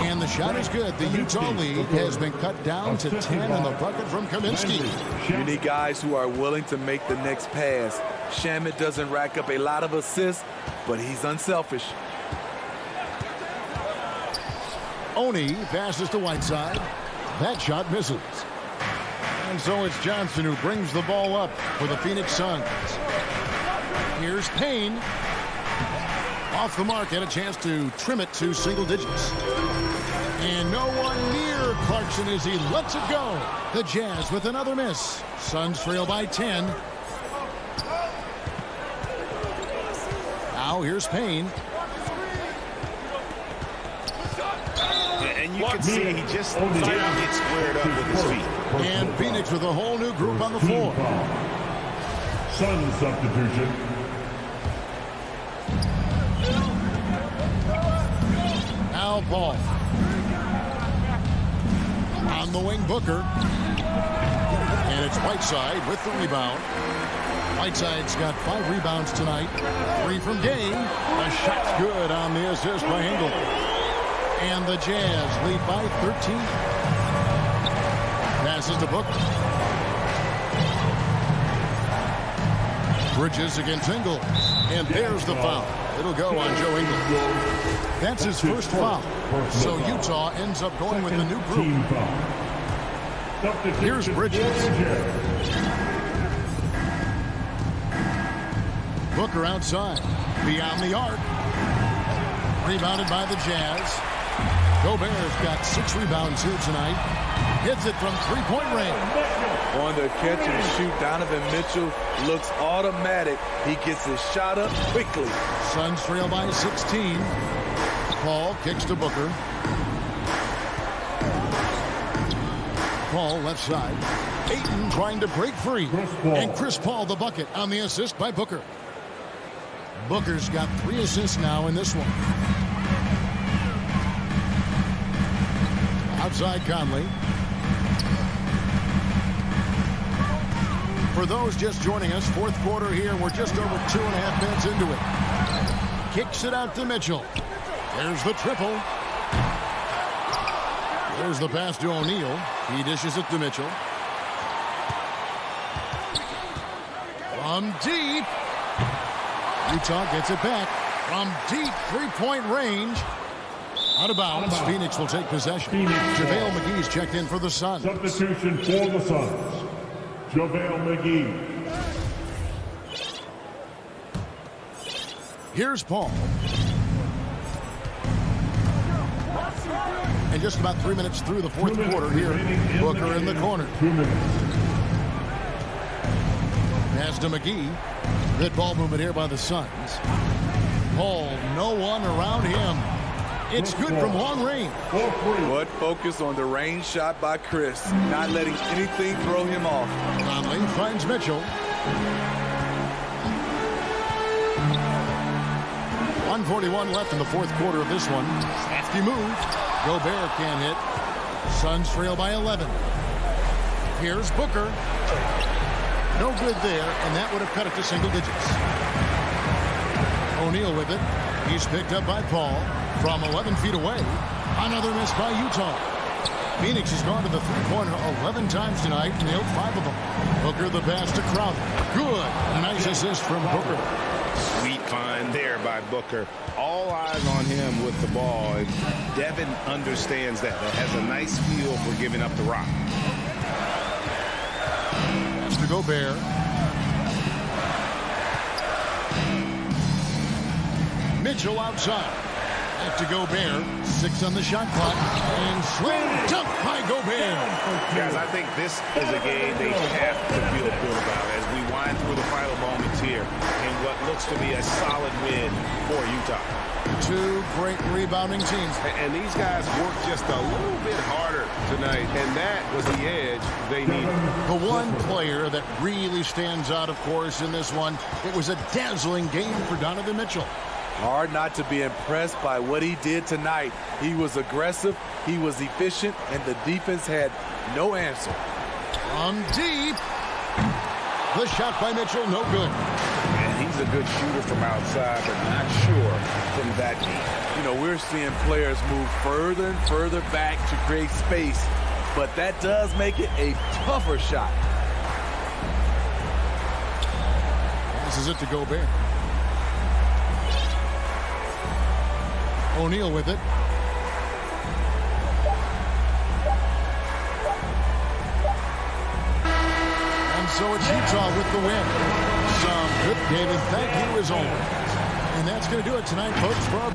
And the shot is good. The Utah lead has been cut down to 10 in the bucket from Kaminsky. You need guys who are willing to make the next pass. Shamet doesn't rack up a lot of assists, but he's unselfish. Oni passes to Whiteside. That shot misses. And so it's Johnson who brings the ball up for the Phoenix Suns. Here's Payne. Off the mark, had a chance to trim it to single digits. And no one near Clarkson as he lets it go. The Jazz with another miss. Suns trail by 10. Now here's Payne. And you can see he just didn't get squared up with his feet. And Phoenix with a whole new group on the floor. Sun substitution. Now Paul. On the wing, Booker. And it's Whiteside with the rebound. Whiteside's got 5 rebounds tonight. 3 from Gay. A shot's good on the assist by Engel. And the Jazz lead by 13. Passes to Booker. Bridges against Engel. And there's the foul. It'll go on Joe Ingles. That's his first foul. So Utah ends up going with the new group. Here's Bridges. Booker outside. Beyond the arc. Rebounded by the Jazz. Gobert's got 6 rebounds here tonight. Hits it from 3-point range. On the catch and shoot, Donovan Mitchell looks automatic. He gets his shot up quickly. Suns trail by 16. Paul kicks to Booker. Paul left side. Ayton trying to break free. And Chris Paul the bucket on the assist by Booker. Booker's got 3 assists now in this one. Outside Conley. For those just joining us, fourth quarter here. We're just over 2.5 minutes into it. Kicks it out to Mitchell. There's the triple. There's the pass to O'Neal. He dishes it to Mitchell. From deep. Utah gets it back. From deep 3-point range. Out of bounds. Phoenix will take possession. JaVale McGee's checked in for the Suns. Substitution for the Suns. JaVale McGee. Here's Paul. And just about 3 minutes through the fourth quarter here. Booker in the corner. 2 minutes. Pass to McGee. Good ball movement here by the Suns. Paul, no one around him. It's good from long range. What focus on the range shot by Chris. Not letting anything throw him off. Conley finds Mitchell. 1:41 left in the fourth quarter of this one. Hefty move. Gobert can't hit. Suns trail by 11. Here's Booker. No good there, and that would have cut it to single digits. O'Neal with it. He's picked up by Paul from 11 feet away. Another miss by Utah. Phoenix has gone to the three-pointer 11 times tonight, nailed 5 of them. Booker the pass to Crowder. Good. Nice assist from Booker. Sweet find there by Booker. All eyes on him with the ball. And Devin understands that. That has a nice feel for giving up the rock. Pass to Gobert. Mitchell outside. Back to Gobert. 6 on the shot clock. And slam dunk by Gobert. Guys, I think this is a game they have to feel good about as we wind through the final moments here in what looks to be a solid win for Utah. 2 great rebounding teams. And these guys worked just a little bit harder tonight, and that was the edge they needed. The one player that really stands out, of course, in this one, it was a dazzling game for Donovan Mitchell. Hard not to be impressed by what he did tonight. He was aggressive, he was efficient, and the defense had no answer. From deep. The shot by Mitchell, no good. And he's a good shooter from outside, but not sure from that deep. You know, we're seeing players move further and further back to create space, but that does make it a tougher shot. Passes it to Gobert. O'Neal with it. And so it's Utah with the win. Some good David. Thank you as always. And that's going to do it tonight, folks. For our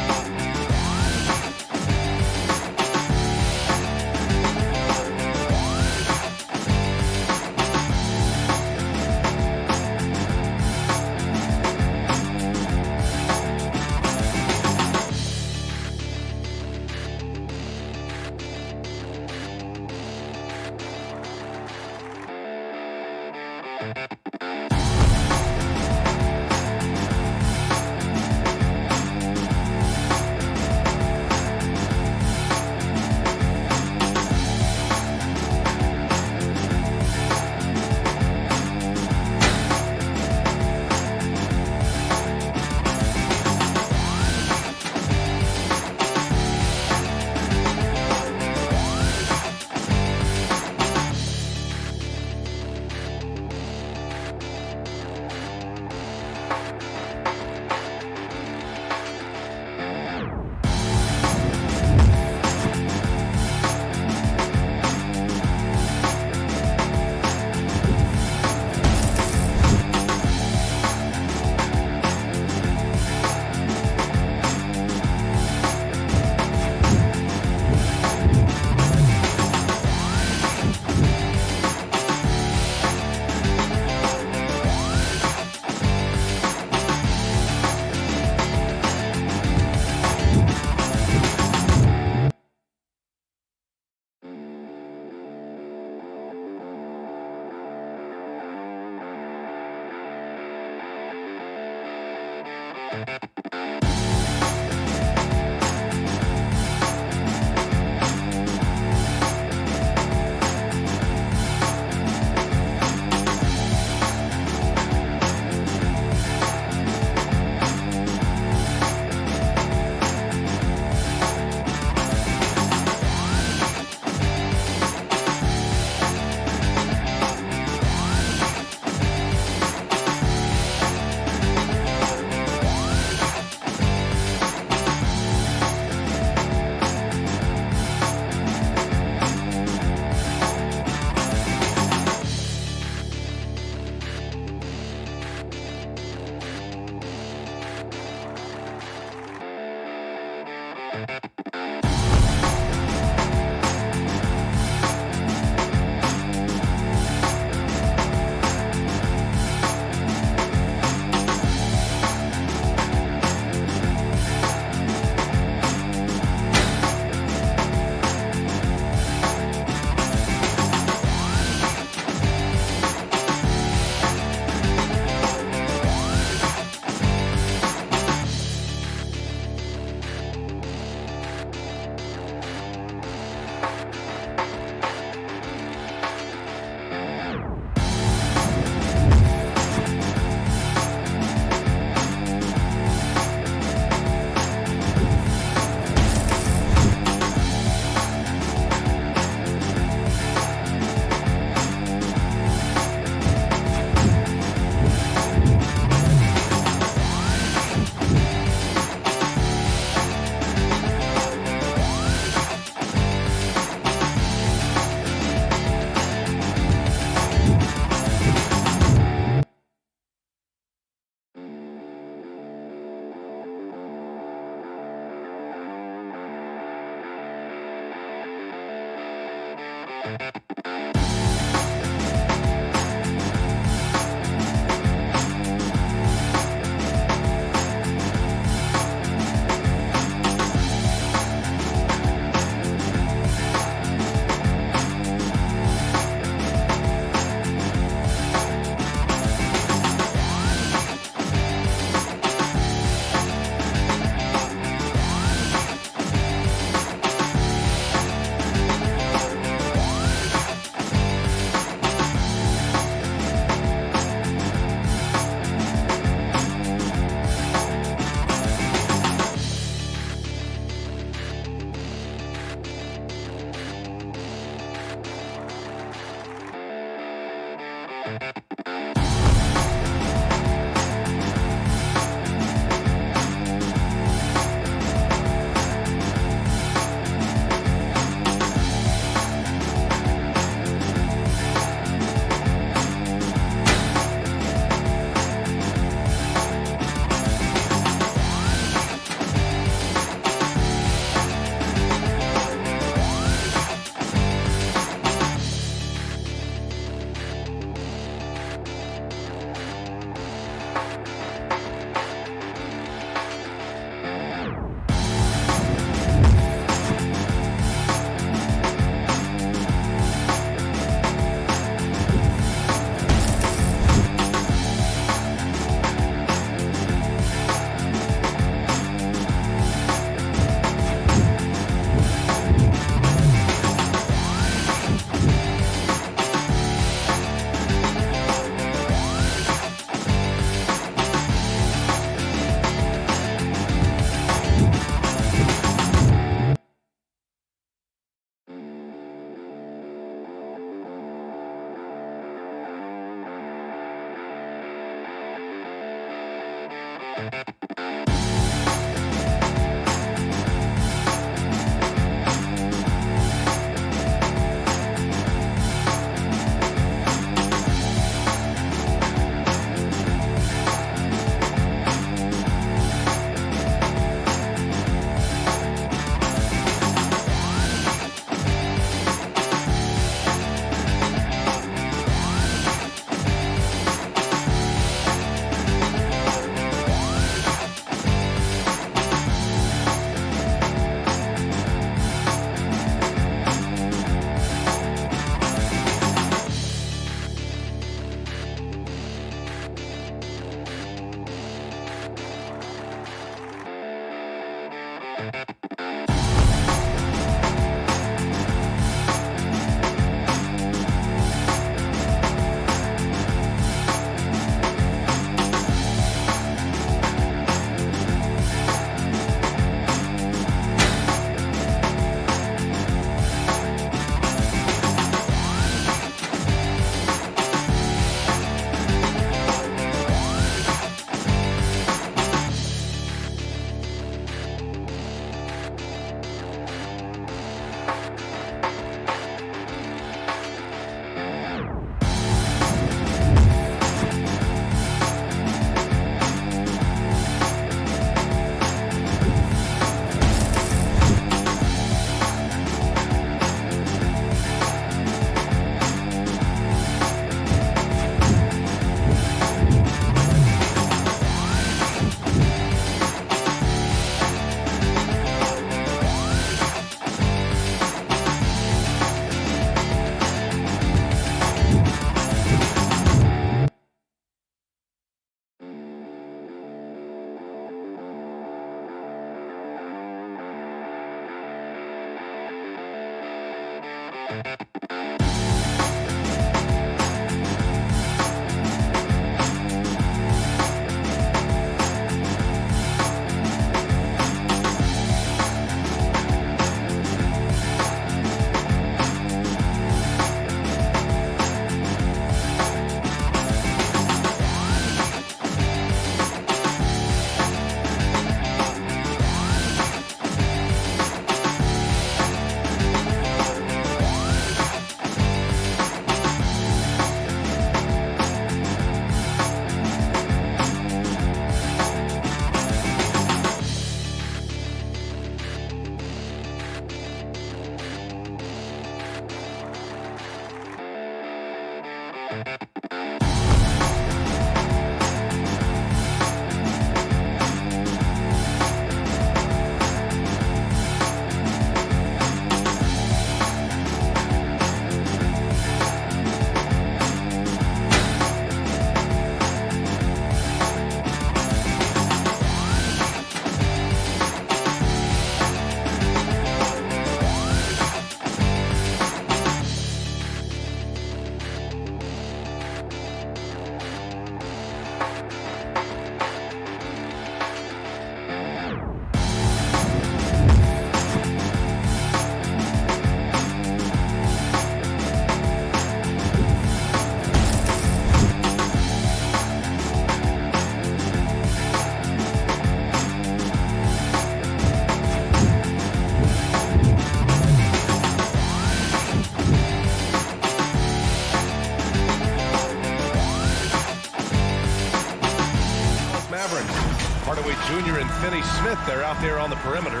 Hardaway Jr. and Finney Smith, they're out there on the perimeter.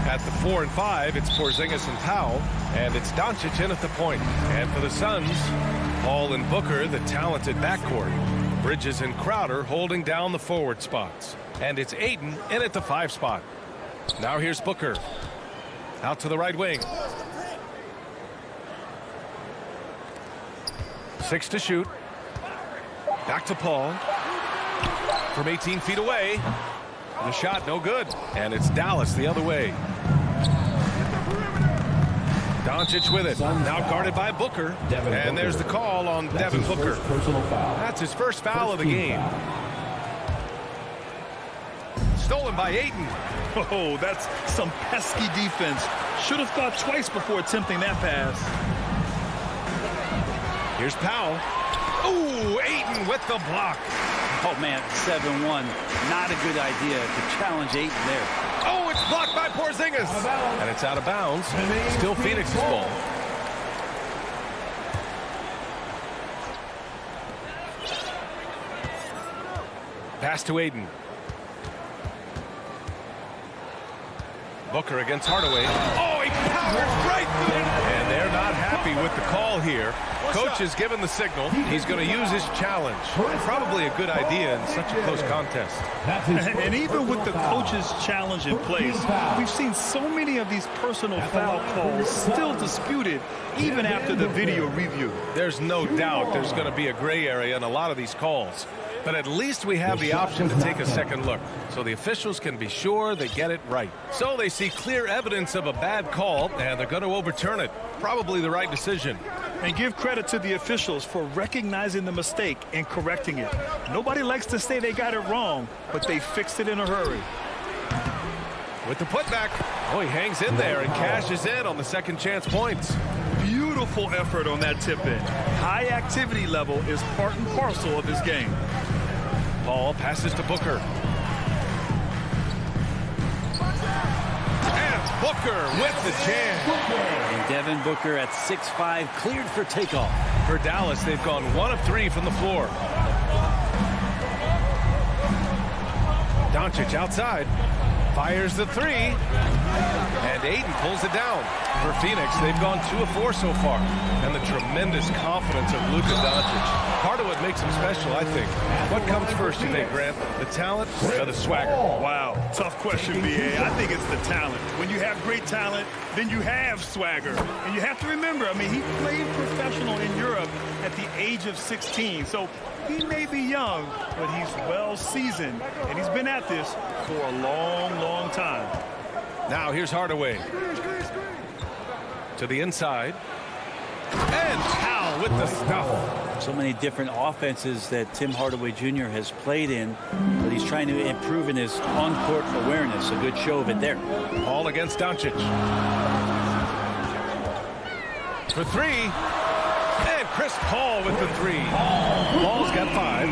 At the 4 and 5, it's Porzingis and Powell, and it's Doncic in at the point. And for the Suns, Paul and Booker, the talented backcourt. Bridges and Crowder holding down the forward spots. And it's Ayton in at the 5 spot. Now here's Booker. Out to the right wing. 6 to shoot. Back to Paul. From 18 feet away. The shot no good. And it's Dallas the other way. Doncic with it. Now guarded by Booker. And there's the call on Devin Booker. That's his first foul of the game. Stolen by Ayton. Oh, that's some pesky defense. Should have thought twice before attempting that pass. Here's Powell. Ooh, Ayton with the block. Oh, man, 7-1. Not a good idea to challenge Ayton there. Oh, it's blocked by Porzingis. And it's out of bounds. Still Phoenix's ball. Pass to Ayton. Booker against Hardaway. Oh, he powers right through it. And they're not happy with the call here. Coach has given the signal. He's going to use his challenge. Probably a good idea in such a close contest. And even with the coach's challenge in place, we've seen so many of these personal foul calls still disputed even after the video review. There's no doubt there's going to be a gray area in a lot of these calls. But at least we have the option to take a second look, so the officials can be sure they get it right. So they see clear evidence of a bad call, and they're going to overturn it. Probably the right decision. And give credit to the officials for recognizing the mistake and correcting it. Nobody likes to say they got it wrong, but they fixed it in a hurry. With the putback, oh, he hangs in there and cashes in on the second chance points. Beautiful effort on that tip-in. High activity level is part and parcel of his game. Paul passes to Booker. And Booker with the jam. And Devin Booker at 6'5", cleared for takeoff. For Dallas, they've gone 1 of 3 from the floor. Doncic outside. Fires the 3. And Ayton pulls it down. For Phoenix, they've gone 2 of 4 so far. And the tremendous confidence of Luka Doncic. Part of what makes him special, I think. What comes first, you think, Grant? The talent or the swagger? Wow, tough question, B.A. I think it's the talent. When you have great talent, then you have swagger. And you have to remember, I mean, he played professional in Europe at the age of 16. So he may be young, but he's well seasoned. And he's been at this for a long, long time. Now here's Hardaway. To the inside. And Powell with the stuff. So many different offenses that Tim Hardaway Jr. has played in, but he's trying to improve in his on-court awareness. A good show of it there. All against Doncic. For 3. And Chris Paul with the 3. Paul's got 5.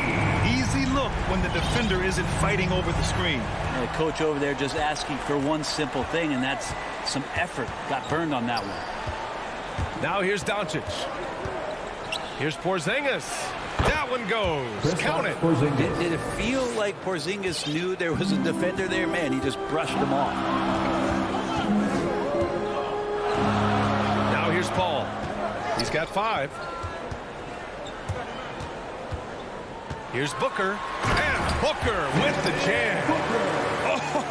Easy look when the defender isn't fighting over the screen. And the coach over there just asking for one simple thing, and that's some effort. Got burned on that one. Now here's Doncic. Here's Porzingis. That one goes. Count it. Did it feel like Porzingis knew there was a defender there? Man, he just brushed him off. Now here's Paul. He's got 5. Here's Booker. And Booker with the jam.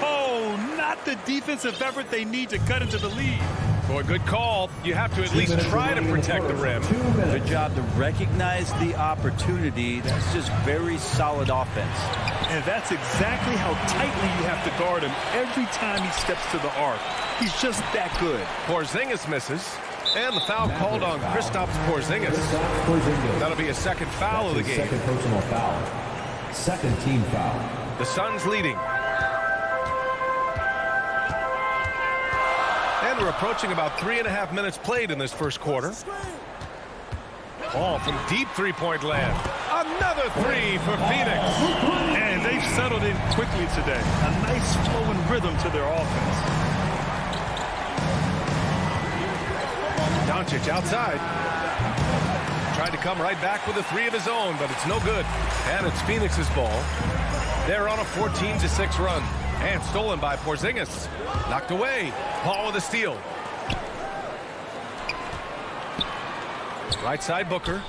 Oh, not the defensive effort they need to cut into the lead. Boy, good call. You have to at least try to protect the rim. Good job to recognize the opportunity. That's just very solid offense. And that's exactly how tightly you have to guard him every time he steps to the arc. He's just that good. Porzingis misses. And the foul called on Kristaps Porzingis. That'll be a second foul of the game. Second personal foul. Second team foul. The Suns leading. And we're approaching about 3.5 minutes played in this first quarter. Paul from deep three-point land. Another 3 for Phoenix. And they've settled in quickly today. A nice flow and rhythm to their offense. Doncic outside. tried to come right back with a three of his own, but it's no good. And it's Phoenix's ball. They're on a 14-6 run. And stolen by Porzingis. Knocked away. Paul with a steal. Right side Booker.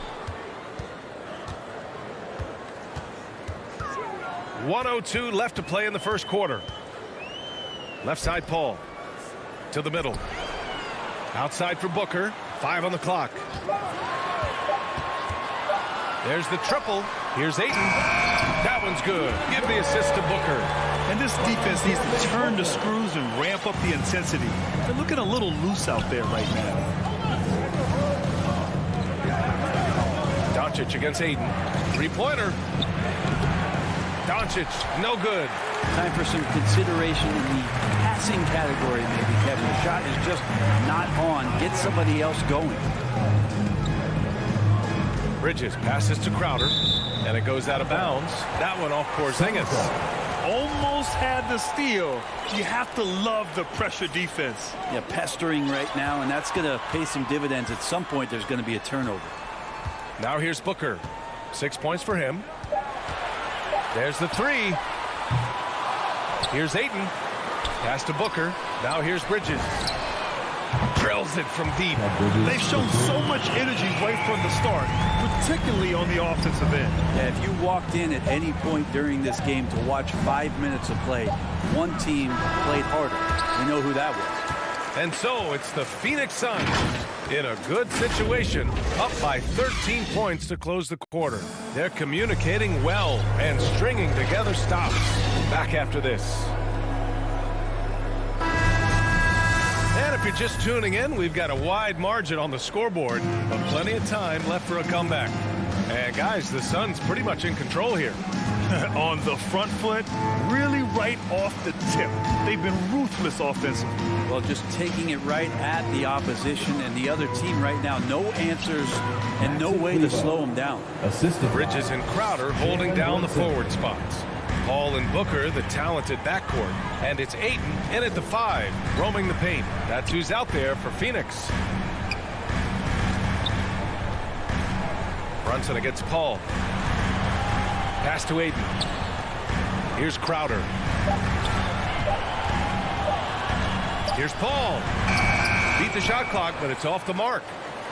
1:02 left to play in the first quarter. Left side Paul. To the middle. Outside for Booker. 5 on the clock. There's the triple. Here's Ayton. That one's good. Give the assist to Booker. And this defense needs to turn the screws and ramp up the intensity. They're looking a little loose out there right now. Doncic against Ayton. Three-pointer. Doncic, no good. Time for some consideration in the passing category, maybe, Kevin. The shot is just not on. Get somebody else going. Bridges passes to Crowder, and it goes out of bounds. That one off Porzingis. Almost had the steal. You have to love the pressure defense. Yeah, pestering right now, and that's going to pay some dividends. At some point, there's going to be a turnover. Now here's Booker. 6 points for him. There's the three. Here's Ayton. Pass to Booker. Now here's Bridges. Drills it from deep. They've shown so much energy right from the start, particularly on the offensive end. Yeah, if you walked in at any point during this game to watch 5 minutes of play, one team played harder. We know who that was. And so it's the Phoenix Suns in a good situation, up by 13 points to close the quarter. They're communicating well and stringing together stops. Back after this. And if you're just tuning in, we've got a wide margin on the scoreboard, but plenty of time left for a comeback. And guys, the Suns pretty much in control here. On the front foot, really right off the tip. They've been ruthless offensively. Well, just taking it right at the opposition and the other team right now. No answers and no way to slow them down. Bridges and Crowder holding down the forward spots. Paul and Booker, the talented backcourt. And it's Ayton in at the 5, roaming the paint. That's who's out there for Phoenix. Brunson against Paul. Pass to Ayton. Here's Crowder. Here's Paul. Beat the shot clock, but it's off the mark.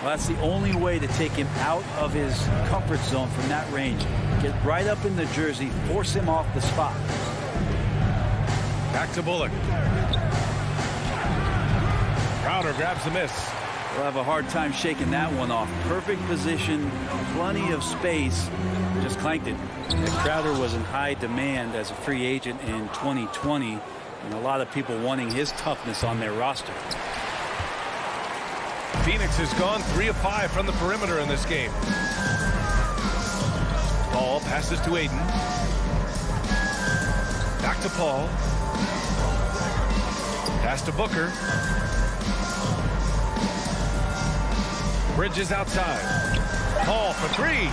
Well, that's the only way to take him out of his comfort zone from that range. Get right up in the jersey, force him off the spot. Back to Bullock. Crowder grabs the miss. We'll have a hard time shaking that one off. Perfect position, plenty of space, just clanked it. And Crowder was in high demand as a free agent in 2020, and a lot of people wanting his toughness on their roster. Phoenix has gone 3 of 5 from the perimeter in this game. Paul passes to Ayton. Back to Paul. Pass to Booker. Bridges outside. Paul for 3.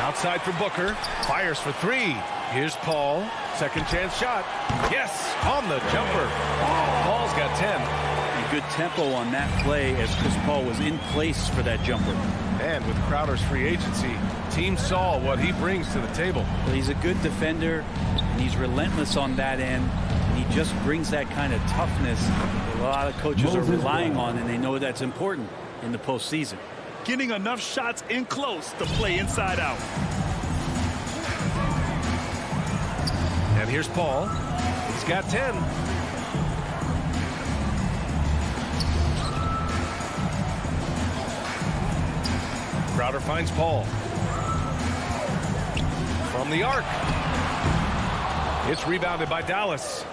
Outside for Booker. Fires for 3. Here's Paul. Second chance shot. Yes, on the jumper. Paul's got 10. A good tempo on that play as Chris Paul was in place for that jumper. And with Crowder's free agency, team saw what he brings to the table. Well, he's a good defender, and he's relentless on that end. And he just brings that kind of toughness that a lot of coaches are relying on, and they know that's important in the postseason. Getting enough shots in close to play inside out. And here's Paul. He's got 10. Crowder finds Paul. From the arc. It's rebounded by Dallas.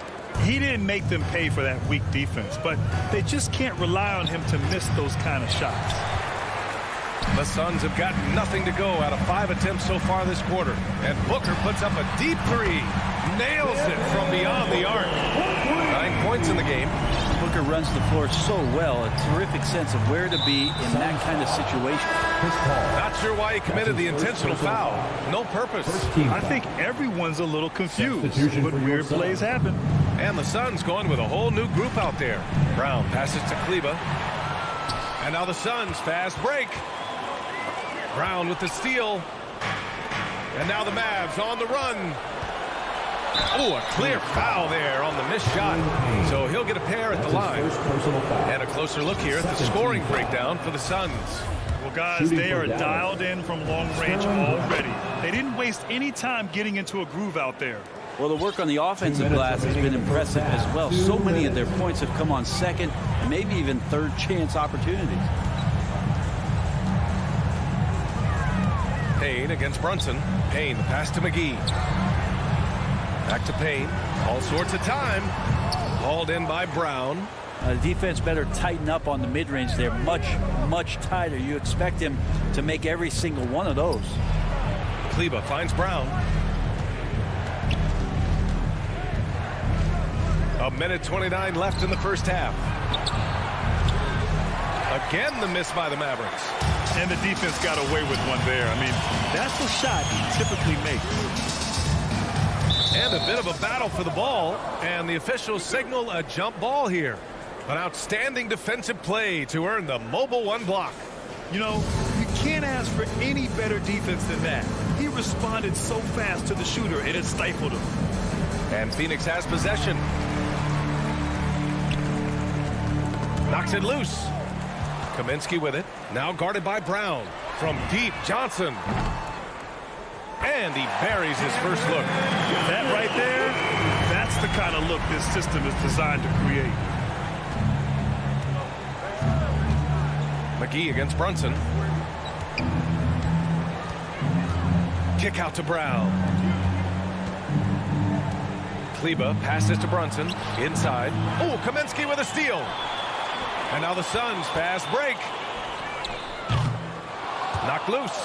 He didn't make them pay for that weak defense, but they just can't rely on him to miss those kind of shots. The Suns have got nothing to go out of 5 attempts so far this quarter. And Booker puts up a deep 3. Nails it from beyond the arc. 9 points in the game. Booker runs the floor so well. A terrific sense of where to be in that kind of situation. Not sure why he committed the intentional foul. No purpose. I think everyone's a little confused, but weird plays happen. And the Suns going with a whole new group out there. Brown passes to Kleba. And now the Suns fast break. Brown with the steal. And now the Mavs on the run. Oh, a clear foul there on the missed shot. So he'll get a pair at the line. And a closer look here at the scoring breakdown for the Suns. Well, guys, they are dialed in from long range already. They didn't waste any time getting into a groove out there. Well, the work on the offensive glass has been impressive as well. So many of their points have come on second, maybe even third chance opportunities. Payne against Brunson. Payne, the pass to McGee. Back to Payne. All sorts of time. Hauled in by Brown. The defense better tighten up on the mid-range. They're much, much tighter. You expect him to make every single one of those. Kleber finds Brown. A minute 29 left in the first half. Again, the miss by the Mavericks. And the defense got away with one there. I mean, that's a shot he typically makes. And a bit of a battle for the ball. And the officials signal a jump ball here. An outstanding defensive play to earn the mobile one block. You know, you can't ask for any better defense than that. He responded so fast to the shooter, and it stifled him. And Phoenix has possession. Knocks it loose. Kaminsky with it. Now guarded by Brown. From deep, Johnson. And he buries his first look. That right there, that's the kind of look this system is designed to create. McGee against Brunson. Kick out to Brown. Kleber passes to Brunson. Inside. Oh, Kaminsky with a steal. And now the Suns fast break. Knocked loose.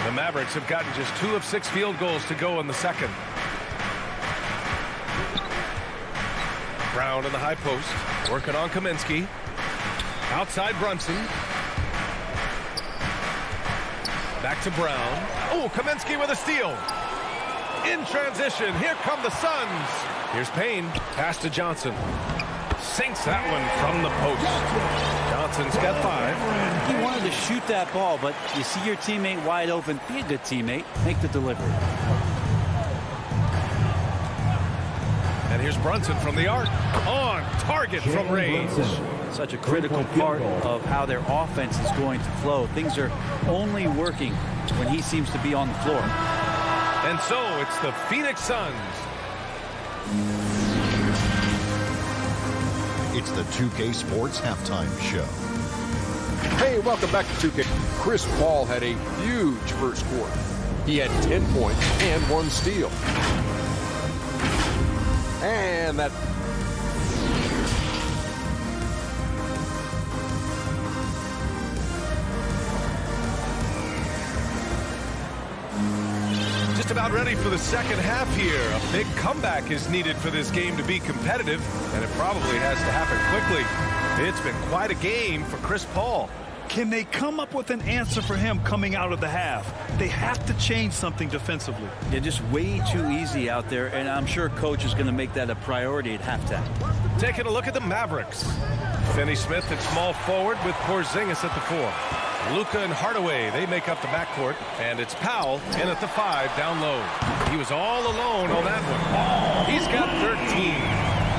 The Mavericks have gotten just 2 of 6 field goals to go in the second. Brown in the high post. Working on Kaminsky. Outside Brunson. Back to Brown. Oh, Kaminsky with a steal. In transition, here come the Suns. Here's Payne. Pass to Johnson. Sinks that one from the post. Johnson's got 5. He wanted to shoot that ball, but you see your teammate wide open. Be a good teammate. Make the delivery. And here's Brunson from the arc. On target from range. Such a critical part of how their offense is going to flow. Things are only working when he seems to be on the floor. And so it's the Phoenix Suns. It's the 2K Sports Halftime Show. Hey, welcome back to 2K. Chris Paul had a huge first quarter. He had 10 points and 1 steal. And that... Just about ready for the second half here. A big comeback is needed for this game to be competitive, and it probably has to happen quickly. It's been quite a game for Chris Paul. Can they come up with an answer for him coming out of the half? They have to change something defensively. They're just way too easy out there, and I'm sure coach is going to make that a priority at halftime. Taking a look at the Mavericks. Finney-Smith at small forward with Porzingis at the 4. Luka and Hardaway, they make up the backcourt, and it's Powell in at the 5 down low. He was all alone on that one. He's got 13.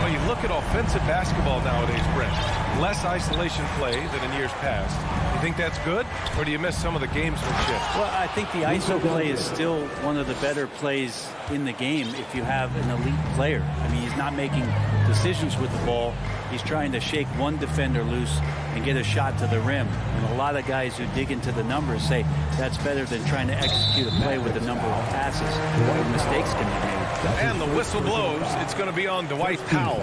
Well, you look at offensive basketball nowadays, Brent. Less isolation play than in years past. You think that's good, or do you miss some of the gamesmanship? Well, I think the ISO play is still one of the better plays in the game if you have an elite player. I mean, he's not making decisions with the ball. He's trying to shake one defender loose and get a shot to the rim. And a lot of guys who dig into the numbers say that's better than trying to execute a play with a number of passes where mistakes can be made. And the whistle blows. It's going to be on Dwight Powell.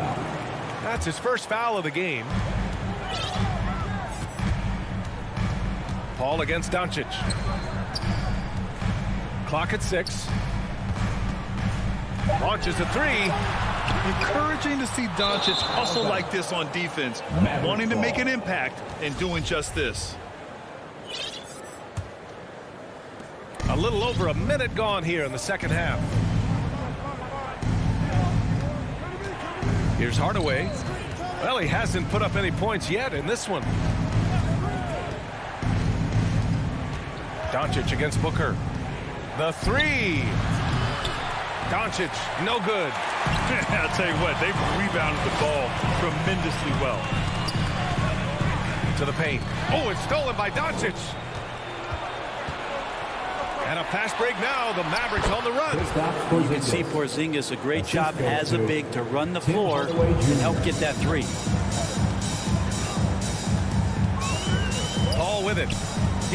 That's his first foul of the game. Paul against Doncic. Clock at 6. Launches a 3. Encouraging to see Doncic hustle like this on defense, wanting to make an impact and doing just this. A little over a minute gone here in the second half. Here's Hardaway. Well, he hasn't put up any points yet in this one. Doncic against Booker. The three. Doncic, no good. I'll tell you what, they've rebounded the ball tremendously well. To the paint. Oh, it's stolen by Doncic. And a fast break now. The Mavericks on the run. You can see Porzingis, a great job as a big to run the floor and help get that three. Paul with it.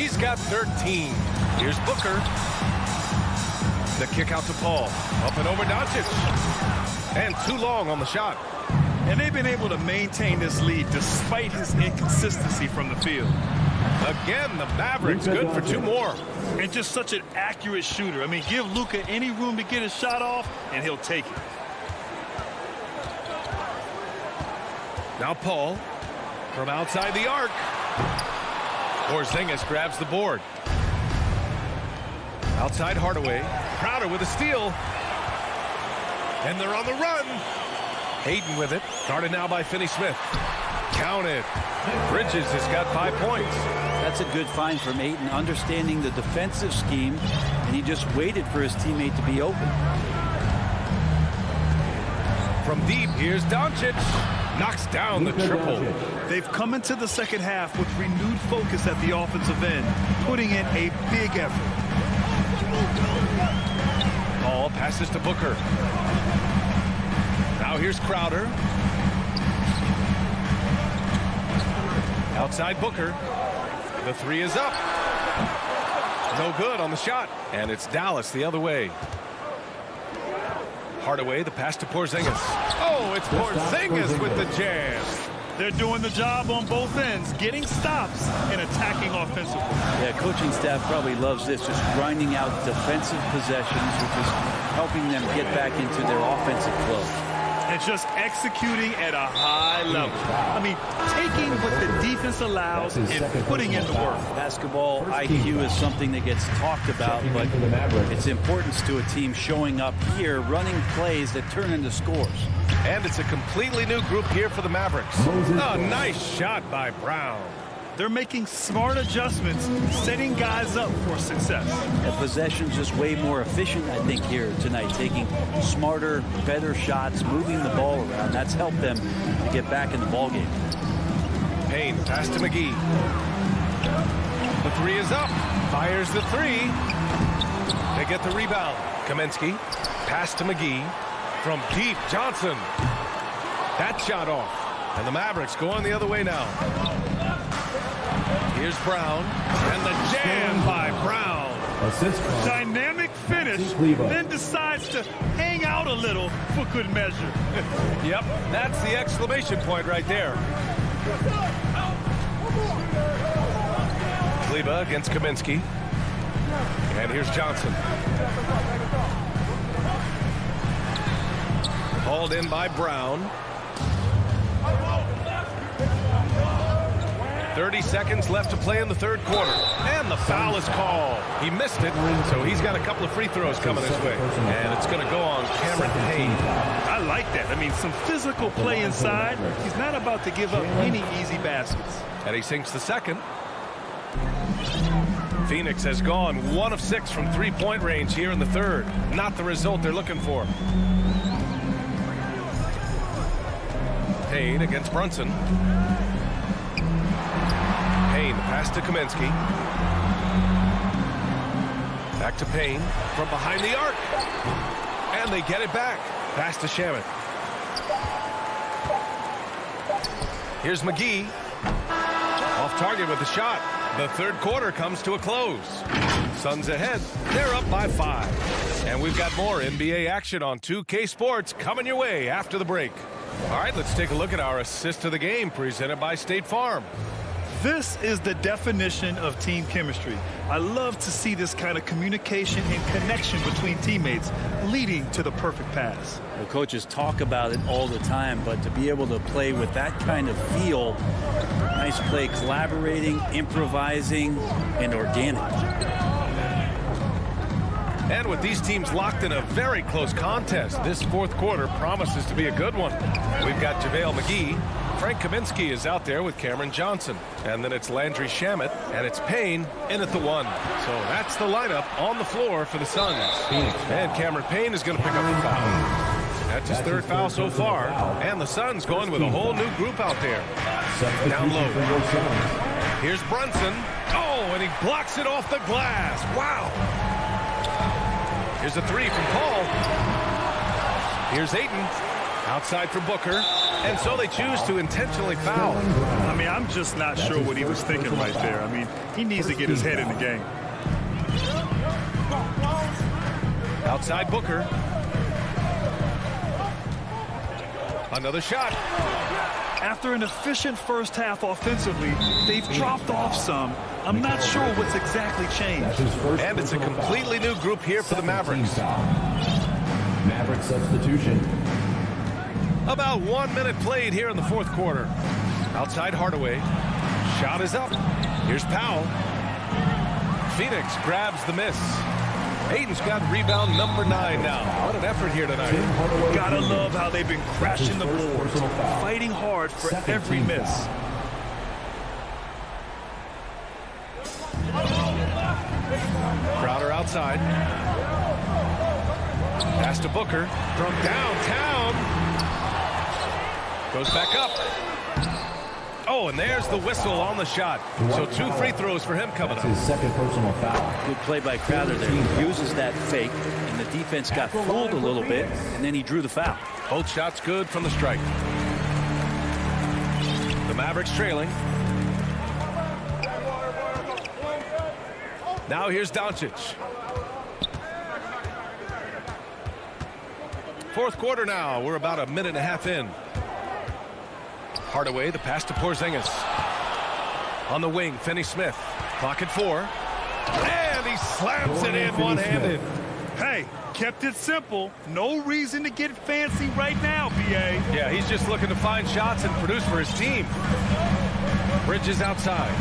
He's got 13. Here's Booker. The kick out to Paul. Up and over Doncic. And too long on the shot. And they've been able to maintain this lead despite his inconsistency from the field. Again, the Mavericks good for two more. And just such an accurate shooter. I mean, give Luka any room to get his shot off, and he'll take it. Now Paul from outside the arc. Porzingis grabs the board. Outside Hardaway. Crowder with a steal. And they're on the run. Hayden with it. Guarded now by Finney-Smith. Count it. Bridges has got 5 points. That's a good find from Ayton, understanding the defensive scheme, and he just waited for his teammate to be open. From deep, here's Doncic. Knocks down the triple. They've come into the second half with renewed focus at the offensive end, putting in a big effort. Paul passes to Booker. Now here's Crowder. Outside Booker. The three is up. No good on the shot. And it's Dallas the other way. Hardaway, the pass to Porzingis. Oh, it's Porzingis with the jam. They're doing the job on both ends, getting stops and attacking offensively. Yeah, coaching staff probably loves this, just grinding out defensive possessions, which is helping them get back into their offensive flow. And just executing at a high level. I mean, taking what the defense allows and putting in the work. Basketball IQ is something that gets talked about, but its importance to a team showing up here, running plays that turn into scores. And it's a completely new group here for the Mavericks. Oh, nice shot by Brown. They're making smart adjustments, setting guys up for success. The possession's just way more efficient, I think, here tonight, taking smarter, better shots, moving the ball around. That's helped them to get back in the ballgame. Payne, pass to McGee. The three is up. Fires the three. They get the rebound. Kaminsky, pass to McGee. From deep, Johnson. That shot off. And the Mavericks going the other way now. Here's Brown, and the jam by Brown. Dynamic finish, then decides to hang out a little for good measure. Yep, that's the exclamation point right there. Kleber against Kaminsky. And here's Johnson. Hauled in by Brown. 30 seconds left to play in the third quarter. And the foul is called. He missed it, so he's got a couple of free throws coming his way. And it's going to go on Cameron Payne. I like that. I mean, some physical play inside. He's not about to give up any easy baskets. And he sinks the second. Phoenix has gone 1 of 6 from three-point range here in the third. Not the result they're looking for. Payne against Brunson. Payne, pass to Kaminsky. Back to Payne from behind the arc. And they get it back. Pass to Shamet. Here's McGee. Off target with the shot. The third quarter comes to a close. Suns ahead. They're up by 5. And we've got more NBA action on 2K Sports coming your way after the break. All right, let's take a look at our assist of the game presented by State Farm. This is the definition of team chemistry. I love to see this kind of communication and connection between teammates leading to the perfect pass. Well, coaches talk about it all the time, but to be able to play with that kind of feel, nice play, collaborating, improvising, and organic. And with these teams locked in a very close contest, this fourth quarter promises to be a good one. We've got JaVale McGee. Frank Kaminsky is out there with Cameron Johnson. And then it's Landry Shamet, and it's Payne in at the 1. So that's the lineup on the floor for the Suns. And Cameron Payne is going to pick up the foul. That's his third foul so far. And the Suns going with a whole new group out there. Down low. Here's Brunson. Oh, and he blocks it off the glass. Wow. Here's a three from Paul. Here's Ayton. Outside for Booker. And so they choose to intentionally foul. I mean, I'm just not sure what he was thinking right there. I mean, he needs to get his head in the game. Outside Booker. Another shot. After an efficient first half offensively, they've dropped off some. I'm not sure what's exactly changed. And it's a completely new group here for the Mavericks. Maverick substitution. About 1 minute played here in the fourth quarter. Outside Hardaway. Shot is up. Here's Powell. Phoenix grabs the miss. Ayton's got rebound number 9 now. What an effort here tonight. Gotta love how they've been crashing the boards, fighting hard for every miss. Crowder outside. Pass to Booker from downtown. Goes back up. Oh, and there's the whistle on the shot. So 2 free throws for him coming up. His second personal foul. Good play by Crowder there. He uses that fake, and the defense got fooled a little bit, and then he drew the foul. Both shots good from the strike. The Mavericks trailing. Now here's Doncic. Fourth quarter now. We're about a minute and a half in. Hardaway, the pass to Porzingis. On the wing, Finney-Smith. Clock at 4. And he slams it in one-handed. Hey, kept it simple. No reason to get fancy right now, B.A. Yeah, he's just looking to find shots and produce for his team. Bridges outside.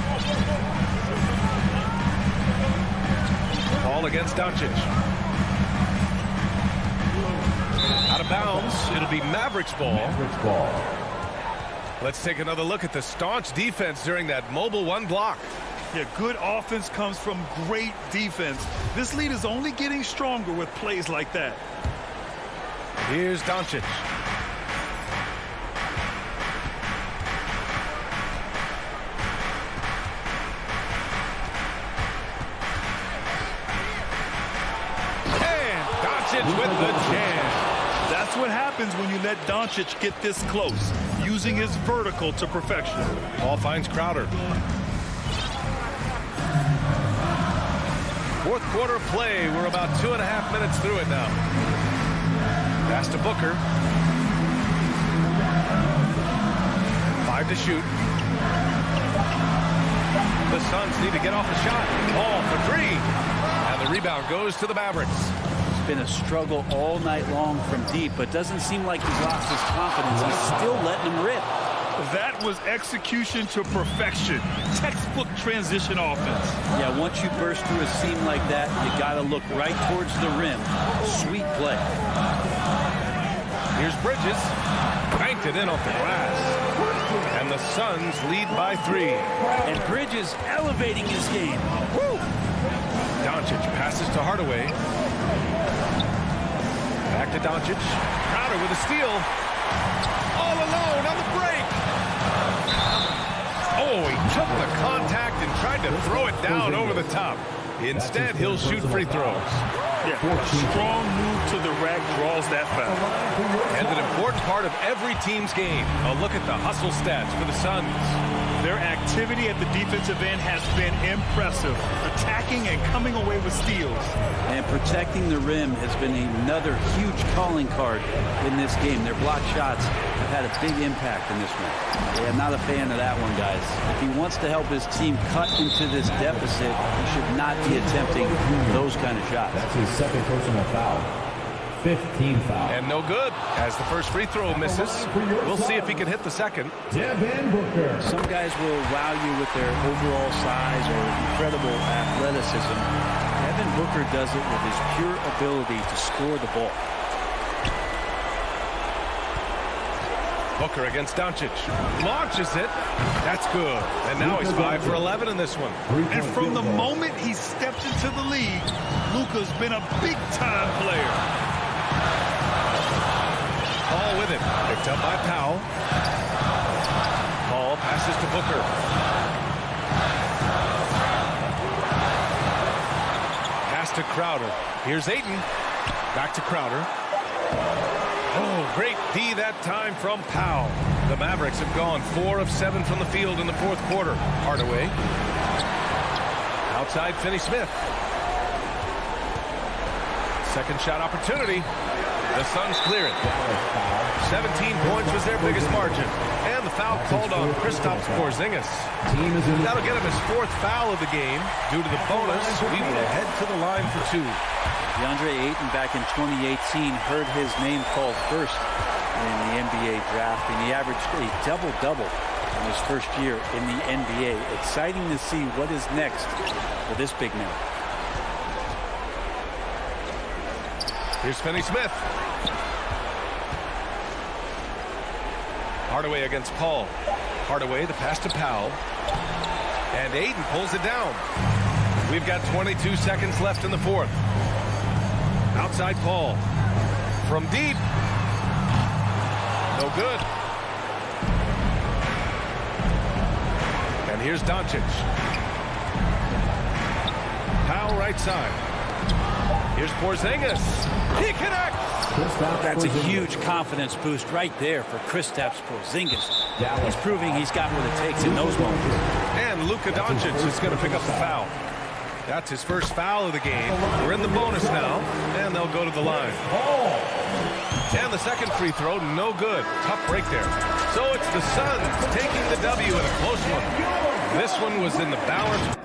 Ball against Doncic. Out of bounds. It'll be Mavericks ball. Mavericks ball. Let's take another look at the staunch defense during that mobile 1 block. Yeah, good offense comes from great defense. This lead is only getting stronger with plays like that. Here's Doncic. And Doncic with the jam. That's what happens when you let Doncic get this close, using his vertical to perfection. Ball finds Crowder. Fourth quarter play. We're about 2.5 minutes through it now. Pass to Booker. 5 to shoot. The Suns need to get off the shot. Ball for 3. And the rebound goes to the Mavericks. Been a struggle all night long from deep, but doesn't seem like he's lost his confidence. He's still letting him rip. That was execution to perfection. Textbook transition offense. Yeah, once you burst through a seam like that, you got to look right towards the rim. Sweet play. Here's Bridges. Banked it in off the glass. And the Suns lead by 3. And Bridges elevating his game. Woo! Doncic passes to Hardaway. Back to Doncic. Crowder with a steal. All alone on the break. Oh, he took the contact and tried to throw it down over the top. Instead, he'll shoot free throws. Yeah, a strong move to the rack draws that foul. And an important part of every team's game. A look at the hustle stats for the Suns. Their activity at the defensive end has been impressive, attacking and coming away with steals. And protecting the rim has been another huge calling card in this game. Their block shots have had a big impact in this one. Yeah, I'm not a fan of that one, guys. If he wants to help his team cut into this deficit, he should not be attempting those kind of shots. That's his second personal foul. 15 foul. And no good as the first free throw misses. We'll see if he can hit the second. Devin Booker. Some guys will wow you with their overall size or incredible athleticism. Devin Booker does it with his pure ability to score the ball. Booker against Doncic. Launches it. That's good. And now he's 5 for 11 in this one. And from the moment he stepped into the league, Luka's been a big-time player. Paul with it. Picked up by Powell. Paul passes to Booker. Pass to Crowder. Here's Ayton. Back to Crowder. Oh, great D that time from Powell. The Mavericks have gone 4 of 7 from the field in the fourth quarter. Hardaway. Outside Finney-Smith. Second shot opportunity. The Suns clear it. 17 points was their biggest margin. And the foul called on Kristaps Porzingis. That'll get him his 4th foul of the game. Due to the bonus, we will head to the line for 2. DeAndre Ayton back in 2018 heard his name called first in the NBA draft, and he averaged a double-double in his first year in the NBA. Exciting to see what is next for this big man. Here's Finney-Smith. Hardaway against Paul. Hardaway, the pass to Powell. And Ayton pulls it down. We've got 22 seconds left in the fourth. Outside Paul. From deep. No good. And here's Doncic. Powell right side. Here's Porzingis. He connects. That's a huge confidence boost right there for Kristaps Porzingis. He's proving he's got what it takes in those moments. And Luka Doncic is going to pick up the foul. That's his first foul of the game. We're in the bonus now, and they'll go to the line. And the second free throw, no good. Tough break there. So it's the Suns taking the W in a close one. This one was in the balance.